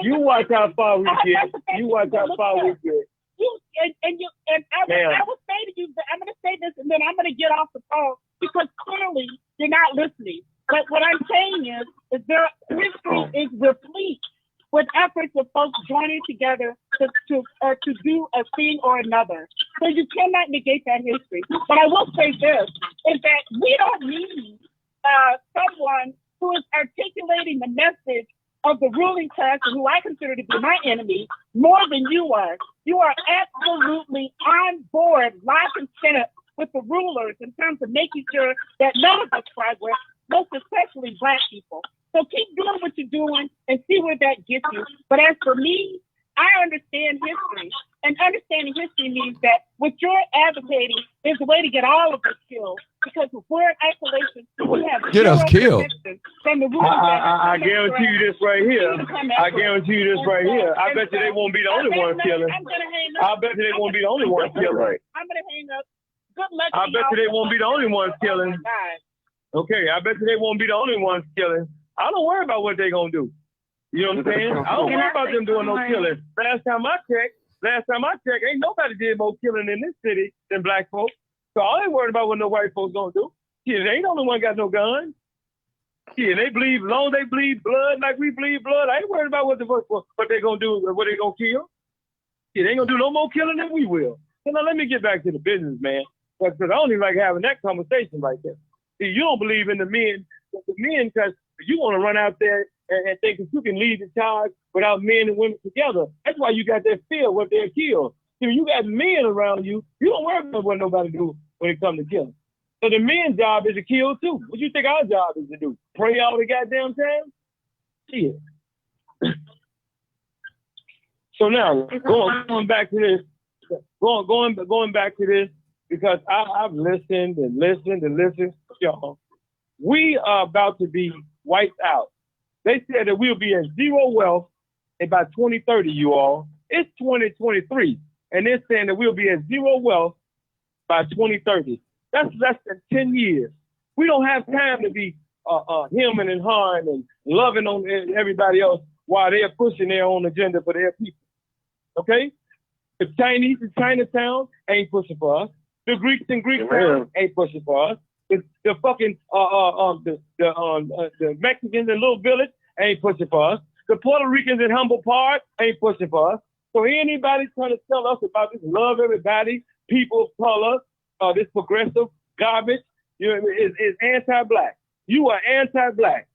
[SPEAKER 2] You watch how far we get. I will say to you, I'm going to say this and then I'm going to get off the phone because clearly you're not listening. But what I'm saying is their history is replete with efforts of folks joining together to do a thing or another. So you cannot negate that history. But I will say this, is that we don't need someone who is articulating the message of the ruling class, who I consider to be my enemy, more than you are. You are absolutely on board, lock and center with the rulers in terms of making sure that none of us progress, most especially black people. So keep doing what you're doing and see where that gets you. But as for me, I understand history. And understanding history means that what you're advocating is a way to get all of us killed. Because if we're in isolation, we have
[SPEAKER 1] Get us killed.
[SPEAKER 2] From the I guarantee you this right here. I guarantee you this right here. I bet you they won't be the only ones killing. I bet you they won't be the only ones killing.
[SPEAKER 3] I'm going to hang up. Good luck.
[SPEAKER 2] I bet you they won't be the only ones killing. Okay, I bet you they won't be the only ones killing. I don't worry about what they're going to do. You know what I'm saying? I don't worry about them doing no killing. Last time I checked, ain't nobody did more killing in this city than black folks. So I ain't worried about what no white folks gonna do. Shit, they ain't the only one got no guns. Shit, they bleed, long they bleed blood like we bleed blood. I ain't worried about what they gonna do, what they gonna kill. Shit, they ain't gonna do no more killing than we will. So now let me get back to the business, man. Because I don't even like having that conversation like that. See, you don't believe in the men because you want to run out there and think that you can lead the charge without men and women together. That's why you got that fear what they'll kill. If you got men around you, you don't worry about what nobody do when it comes to killing. So the men's job is to kill too. What you think our job is to do? Pray all the goddamn time? Shit. So now, going back to this, going back to this, because I've listened and listened. Y'all, we are about to be wiped out. They said that we'll be at zero wealth by 2030, you all. It's 2023, and they're saying that we'll be at zero wealth by 2030. That's less than 10 years. We don't have time to be hemming and hawing and loving on everybody else while they're pushing their own agenda for their people. Okay? The Chinese in Chinatown ain't pushing for us. The Greeks in Greektown ain't pushing for us. The fucking the Mexicans in Little Village ain't pushing for us. The Puerto Ricans in Humboldt Park ain't pushing for us. So anybody trying to tell us about this love everybody, people of color, this progressive garbage, you know, is anti-black. You are anti-black.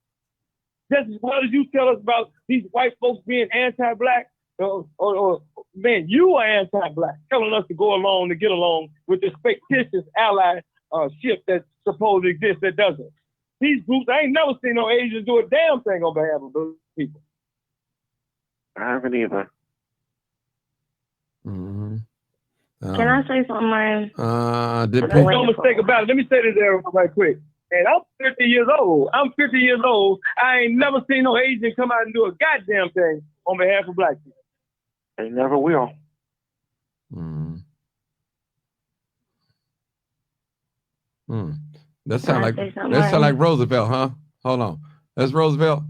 [SPEAKER 2] Just as well as you tell us about these white folks being anti-black, or man, you are anti-black, telling us to go along to get along with this fictitious ally ship that supposedly exists that doesn't. These groups, I ain't never seen no Asians do a damn thing on behalf of those people.
[SPEAKER 4] I haven't either.
[SPEAKER 1] Mm-hmm.
[SPEAKER 5] Can I say something?
[SPEAKER 2] Make no mistake about it. Let me say this there right quick. And I'm 50 years old. I ain't never seen no Asian come out and do a goddamn thing on behalf of black people.
[SPEAKER 4] They never will.
[SPEAKER 1] Mm-hmm. That sound like
[SPEAKER 5] Can I say something,
[SPEAKER 1] that sound like
[SPEAKER 5] Martin?
[SPEAKER 1] Roosevelt, huh? Hold on. That's Roosevelt.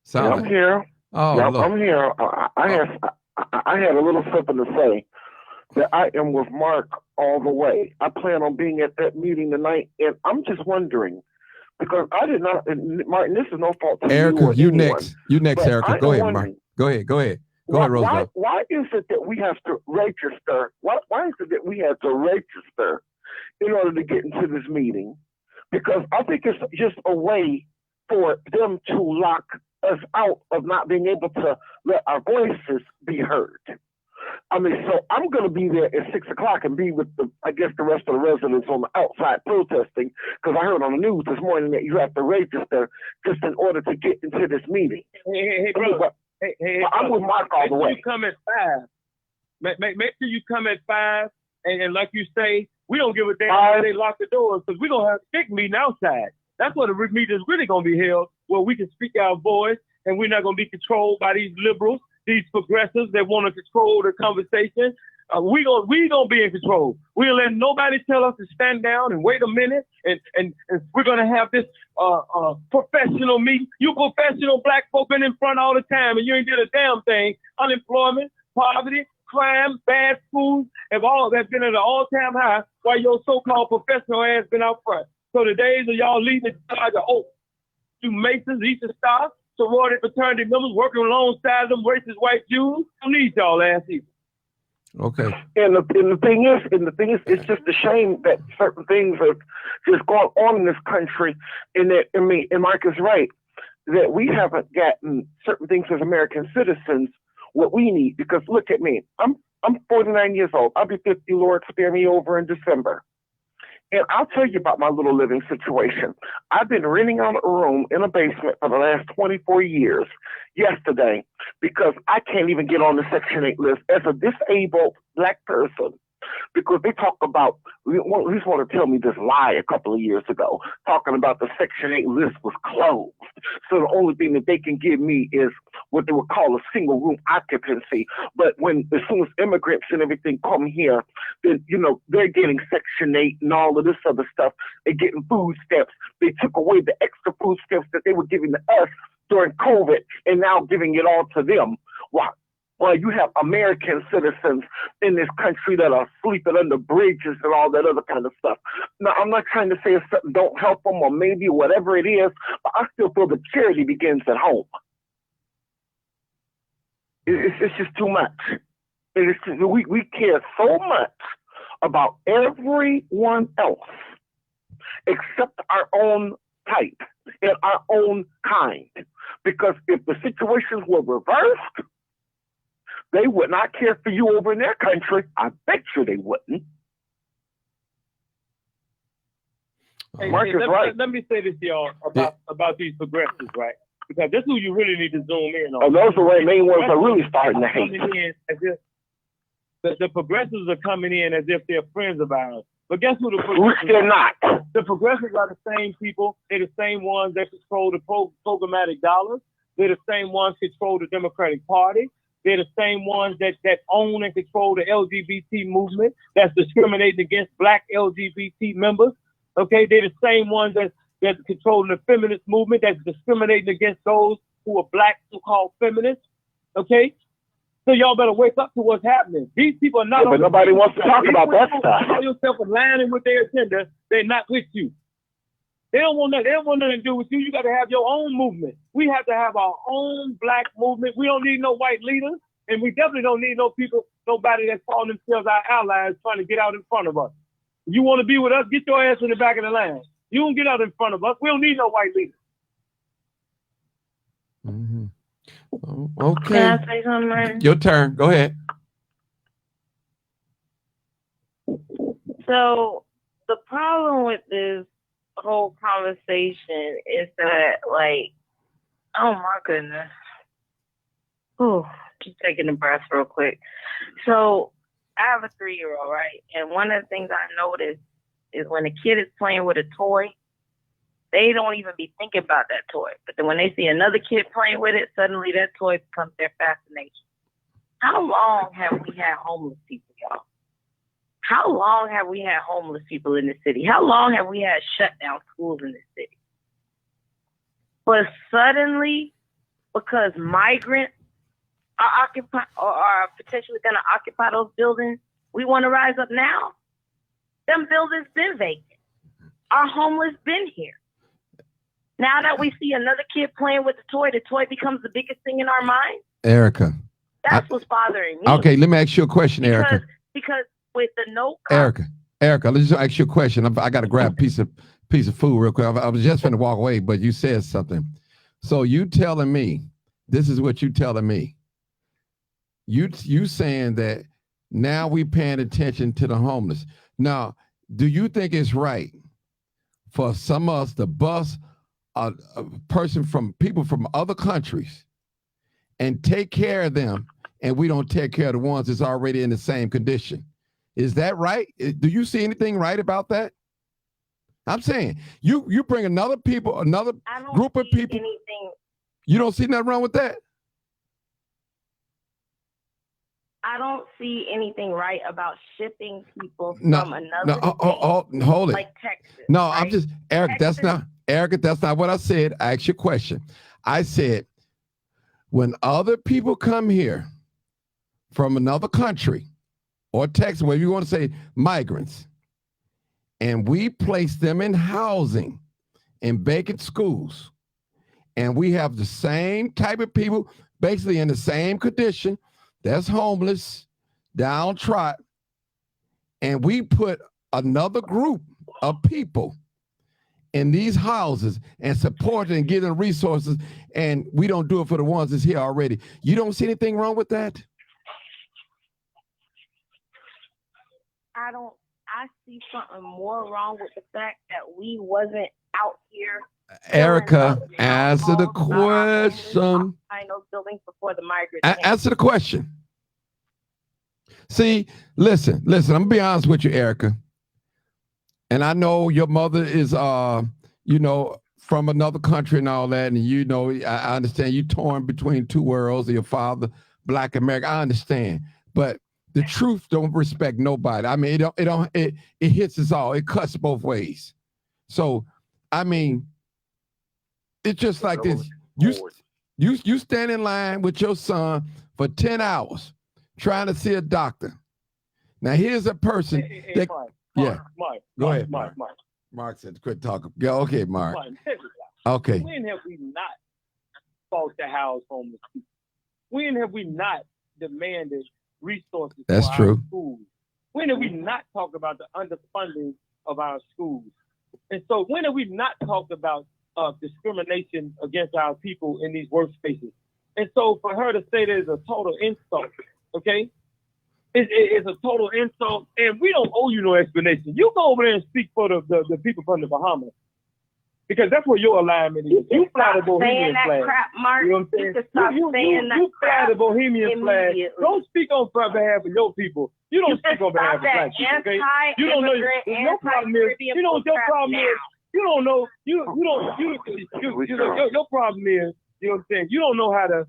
[SPEAKER 1] Sound
[SPEAKER 11] Yeah, I'm
[SPEAKER 1] like,
[SPEAKER 11] here.
[SPEAKER 1] oh
[SPEAKER 11] Yeah,
[SPEAKER 1] look.
[SPEAKER 11] I'm here. I had a little something to say. That I am with Mark all the way. I plan on being at that meeting tonight, and I'm just wondering because I did not. And Martin, this is no fault to
[SPEAKER 1] Erica,
[SPEAKER 11] you or
[SPEAKER 1] you
[SPEAKER 11] anyone.
[SPEAKER 1] next. You next,
[SPEAKER 11] But
[SPEAKER 1] Erica.
[SPEAKER 11] I
[SPEAKER 1] Go
[SPEAKER 11] am
[SPEAKER 1] ahead, Mark.
[SPEAKER 11] wondering
[SPEAKER 1] Go ahead. Go ahead. Go ahead, Roosevelt.
[SPEAKER 11] why is it that we have to register? Why is it that we have to register in order to get into this meeting? Because I think it's just a way for them to lock us out of not being able to let our voices be heard. I mean, so I'm going to be there at 6 o'clock and be with the rest of the residents on the outside protesting because I heard on the news this morning that you have to register just in order to get into this meeting.
[SPEAKER 2] Hey, brother.
[SPEAKER 11] I'm with Mark all the way.
[SPEAKER 2] Make sure you come at 5. Make sure you come at 5. And like you say, we don't give a damn if they lock the doors because we're going to have a big meeting outside. That's what the meeting is really going to be held, where we can speak our voice and we're not going to be controlled by these liberals, these progressives that want to control the conversation. We gonna be in control. We'll let nobody tell us to stand down and wait a minute, and we're gonna have this professional meeting. You professional black folk been in front all the time, and you ain't did a damn thing. Unemployment, poverty, crime, bad food have been at an all-time high, while your so-called professional ass been out front. So the days of y'all leading the charge of you Masons, Eastern Stars, sorority fraternity members working alongside them racist white Jews, don't need y'all ass either.
[SPEAKER 1] Okay.
[SPEAKER 11] And the thing is, it's just a shame that certain things are just going on in this country. And that, I mean, and Mike is right, that we haven't gotten certain things as American citizens what we need. Because look at me, I'm 49 years old. I'll be 50, Lord spare me, over in December. And I'll tell you about my little living situation. I've been renting out a room in a basement for the last 24 years yesterday because I can't even get on the Section 8 list as a disabled black person. Because they talk about, they just want to tell me this lie a couple of years ago, talking about the Section 8 list was closed. So the only thing that they can give me is what they would call a single room occupancy. But as soon as immigrants and everything come here, then, they're getting Section 8 and all of this other stuff. They're getting food stamps. They took away the extra food stamps that they were giving to us during COVID and now giving it all to them. Why? Well, you have American citizens in this country that are sleeping under bridges and all that other kind of stuff. Now, I'm not trying to say if something don't help them or maybe whatever it is, but I still feel the charity begins at home. It's just too much. We care so much about everyone else except our own type and our own kind. Because if the situations were reversed, they would not care for you over in their country. I bet you they wouldn't. Mark is right.
[SPEAKER 2] Let me say this to y'all about these progressives, right? Because this is who you really need to zoom in on.
[SPEAKER 11] Oh, those are the main ones that are really starting to hate.
[SPEAKER 2] The progressives are coming in as if they're friends of ours. But guess who the progressives
[SPEAKER 11] Which they're not.
[SPEAKER 2] The progressives are the same people. They're the same ones that control the programmatic dollars. They're the same ones that control the Democratic Party. They're the same ones that own and control the LGBT movement that's discriminating against black LGBT members. Okay, they're the same ones that's controlling the feminist movement that's discriminating against those who are black so-called feminists. Okay, so y'all better wake up to what's happening. These people are not.
[SPEAKER 11] Yeah, but nobody wants to talk about that stuff.
[SPEAKER 2] Call yourself aligning with their agenda. They're not with you. They don't want nothing to do with you. You got to have your own movement. We have to have our own black movement. We don't need no white leaders, and we definitely don't need nobody that's calling themselves our allies trying to get out in front of us. If you want to be with us, get your ass in the back of the line. You don't get out in front of us. We don't need no white leaders.
[SPEAKER 1] Mm-hmm. Okay.
[SPEAKER 5] Can I say something, Martin?
[SPEAKER 1] Your turn. Go ahead.
[SPEAKER 5] So the problem with this whole conversation is that, like, oh my goodness. Oh, just taking a breath real quick. So I have a 3-year-old, right? And one of the things I noticed is when a kid is playing with a toy, they don't even be thinking about that toy. But then when they see another kid playing with it, suddenly that toy becomes their fascination. How long have we had homeless people, y'all? How long have we had homeless people in the city? How long have we had shut down schools in the city? But suddenly, because migrants are potentially going to occupy those buildings, we want to rise up now. Them buildings been vacant. Our homeless been here. Now that we see another kid playing with the toy becomes the biggest thing in our mind.
[SPEAKER 1] Erica.
[SPEAKER 5] That's what's bothering me.
[SPEAKER 1] Okay, let me ask you a question, Erica.
[SPEAKER 5] Because with the no
[SPEAKER 1] Erica, let's just ask you a question. I got to grab a piece of food real quick. I was just going to walk away, but you said something. So you telling me, this is what you telling me. You saying that now we paying attention to the homeless. Now, do you think it's right for some of us to bus a people from other countries and take care of them, and we don't take care of the ones that's already in the same condition? Is that right? Do you see anything right about that? I'm saying you bring another group of people. You don't see nothing wrong with that?
[SPEAKER 5] I don't see anything right about shipping people from another state,
[SPEAKER 1] hold it.
[SPEAKER 5] like Texas.
[SPEAKER 1] No,
[SPEAKER 5] right?
[SPEAKER 1] I'm just, Erica, that's not what I said. I asked you a question. I said, when other people come here from another country or Texas, whatever you want to say, migrants, and we place them in housing in vacant schools, and we have the same type of people basically in the same condition, that's homeless, downtrodden, and we put another group of people in these houses and support and give them resources, and we don't do it for the ones that's here already. You don't see anything wrong with that?
[SPEAKER 5] I see something more wrong with the fact that we wasn't out here.
[SPEAKER 1] Erica, answer the question.
[SPEAKER 5] I know buildings before the migrants.
[SPEAKER 1] Answer the question. See, listen, I'm gonna be honest with you, Erica. And I know your mother is from another country and all that, and I understand you torn between two worlds, your father, Black America. I understand. But the truth don't respect nobody. I mean, it hits us all. It cuts both ways. So, I mean, it's just like this. You stand in line with your son for 10 hours trying to see a doctor. Now, here's a person that
[SPEAKER 2] Mark,
[SPEAKER 1] go ahead,
[SPEAKER 2] Mark.
[SPEAKER 1] Mark said quit talking. Yeah, okay, Mark. Okay.
[SPEAKER 2] When have we not fought to house homeless people? When have we not demanded resources
[SPEAKER 1] That's
[SPEAKER 2] for
[SPEAKER 1] true.
[SPEAKER 2] our schools? When have we not talked about the underfunding of our schools? And so when have we not talked about discrimination against our people in these workspaces? And so for her to say that is a total insult, okay? It's a total insult, and we don't owe you no explanation. You go over there and speak for the people from the Bahamas, because that's where your alignment is. You fly the Bohemian flag.
[SPEAKER 5] Crap, Mark.
[SPEAKER 2] You know what I'm saying? You fly the Bohemian flag. Don't speak on behalf of your people. You don't speak on behalf of black people. Okay? You don't know your problem is. You know what your problem is. You don't know. Your problem is. You know what I'm saying? You don't know how to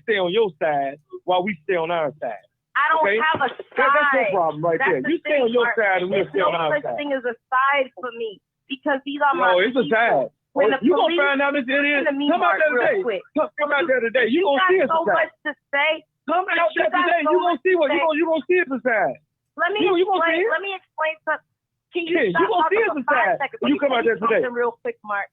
[SPEAKER 2] stay on your side while we stay on our side.
[SPEAKER 5] I don't have a side.
[SPEAKER 2] That's your problem right there. You stay on your side and we'll stay on our side.
[SPEAKER 5] No such thing as a side for me, because these are my
[SPEAKER 2] people. No, it's a side. You gonna find out this it is. Come out there today. Come out there today. You gonna see it's a side.
[SPEAKER 5] So much to say.
[SPEAKER 2] Come out there today. You gonna see what you gonna see it's a side.
[SPEAKER 5] Let me explain something. Can you stop talking for 5 seconds? You come out there today. Real quick, Mark.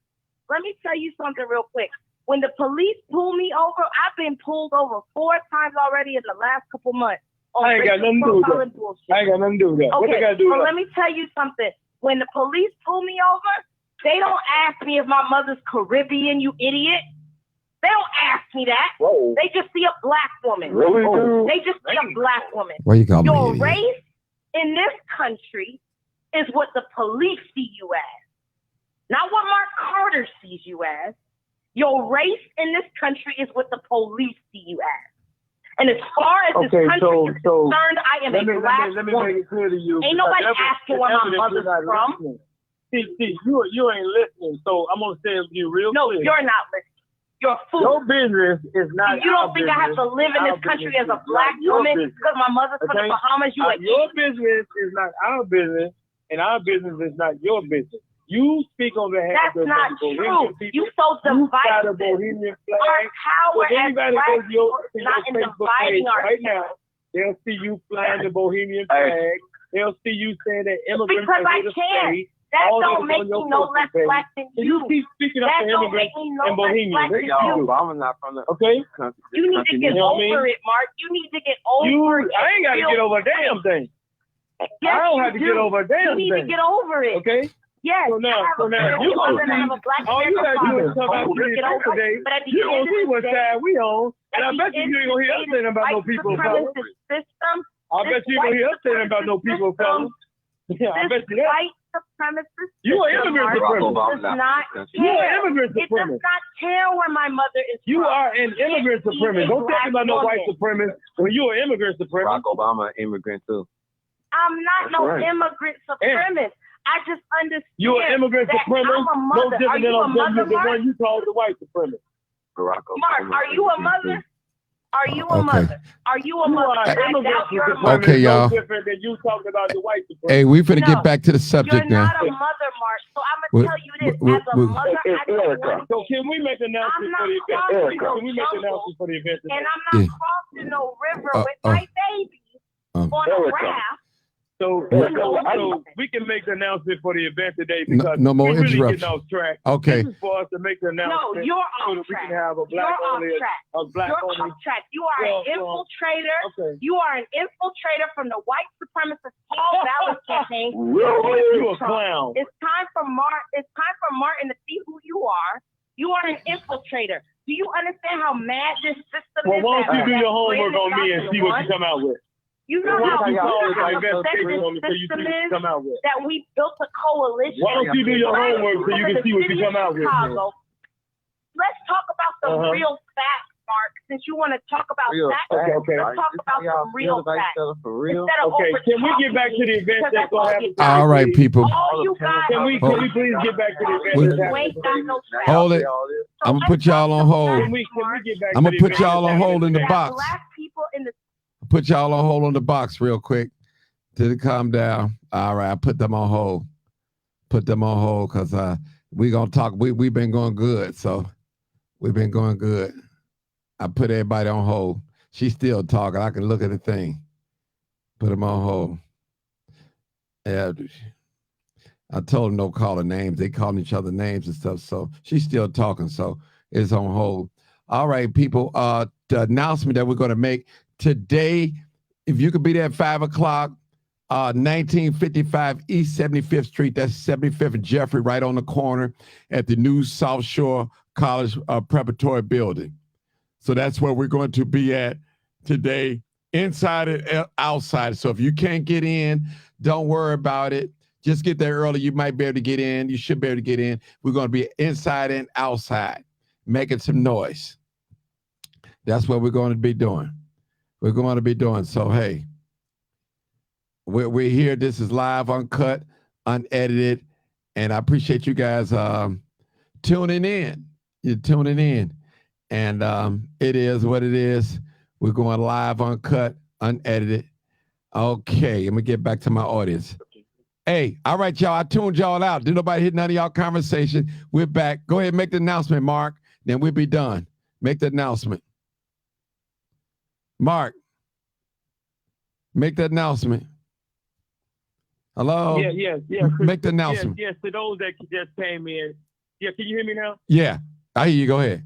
[SPEAKER 5] Let me tell you something real quick. When the police pull me over, I've been pulled over 4 times already in the last couple months.
[SPEAKER 2] I ain't got nothing to do with that. I ain't got nothing to do with that.
[SPEAKER 5] Okay,
[SPEAKER 2] what they got to do with that?
[SPEAKER 5] Let me tell you something. When the police pull me over, they don't ask me if my mother's Caribbean, you idiot. They don't ask me that.
[SPEAKER 2] Whoa.
[SPEAKER 5] They just see a black woman.
[SPEAKER 2] Really?
[SPEAKER 5] They just see a black woman.
[SPEAKER 1] Why you call me
[SPEAKER 5] Your
[SPEAKER 1] idiot?
[SPEAKER 5] race in this country is what the police see you as, not what Mark Carter sees you as. Your race in this country is what the police see you as. And as far as this country is concerned, I am a black woman.
[SPEAKER 2] Let me make it clear to you.
[SPEAKER 5] Ain't nobody asking where my mother's from.
[SPEAKER 2] See, you ain't listening, so I'm going to say it to you real clear.
[SPEAKER 5] No, you're not listening. your food.
[SPEAKER 2] Your business is not.
[SPEAKER 5] If you don't think I have to live in this country as a black woman because my mother's from the Bahamas, you like
[SPEAKER 2] your business is not our business, and our business is not your business. You speak on behalf of the Bohemian people.
[SPEAKER 5] You so divisive.
[SPEAKER 2] The Bohemian flag.
[SPEAKER 5] Our power
[SPEAKER 2] so
[SPEAKER 5] as
[SPEAKER 2] anybody
[SPEAKER 5] black
[SPEAKER 2] goes to your
[SPEAKER 5] not in
[SPEAKER 2] Facebook page
[SPEAKER 5] dividing
[SPEAKER 2] right now, they'll see you flying the Bohemian flag. They'll see you saying that immigrants
[SPEAKER 5] because
[SPEAKER 2] are
[SPEAKER 5] I
[SPEAKER 2] here to
[SPEAKER 5] can.
[SPEAKER 2] stay.
[SPEAKER 5] That
[SPEAKER 2] All
[SPEAKER 5] don't make me no less black than you.
[SPEAKER 2] You keep speaking up
[SPEAKER 5] That
[SPEAKER 2] for
[SPEAKER 5] don't make
[SPEAKER 2] immigrants
[SPEAKER 5] me no
[SPEAKER 2] and
[SPEAKER 5] less
[SPEAKER 2] Bohemians.
[SPEAKER 5] black than you.
[SPEAKER 8] I'm not from the
[SPEAKER 2] Okay?
[SPEAKER 5] You need to get over it, Mark. You need to get over it.
[SPEAKER 2] I ain't got to get over a damn thing.
[SPEAKER 5] Yes,
[SPEAKER 2] I don't have to get over a damn
[SPEAKER 5] thing. You need to get over it.
[SPEAKER 2] Okay?
[SPEAKER 5] Yes.
[SPEAKER 2] So now you gonna see. All you gotta do is come out to this today. You gonna see what side we on, and I bet you ain't gonna hear us saying about no people of color. I bet you ain't gonna hear us saying about no people of color. Yeah, I bet you that.
[SPEAKER 5] White supremacist.
[SPEAKER 2] You are immigrant supremacist. You are immigrant supremacist.
[SPEAKER 5] It does not care where my mother is from.
[SPEAKER 2] You are an immigrant supremacist. Don't talk about no white supremacist when you are immigrant supremacist.
[SPEAKER 8] Barack Obama, immigrant too.
[SPEAKER 5] I'm not immigrant supremacist. I just understand.
[SPEAKER 2] You're an immigrant supremacist. No different than the one you called the white supremacist.
[SPEAKER 8] Barack Obama.
[SPEAKER 5] Mark, are you a mother? Are you a mother? Are you a mother?
[SPEAKER 1] Okay, y'all.
[SPEAKER 2] No different than you talking about the white supremacist.
[SPEAKER 1] Hey, we finna get back to the subject
[SPEAKER 5] You're
[SPEAKER 1] now.
[SPEAKER 5] not a mother, Mark. So I'm gonna tell you this: as a mother, I don't want.
[SPEAKER 2] So can we make announcements for the event? Can we make announcements for the event today?
[SPEAKER 5] And I'm not crossing no river with my baby on a raft.
[SPEAKER 2] So we can make the announcement for the event today because
[SPEAKER 1] no more
[SPEAKER 2] we really
[SPEAKER 1] interruptions.
[SPEAKER 2] getting off track.
[SPEAKER 1] Okay.
[SPEAKER 2] This is for us to make the announcement.
[SPEAKER 5] No, you're
[SPEAKER 2] so
[SPEAKER 5] off
[SPEAKER 2] that we
[SPEAKER 5] track.
[SPEAKER 2] can have a black only. A black
[SPEAKER 5] You're
[SPEAKER 2] only.
[SPEAKER 5] off track. You are an infiltrator.
[SPEAKER 2] Okay.
[SPEAKER 5] You are an infiltrator from the white supremacist Paul Vallis campaign.
[SPEAKER 2] You a clown.
[SPEAKER 5] It's time for Martin to see who you are. You are an infiltrator. Do you understand how mad this system is?
[SPEAKER 2] Well, why don't you do your homework on me and see what you come out with?
[SPEAKER 5] You know how
[SPEAKER 2] upset
[SPEAKER 5] this
[SPEAKER 2] system
[SPEAKER 5] is
[SPEAKER 2] come out with.
[SPEAKER 5] that we built a coalition.
[SPEAKER 2] Why don't you do your homework so you can see what you come out with?
[SPEAKER 5] Let's talk about the real facts, Mark. Since you want to talk about facts,
[SPEAKER 2] okay.
[SPEAKER 5] let's talk about some real facts.
[SPEAKER 2] Okay, can we get back to the event that's going to happen?
[SPEAKER 1] All right, people.
[SPEAKER 2] Can we please get back to the event that's happening?
[SPEAKER 1] Hold it. I'm gonna put y'all on hold.
[SPEAKER 2] Can we get back
[SPEAKER 1] I'm
[SPEAKER 2] to
[SPEAKER 1] gonna
[SPEAKER 2] the
[SPEAKER 1] put
[SPEAKER 2] event
[SPEAKER 1] y'all on hold in the box.
[SPEAKER 5] Black people in the
[SPEAKER 1] Put y'all on hold on the box real quick till they calm down. All right, I put them on hold. Put them on hold because we gonna talk. We've been going good, so we've been going good. I put everybody on hold. She's still talking. I can look at the thing. Put them on hold. Yeah, I told them don't call her names. They calling each other names and stuff. So she's still talking. So it's on hold. All right, people. The announcement that we're gonna make today, if you could be there at 5 o'clock, 1955 East 75th Street, that's 75th and Jeffrey, right on the corner at the new South Shore College Preparatory Building. So that's where we're going to be at today, inside and outside. So if you can't get in, don't worry about it. Just get there early. You might be able to get in. You should be able to get in. We're going to be inside and outside, making some noise. That's what we're going to be doing. We're going to be doing. So, hey, we're here. This is live, uncut, unedited. And I appreciate you guys tuning in. You're tuning in. And it is what it is. We're going live, uncut, unedited. Okay, let me get back to my audience. Hey, all right, y'all. I tuned y'all out. Did nobody hit none of y'all conversation? We're back. Go ahead and make the announcement, Mark. Then we'll be done. Make the announcement. Mark, make the announcement. Hello?
[SPEAKER 2] Yeah.
[SPEAKER 1] Make the announcement.
[SPEAKER 2] Yes, to those that just came in. Yeah, can you hear me now?
[SPEAKER 1] Yeah, I hear you. Go ahead.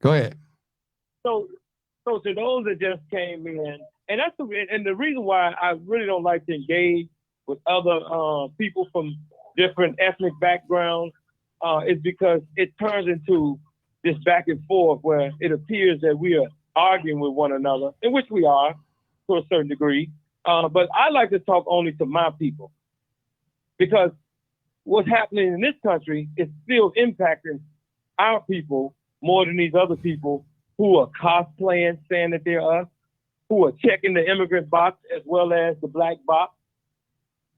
[SPEAKER 1] Go ahead.
[SPEAKER 2] So to those that just came in, and the reason why I really don't like to engage with other people from different ethnic backgrounds is because it turns into this back and forth where it appears that we are arguing with one another, in which we are to a certain degree. But I like to talk only to my people because what's happening in this country is still impacting our people more than these other people who are cosplaying, saying that they're us, who are checking the immigrant box as well as the black box,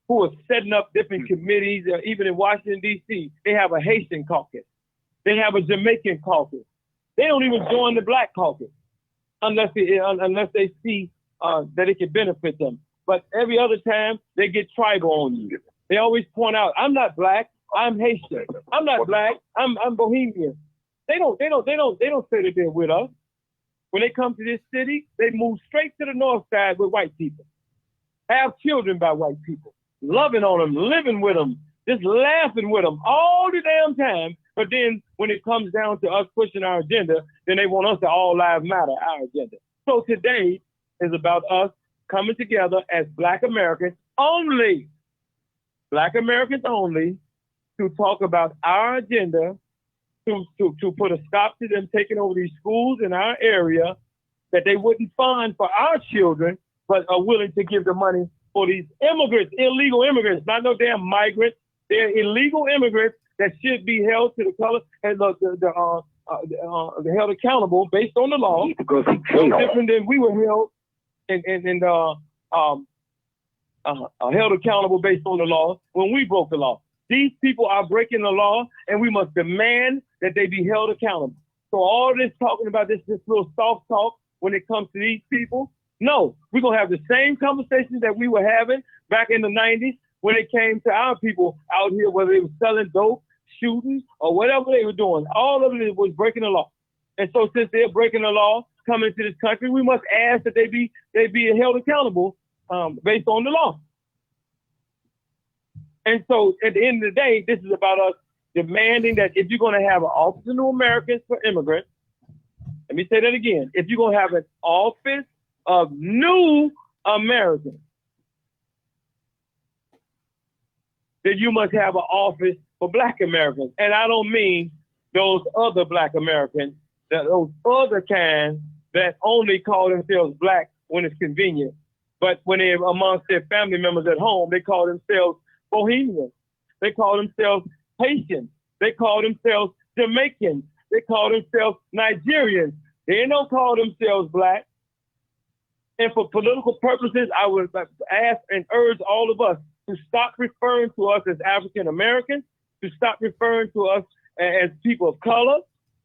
[SPEAKER 2] who are setting up different committees. Even in Washington, D.C., they have a Haitian caucus. They have a Jamaican caucus. They don't even join the black caucus unless they see that it can benefit them. But every other time they get tribal on you. They always point out, I'm not black, I'm Haitian. I'm not black, I'm Bohemian. They don't say that they're with us. When they come to this city, they move straight to the north side with white people. Have children by white people. Loving on them, living with them, just laughing with them all the damn time. But then when it comes down to us pushing our agenda, then they want us to all lives matter, our agenda. So today is about us coming together as Black Americans only, to talk about our agenda, to put a stop to them taking over these schools in our area that they wouldn't fund for our children, but are willing to give the money for these immigrants, illegal immigrants, not no damn migrants. They're illegal immigrants that should be held to the color and held accountable based on the law.
[SPEAKER 11] Because
[SPEAKER 2] no different than we were held held accountable based on the law when we broke the law. These people are breaking the law, and we must demand that they be held accountable. So all this talking about this little soft talk when it comes to these people, no, we're going to have the same conversations that we were having back in the 90s when it came to our people out here, whether they were selling dope, shooting, or whatever they were doing. All of it was breaking the law. And so since they're breaking the law, coming to this country, we must ask that they be held accountable based on the law. And so at the end of the day, this is about us demanding that if you're going to have an Office of New Americans for Immigrants, let me say that again, if you're going to have an Office of New Americans, then you must have an office for Black Americans. And I don't mean those other Black Americans, those other kind that only call themselves Black when it's convenient. But when they're amongst their family members at home, they call themselves Bohemians. They call themselves Haitians. They call themselves Jamaicans. They call themselves Nigerians. They don't call themselves Black. And for political purposes, I would ask and urge all of us to stop referring to us as African Americans, to stop referring to us as people of color,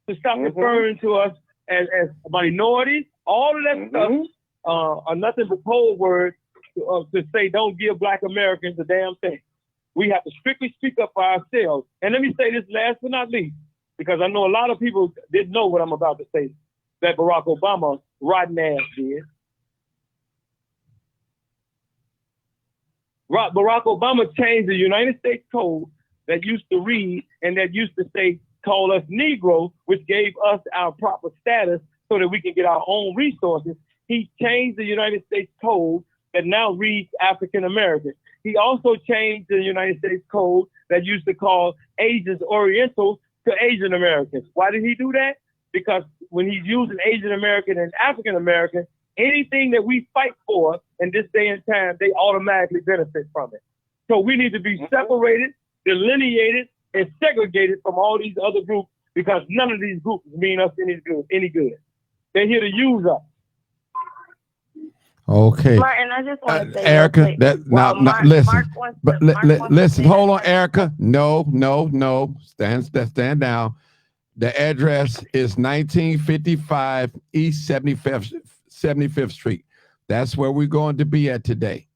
[SPEAKER 2] to stop referring to us as minorities. All of that stuff are nothing but code words to say don't give Black Americans a damn thing. We have to strictly speak up for ourselves. And let me say this last but not least, because I know a lot of people didn't know what I'm about to say, that Barack Obama rotten ass did. Barack Obama changed the United States Code that used to read and that used to say, call us Negro, which gave us our proper status so that we can get our own resources. He changed the United States Code that now reads African American. He also changed the United States Code that used to call Asians Orientals to Asian Americans. Why did he do that? Because when he's using Asian American and African American, anything that we fight for in this day and time, they automatically benefit from it. So we need to be separated, delineated, and segregated from all these other groups because none of these groups mean us any good. They're here to use us.
[SPEAKER 1] Okay.
[SPEAKER 5] Martin, I just want to say,
[SPEAKER 1] Erica, listen. Listen, hold on,
[SPEAKER 5] say,
[SPEAKER 1] Erica. No. Stand down. The address is 1955 East 75th Street. That's where we're going to be at today.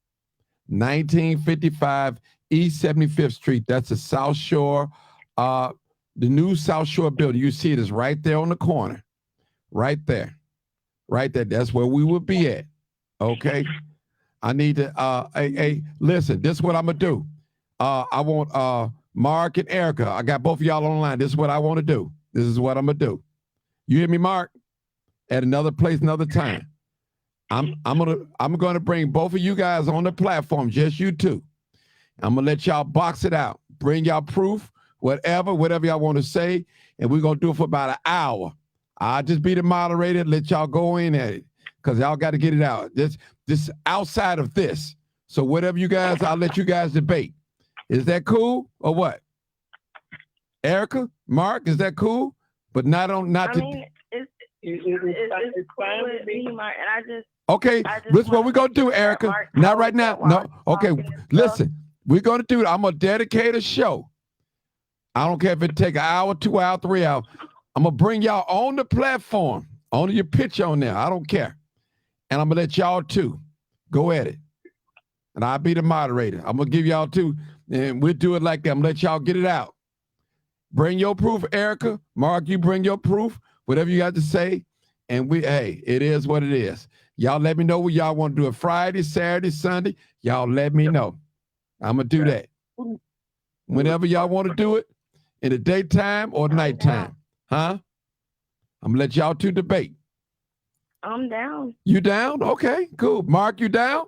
[SPEAKER 1] 1955 East 75th Street. That's the South Shore, the new South Shore building. You see it is right there on the corner. Right there. That's where we will be at. Okay. I need to hey, listen, this is what I'm gonna do. I want Mark and Erica. I got both of y'all on the line. This is what I want to do. This is what I'm gonna do. You hear me, Mark? At another place, another time. I'm gonna bring both of you guys on the platform, just you two. I'm gonna let y'all box it out. Bring y'all proof, whatever y'all want to say, and we're gonna do it for about an hour. I'll just be the moderator, let y'all go in at it. Because y'all got to get it out. This outside of this. So whatever you guys, I'll let you guys debate. Is that cool or what? Erica, Mark, is that cool? But not on not.
[SPEAKER 5] I mean, it's fine with me, Mark, and I just.
[SPEAKER 1] Okay, this is what we're gonna do, Erica. Not right now. No. Okay, listen. We're gonna do it. I'm gonna dedicate a show. I don't care if it take an hour, 2 hours, 3 hours. I'm gonna bring y'all on the platform, on your picture on there. I don't care. And I'm gonna let y'all two go at it. And I'll be the moderator. I'm gonna give y'all two, and we'll do it like that. I'm gonna let y'all get it out. Bring your proof, Erica. Mark, you bring your proof, whatever you got to say. And hey, it is what it is. Y'all let me know what y'all want to do it Friday, Saturday, Sunday. Y'all let me know. I'm gonna do that. Whenever y'all want to do it, in the daytime or nighttime. Huh? I'm gonna let y'all two debate.
[SPEAKER 5] I'm down.
[SPEAKER 1] You down? Okay, cool. Mark, you down?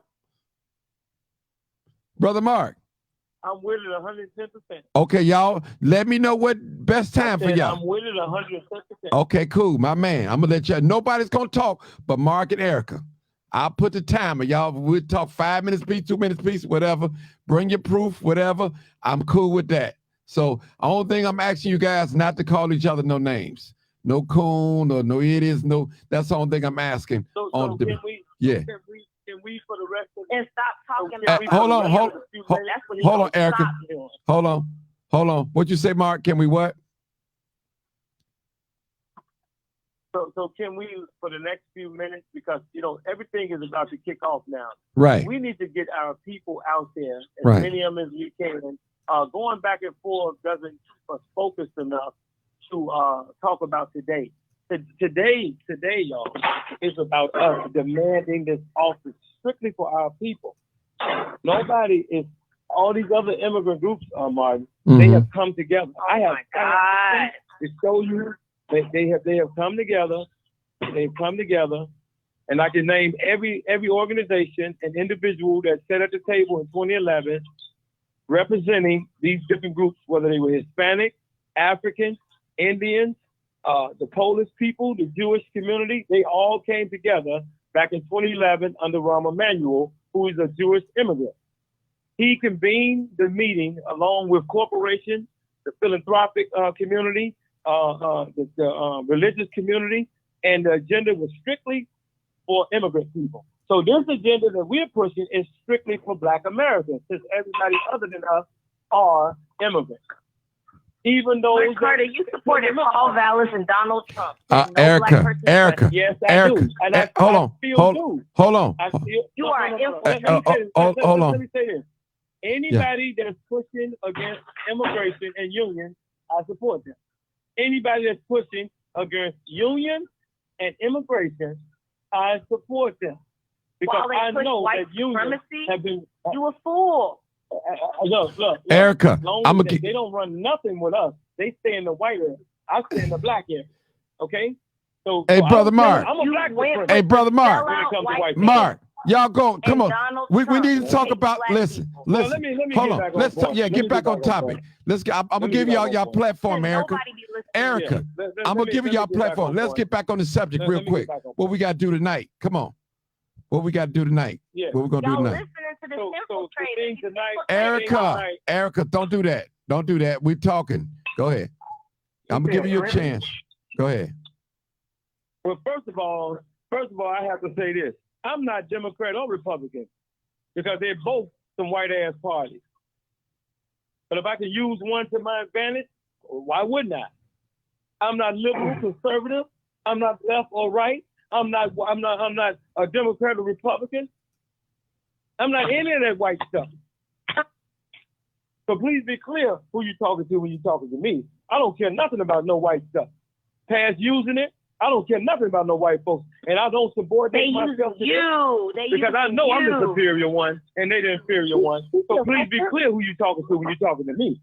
[SPEAKER 1] Brother Mark.
[SPEAKER 2] I'm with it 110%.
[SPEAKER 1] Okay, y'all, let me know what best time for y'all.
[SPEAKER 2] I'm with it 110%.
[SPEAKER 1] Okay, cool, my man. I'm gonna let y'all. Nobody's gonna talk but Mark and Erica. I'll put the timer. Y'all, we'll talk 5 minutes piece, 2 minutes piece, whatever. Bring your proof, whatever. I'm cool with that. So, only thing I'm asking you guys not to call each other no names. No coon or no idiots. No, that's the only thing I'm asking.
[SPEAKER 2] So
[SPEAKER 1] on the
[SPEAKER 2] can we,
[SPEAKER 1] yeah.
[SPEAKER 2] Can we for the rest of
[SPEAKER 5] And stop talking
[SPEAKER 2] about
[SPEAKER 1] hold on, hold on,
[SPEAKER 5] Erica.
[SPEAKER 1] Erica. Hold on. What you say, Mark? Can we what?
[SPEAKER 2] So can we, for the next few minutes, because, everything is about to kick off now.
[SPEAKER 1] Right.
[SPEAKER 2] We need to get our people out there, as
[SPEAKER 1] right.
[SPEAKER 2] many of them as we can. Going back and forth doesn't keep us focused enough to talk about today. Today, y'all, is about us demanding this office strictly for our people. Nobody is, all these other immigrant groups, Martin, they have come together. I have to show you that they have come together. They've come together, and I can name every organization and individual that sat at the table in 2011 representing these different groups, whether they were Hispanic, African, Indians, the Polish people, the Jewish community. They all came together back in 2011 under Rahm Emanuel, who is a Jewish immigrant. He convened the meeting along with corporations, the philanthropic community, the religious community, and the agenda was strictly for immigrant people. So this agenda that we're pushing is strictly for Black Americans, since everybody other than us are immigrants. Even though
[SPEAKER 5] Carter, you supported Paul Vallis and Donald Trump.
[SPEAKER 1] Erica.
[SPEAKER 2] Yes, I do. And
[SPEAKER 1] hold on.
[SPEAKER 5] You are
[SPEAKER 2] Let me say this. Anybody that's pushing against immigration and union, I support them. Anybody that's pushing against union and immigration, I support them. Because I know that unions have been.
[SPEAKER 5] You a fool.
[SPEAKER 2] Look,
[SPEAKER 1] Erica,
[SPEAKER 2] they don't run nothing with us. They stay in the white area. I stay in the black area. Okay? So,
[SPEAKER 1] hey, brother Mark.
[SPEAKER 2] I'm a black person.
[SPEAKER 1] Hey, brother Mark.
[SPEAKER 2] When it comes to white
[SPEAKER 1] Mark, y'all go. Come on. We need to talk about. Listen.
[SPEAKER 2] Well, let me
[SPEAKER 1] hold on.
[SPEAKER 2] Let's
[SPEAKER 1] get back on topic. Let's get. I'm gonna give y'all platform, Erica. Erica, I'm gonna give you y'all platform. Let's get back on the subject real quick. What we gotta do tonight? Come on. What we gotta do tonight?
[SPEAKER 2] Yeah.
[SPEAKER 1] What we gonna do tonight? Erica, don't do that. Don't do that. We're talking. Go ahead. I'm gonna give you a chance. Go ahead.
[SPEAKER 2] Well, first of all, I have to say this. I'm not Democrat or Republican because they're both some white ass parties. But if I can use one to my advantage, why wouldn't I? I'm not liberal, conservative. I'm not left or right. I'm not a Democrat or Republican. I'm not any of that white stuff. So please be clear who you're talking to when you're talking to me. I don't care nothing about no white stuff. Past using it, I don't care nothing about no white folks. And I don't subordinate myself to them. Because I know I'm the superior one and they the inferior one. So please be clear who you're talking to when you're talking to me.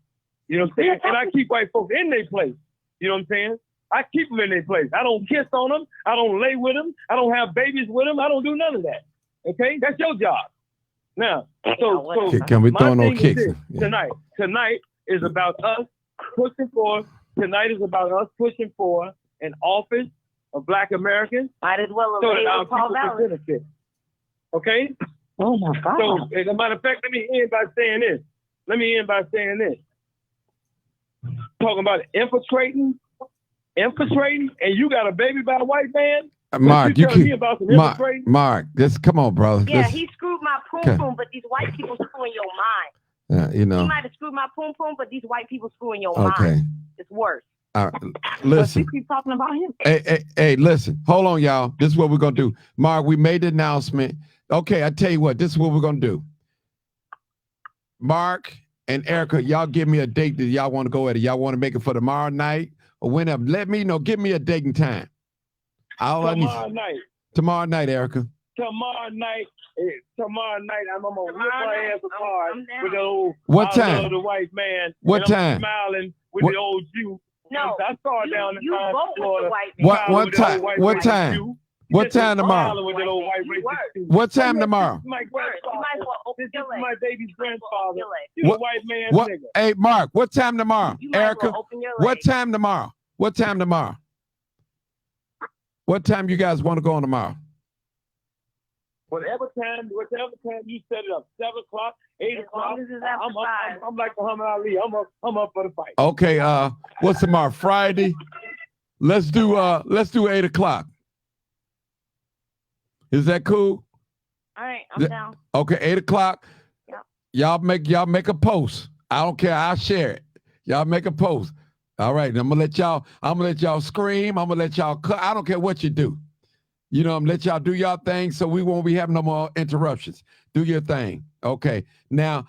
[SPEAKER 2] You know what I'm saying? And I keep white folks in their place. You know what I'm saying? I keep them in their place. I don't kiss on them. I don't lay with them. I don't have babies with them. I don't do none of that. Okay? That's your job. Now, so
[SPEAKER 1] can we throw no kicks?
[SPEAKER 2] Tonight is about us pushing for an office of Black Americans.
[SPEAKER 5] Might as well
[SPEAKER 2] so that our people can benefit. Okay?
[SPEAKER 3] Oh my God.
[SPEAKER 2] So, as a matter of fact, let me end by saying this. Talking about infiltrating, and you got a baby by a white man?
[SPEAKER 1] Mark, Mark, just come on, brother.
[SPEAKER 5] Yeah, he screwed my poom, but these white people screwing your mind.
[SPEAKER 1] You
[SPEAKER 5] You
[SPEAKER 1] know.
[SPEAKER 5] might have screwed my poom poom, but these white people screwing your
[SPEAKER 1] Okay.
[SPEAKER 5] mind. It's worse.
[SPEAKER 1] All right.
[SPEAKER 3] But
[SPEAKER 1] Listen.
[SPEAKER 3] she keep talking about him.
[SPEAKER 1] Hey, listen. Hold on, y'all. This is what we're gonna do. Mark, we made the announcement. Okay, I tell you what, this is what we're gonna do. Mark and Erica, y'all give me a date that y'all want to go at it. Y'all want to make it for tomorrow night or whenever. Let me know. Give me a date and time.
[SPEAKER 2] Tomorrow night.
[SPEAKER 1] Tomorrow night, Erica.
[SPEAKER 2] Tomorrow night, I'm gonna whip my ass apart
[SPEAKER 5] I'm down.
[SPEAKER 2] with the old.
[SPEAKER 1] What
[SPEAKER 2] I
[SPEAKER 1] time?
[SPEAKER 2] love the white man.
[SPEAKER 1] What
[SPEAKER 2] and I'm
[SPEAKER 1] time?
[SPEAKER 2] Smiling with
[SPEAKER 1] What-
[SPEAKER 2] the old Jew.
[SPEAKER 5] No,
[SPEAKER 2] I saw it down in
[SPEAKER 5] you vote with the
[SPEAKER 2] Florida.
[SPEAKER 5] white man.
[SPEAKER 1] What
[SPEAKER 2] Smiling with the
[SPEAKER 1] time?
[SPEAKER 2] old white
[SPEAKER 1] What
[SPEAKER 2] racist
[SPEAKER 1] time?
[SPEAKER 2] Jew.
[SPEAKER 1] What
[SPEAKER 2] Just
[SPEAKER 1] time tomorrow?
[SPEAKER 2] Smiling with that old white
[SPEAKER 5] You
[SPEAKER 2] racist
[SPEAKER 5] work.
[SPEAKER 2] Jew.
[SPEAKER 1] What time tomorrow?
[SPEAKER 2] This is my
[SPEAKER 5] You might
[SPEAKER 2] grandfather.
[SPEAKER 5] as well open
[SPEAKER 2] This
[SPEAKER 5] your
[SPEAKER 2] is
[SPEAKER 5] leg.
[SPEAKER 2] my baby's
[SPEAKER 5] You might as well
[SPEAKER 2] grandfather.
[SPEAKER 5] open your leg.
[SPEAKER 2] You a
[SPEAKER 1] What-
[SPEAKER 2] white man
[SPEAKER 1] What?
[SPEAKER 2] nigga.
[SPEAKER 1] Hey, Mark. What time tomorrow?
[SPEAKER 5] You might as
[SPEAKER 1] Erica.
[SPEAKER 5] well open your leg.
[SPEAKER 1] What time tomorrow? What time tomorrow? What time you guys want to go on tomorrow?
[SPEAKER 2] Whatever time you set it up, 7 o'clock, 8
[SPEAKER 5] As
[SPEAKER 2] o'clock.
[SPEAKER 5] long as it's after 5.
[SPEAKER 2] I'm like Muhammad Ali. I'm up for the fight.
[SPEAKER 1] Okay. What's tomorrow? Friday. Let's do 8 o'clock. Is that cool?
[SPEAKER 5] All right, I'm
[SPEAKER 1] The-
[SPEAKER 5] down.
[SPEAKER 1] Okay, 8 o'clock.
[SPEAKER 5] Yeah.
[SPEAKER 1] Y'all make a post. I don't care. I'll share it. Y'all make a post. All right. I'm gonna let y'all scream. I'm gonna let y'all cut. I don't care what you do. You know, I'm gonna let y'all do y'all thing so we won't be having no more interruptions. Do your thing. Okay. Now,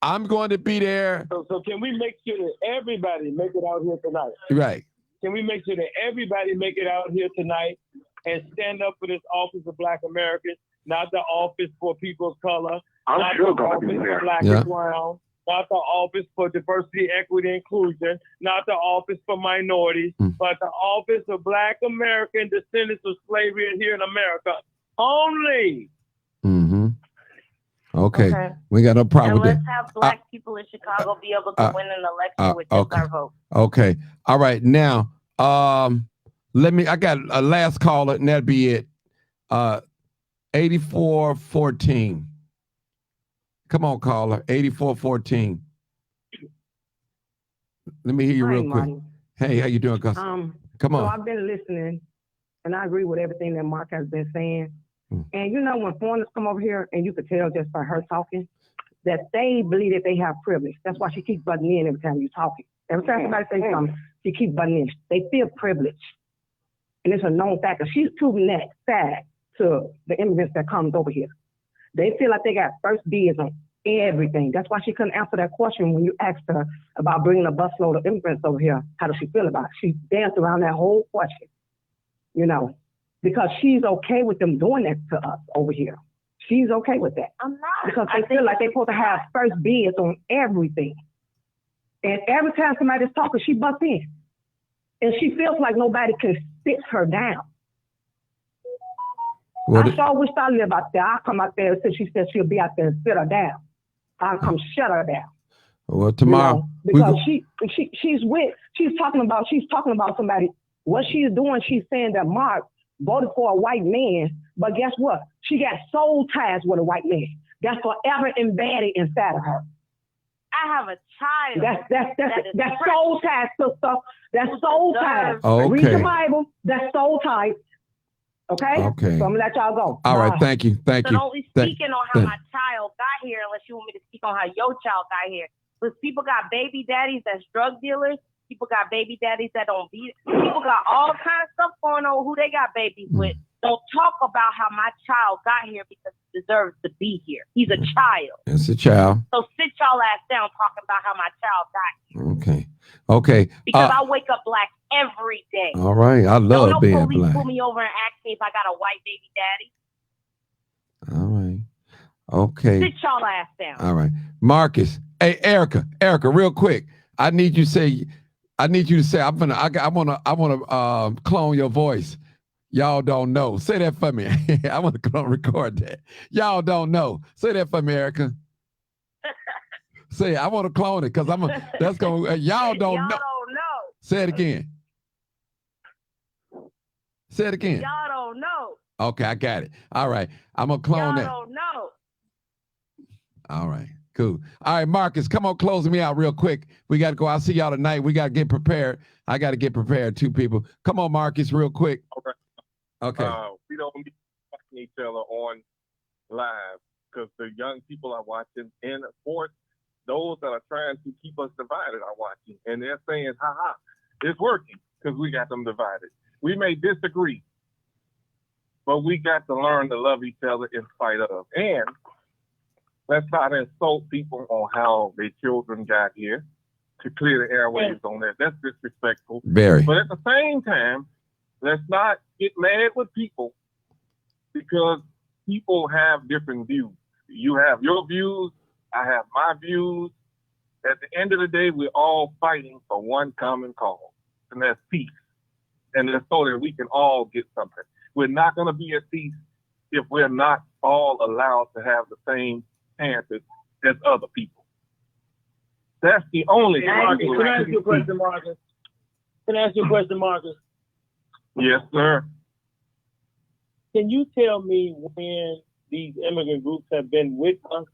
[SPEAKER 1] I'm going to be there.
[SPEAKER 2] So can we make sure that everybody make it out here tonight?
[SPEAKER 1] Right.
[SPEAKER 2] Can we make sure that everybody make it out here tonight and stand up for this office of Black Americans, not the office for people of color,
[SPEAKER 11] I'm
[SPEAKER 2] not
[SPEAKER 11] sure
[SPEAKER 2] the
[SPEAKER 11] gonna
[SPEAKER 2] office
[SPEAKER 11] be
[SPEAKER 2] for
[SPEAKER 11] there.
[SPEAKER 2] Black
[SPEAKER 1] Yeah.
[SPEAKER 2] and brown, not the office for diversity, equity, inclusion, not the office for minorities, but the office of Black American descendants of slavery here in America only.
[SPEAKER 1] Mm-hmm. Okay.
[SPEAKER 5] Okay.
[SPEAKER 1] We got no problem
[SPEAKER 5] And
[SPEAKER 1] with
[SPEAKER 5] let's have Black people in Chicago be able to win an election with just
[SPEAKER 1] okay.
[SPEAKER 5] our vote.
[SPEAKER 1] Okay. All right. Now, I got a last caller, and that'd be it. 8414. Come on, caller. 8414. Let me hear you real quick.
[SPEAKER 12] Marty.
[SPEAKER 1] Hey, how you doing, Gus? Come
[SPEAKER 12] So
[SPEAKER 1] on.
[SPEAKER 12] I've been listening, and I agree with everything that Mark has been saying.
[SPEAKER 1] Hmm.
[SPEAKER 12] And you know, when foreigners come over here, and you could tell just by her talking, that they believe that they have privilege. That's why she keeps butting in every time you're talking. Every time somebody says something, she keeps butting in. They feel privileged. And it's a known fact. She's proving that fact to the immigrants that comes over here. They feel like they got first dibs on everything. That's why she couldn't answer that question when you asked her about bringing a busload of immigrants over here. How does she feel about it? She danced around that whole question, you know, because she's okay with them doing that to us over here. She's okay with that.
[SPEAKER 5] I'm not.
[SPEAKER 12] Because they feel like they're supposed to have first dibs on everything. And every time somebody's talking, she butts in. And she feels like nobody can sit her down. I sure wish I lived out there. I'll come out there since she said she'll be out there and sit her down. I'll come shut her down.
[SPEAKER 1] Well, tomorrow.
[SPEAKER 12] You know, because she's talking about somebody. What she's doing, she's saying that Mark voted for a white man, but guess what? She got soul ties with a white man. That's forever embedded inside of her.
[SPEAKER 5] I have a child.
[SPEAKER 12] That's soul ties, sister. That's soul ties.
[SPEAKER 1] Okay.
[SPEAKER 12] Read the Bible. That's soul ties. Okay?
[SPEAKER 1] Okay.
[SPEAKER 12] So I'm gonna let y'all go.
[SPEAKER 1] All right.
[SPEAKER 12] Bye.
[SPEAKER 1] Thank you. Thank
[SPEAKER 5] So
[SPEAKER 1] you.
[SPEAKER 5] don't be speaking on how my child got here unless you want me to speak on how your child got here. Because people got baby daddies that's drug dealers. People got baby daddies that don't beat. People got all kind of stuff going on who they got babies with. Don't talk about how my child got here because he deserves to be here. He's a child.
[SPEAKER 1] It's a child.
[SPEAKER 5] So sit y'all ass down talking about how my child got here.
[SPEAKER 1] Okay. Okay.
[SPEAKER 5] Because I wake up black every day.
[SPEAKER 1] All right. I love
[SPEAKER 5] no
[SPEAKER 1] being
[SPEAKER 5] police
[SPEAKER 1] black.
[SPEAKER 5] pull me over and ask me if I got a white baby daddy.
[SPEAKER 1] All right. Okay.
[SPEAKER 5] Sit y'all ass down.
[SPEAKER 1] All right. Marcus. Hey, Erica, real quick. I need you to say, I want to clone your voice. Y'all don't know. Say that for me. I want to record that. Y'all don't know. Say that for me, Erica. Say, I want to clone it because that's going to, y'all don't know.
[SPEAKER 5] Y'all don't know.
[SPEAKER 1] Say it again. Say it again.
[SPEAKER 5] Y'all don't know.
[SPEAKER 1] Okay, I got it. All right. I'm going to clone that.
[SPEAKER 5] Y'all don't know.
[SPEAKER 1] All right, cool. All right, Marcus, come on, close me out real quick. We got to go. I'll see y'all tonight. We got to get prepared. I got to get prepared, two people. Come on, Marcus, real quick. Okay.
[SPEAKER 7] We don't be watching each other on live because the young people are watching. And of course, those that are trying to keep us divided are watching, and they're saying, "Ha ha, it's working because we got them divided." We may disagree, but we got to learn to love each other in spite of. And let's not insult people on how their children got here to clear the airwaves on that. That's disrespectful.
[SPEAKER 1] Very.
[SPEAKER 7] But at the same time, let's not get mad with people because people have different views. You have your views, I have my views. At the end of the day, we're all fighting for one common cause, and that's peace. And that's so that we can all get something. We're not going to be at peace if we're not all allowed to have the same chances as other people. That's the only.
[SPEAKER 2] Can I ask you a question, Marcus? Can I ask you a question, Marcus?
[SPEAKER 7] Yes, sir.
[SPEAKER 2] Can you tell me when these immigrant groups have been with us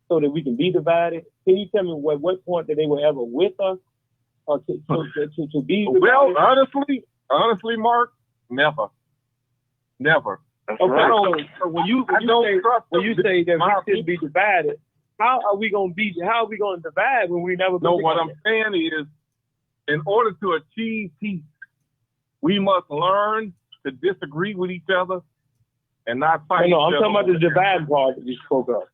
[SPEAKER 2] so that we can be divided? Can you tell me what point that they were ever with us or to be divided?
[SPEAKER 7] Well, honestly, Mark, never.
[SPEAKER 2] Okay, so when you say that we should be divided, how are we going to divide when we never?
[SPEAKER 7] No, what I'm saying is, in order to achieve peace, we must learn to disagree with each other and not fight.
[SPEAKER 2] No, I'm talking about the dividing part that you spoke of.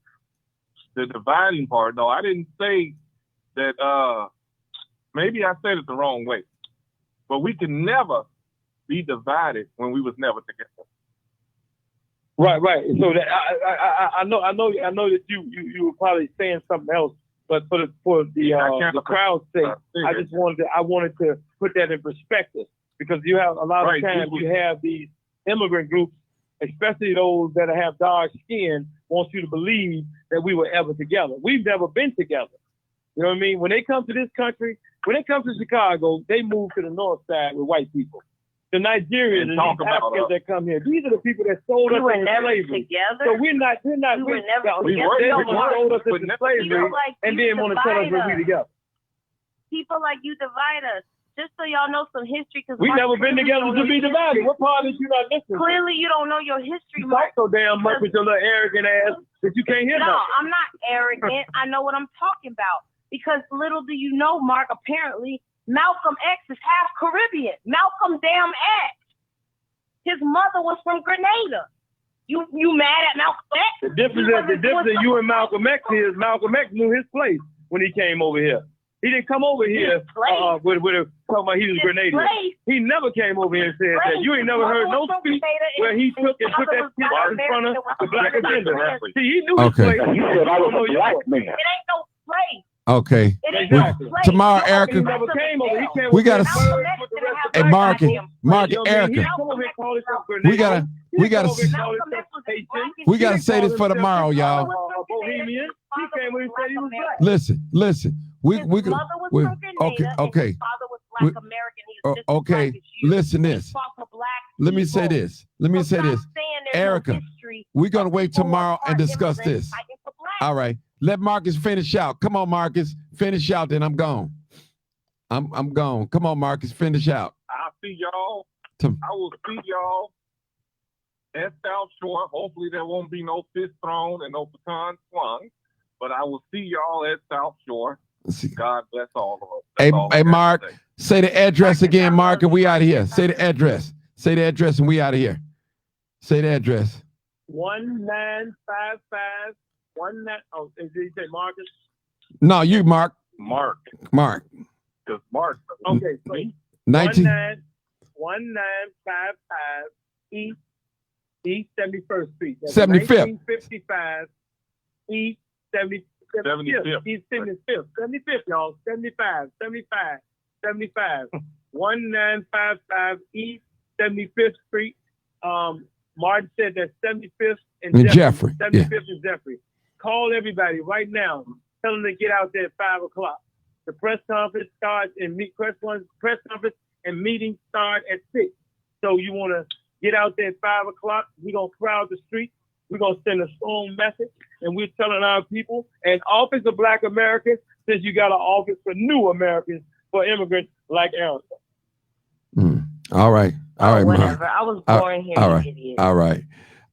[SPEAKER 7] The dividing part. No, I didn't say that. Maybe I said it the wrong way, but we can never be divided when we was never together.
[SPEAKER 2] Right. So that I know that you were probably saying something else, but for the crowd's sake, I wanted to put that in perspective because you have a lot of times you have these immigrant groups, especially those that have dark skin, want you to believe that we were ever together. We've never been together. You know what I mean? When they come to this country, when they come to Chicago, they move to the north side with white people. The Nigerians and these Africans that come here, these are the people that sold us into slavery.
[SPEAKER 5] Together.
[SPEAKER 2] So we sold us into slavery and then want to tell us that we together.
[SPEAKER 5] People like you divide us. Just so y'all know some history, because
[SPEAKER 2] we never been together to be divided. What part did you not listen?
[SPEAKER 5] Clearly, you don't know your history.
[SPEAKER 2] You talk so damn much with your little arrogant ass that you can't hear nothing.
[SPEAKER 5] No, I'm not arrogant. I know what I'm talking about. Because little do you know, Mark, apparently Malcolm X is half Caribbean. Malcolm damn X. His mother was from Grenada. You mad at Malcolm X?
[SPEAKER 2] The difference of you and Malcolm X is Malcolm X knew his place when he came over here. He didn't come over here with talking about he was Grenadian. He never came over here and said that. You ain't never heard no speech where he took and put that shit out in front of the black agenda. See, he knew his place.
[SPEAKER 11] He said I was a black man.
[SPEAKER 5] It ain't no place.
[SPEAKER 1] Okay.
[SPEAKER 2] Exactly.
[SPEAKER 1] Tomorrow, Erica, we gotta. Hey, Marcus, Erica, we gotta say this for tomorrow, y'all.
[SPEAKER 2] Bohemian. He came when he said he was black.
[SPEAKER 1] Listen.
[SPEAKER 5] His mother was from Grenada,
[SPEAKER 1] okay.
[SPEAKER 5] his father was Black American. He was just as
[SPEAKER 1] okay.
[SPEAKER 5] black as you.
[SPEAKER 1] Listen this.
[SPEAKER 5] He fought for black
[SPEAKER 1] Let me
[SPEAKER 5] people.
[SPEAKER 1] say this. Erica, we're gonna wait tomorrow and discuss this. All right. Let Marcus finish out. Come on, Marcus. Finish out, then I'm gone. I'm gone. Come on, Marcus. Finish out.
[SPEAKER 7] I'll see y'all. I will see y'all at South Shore. Hopefully there won't be no fist thrown and no baton swung. But I will see y'all at South Shore. God bless all of us.
[SPEAKER 1] Hey, Mark, say the address again, Mark, and we out of here. Say the address. Say the address and we out of here. Say the address.
[SPEAKER 2] 1955. Oh, did you say Marcus?
[SPEAKER 1] No, you, Mark.
[SPEAKER 7] Mark.
[SPEAKER 2] Because Mark. Okay, so 1955 East 71st Street. That's
[SPEAKER 1] 75th.
[SPEAKER 2] 1955 East 75th. East 75th, y'all. 75. 1955 East 75th Street. Martin said that 75th and Jeffrey. 75th and Jeffrey. Call everybody right now. Tell them to get out there at 5 o'clock. The press conference starts and press conference and meetings start at 6. So you want to get out there at 5 o'clock. We're going to crowd the streets. We're going to send a strong message. And we're telling our people, an office of Black Americans, since you got an office for new Americans, for immigrants like Erica.
[SPEAKER 1] All right. All right,
[SPEAKER 5] whatever.
[SPEAKER 1] Mark.
[SPEAKER 5] I was born here.
[SPEAKER 1] All right.
[SPEAKER 5] Idiot.
[SPEAKER 1] All right.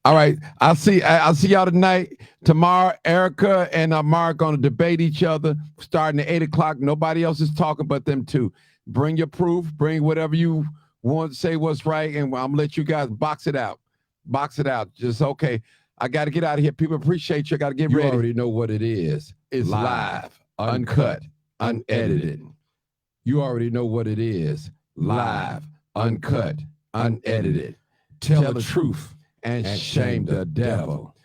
[SPEAKER 1] All right. I'll see y'all tonight. Tomorrow, Erica and Amar going to debate each other starting at 8 o'clock. Nobody else is talking but them two. Bring your proof. Bring whatever you want to say what's right, and I'm going to let you guys box it out. Box it out. Just, okay, I got to get out of here. People appreciate you. I got to get ready. You already know what it is. It's live, uncut, unedited. You already know what it is. Live, uncut, unedited. Tell the truth. And shame the devil.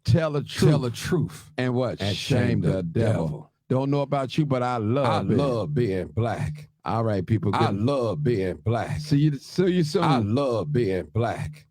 [SPEAKER 1] Tell the truth. And what? And shame the devil. Don't know about you, but I love being black. All right, people. I love being black. See you soon. I love being black.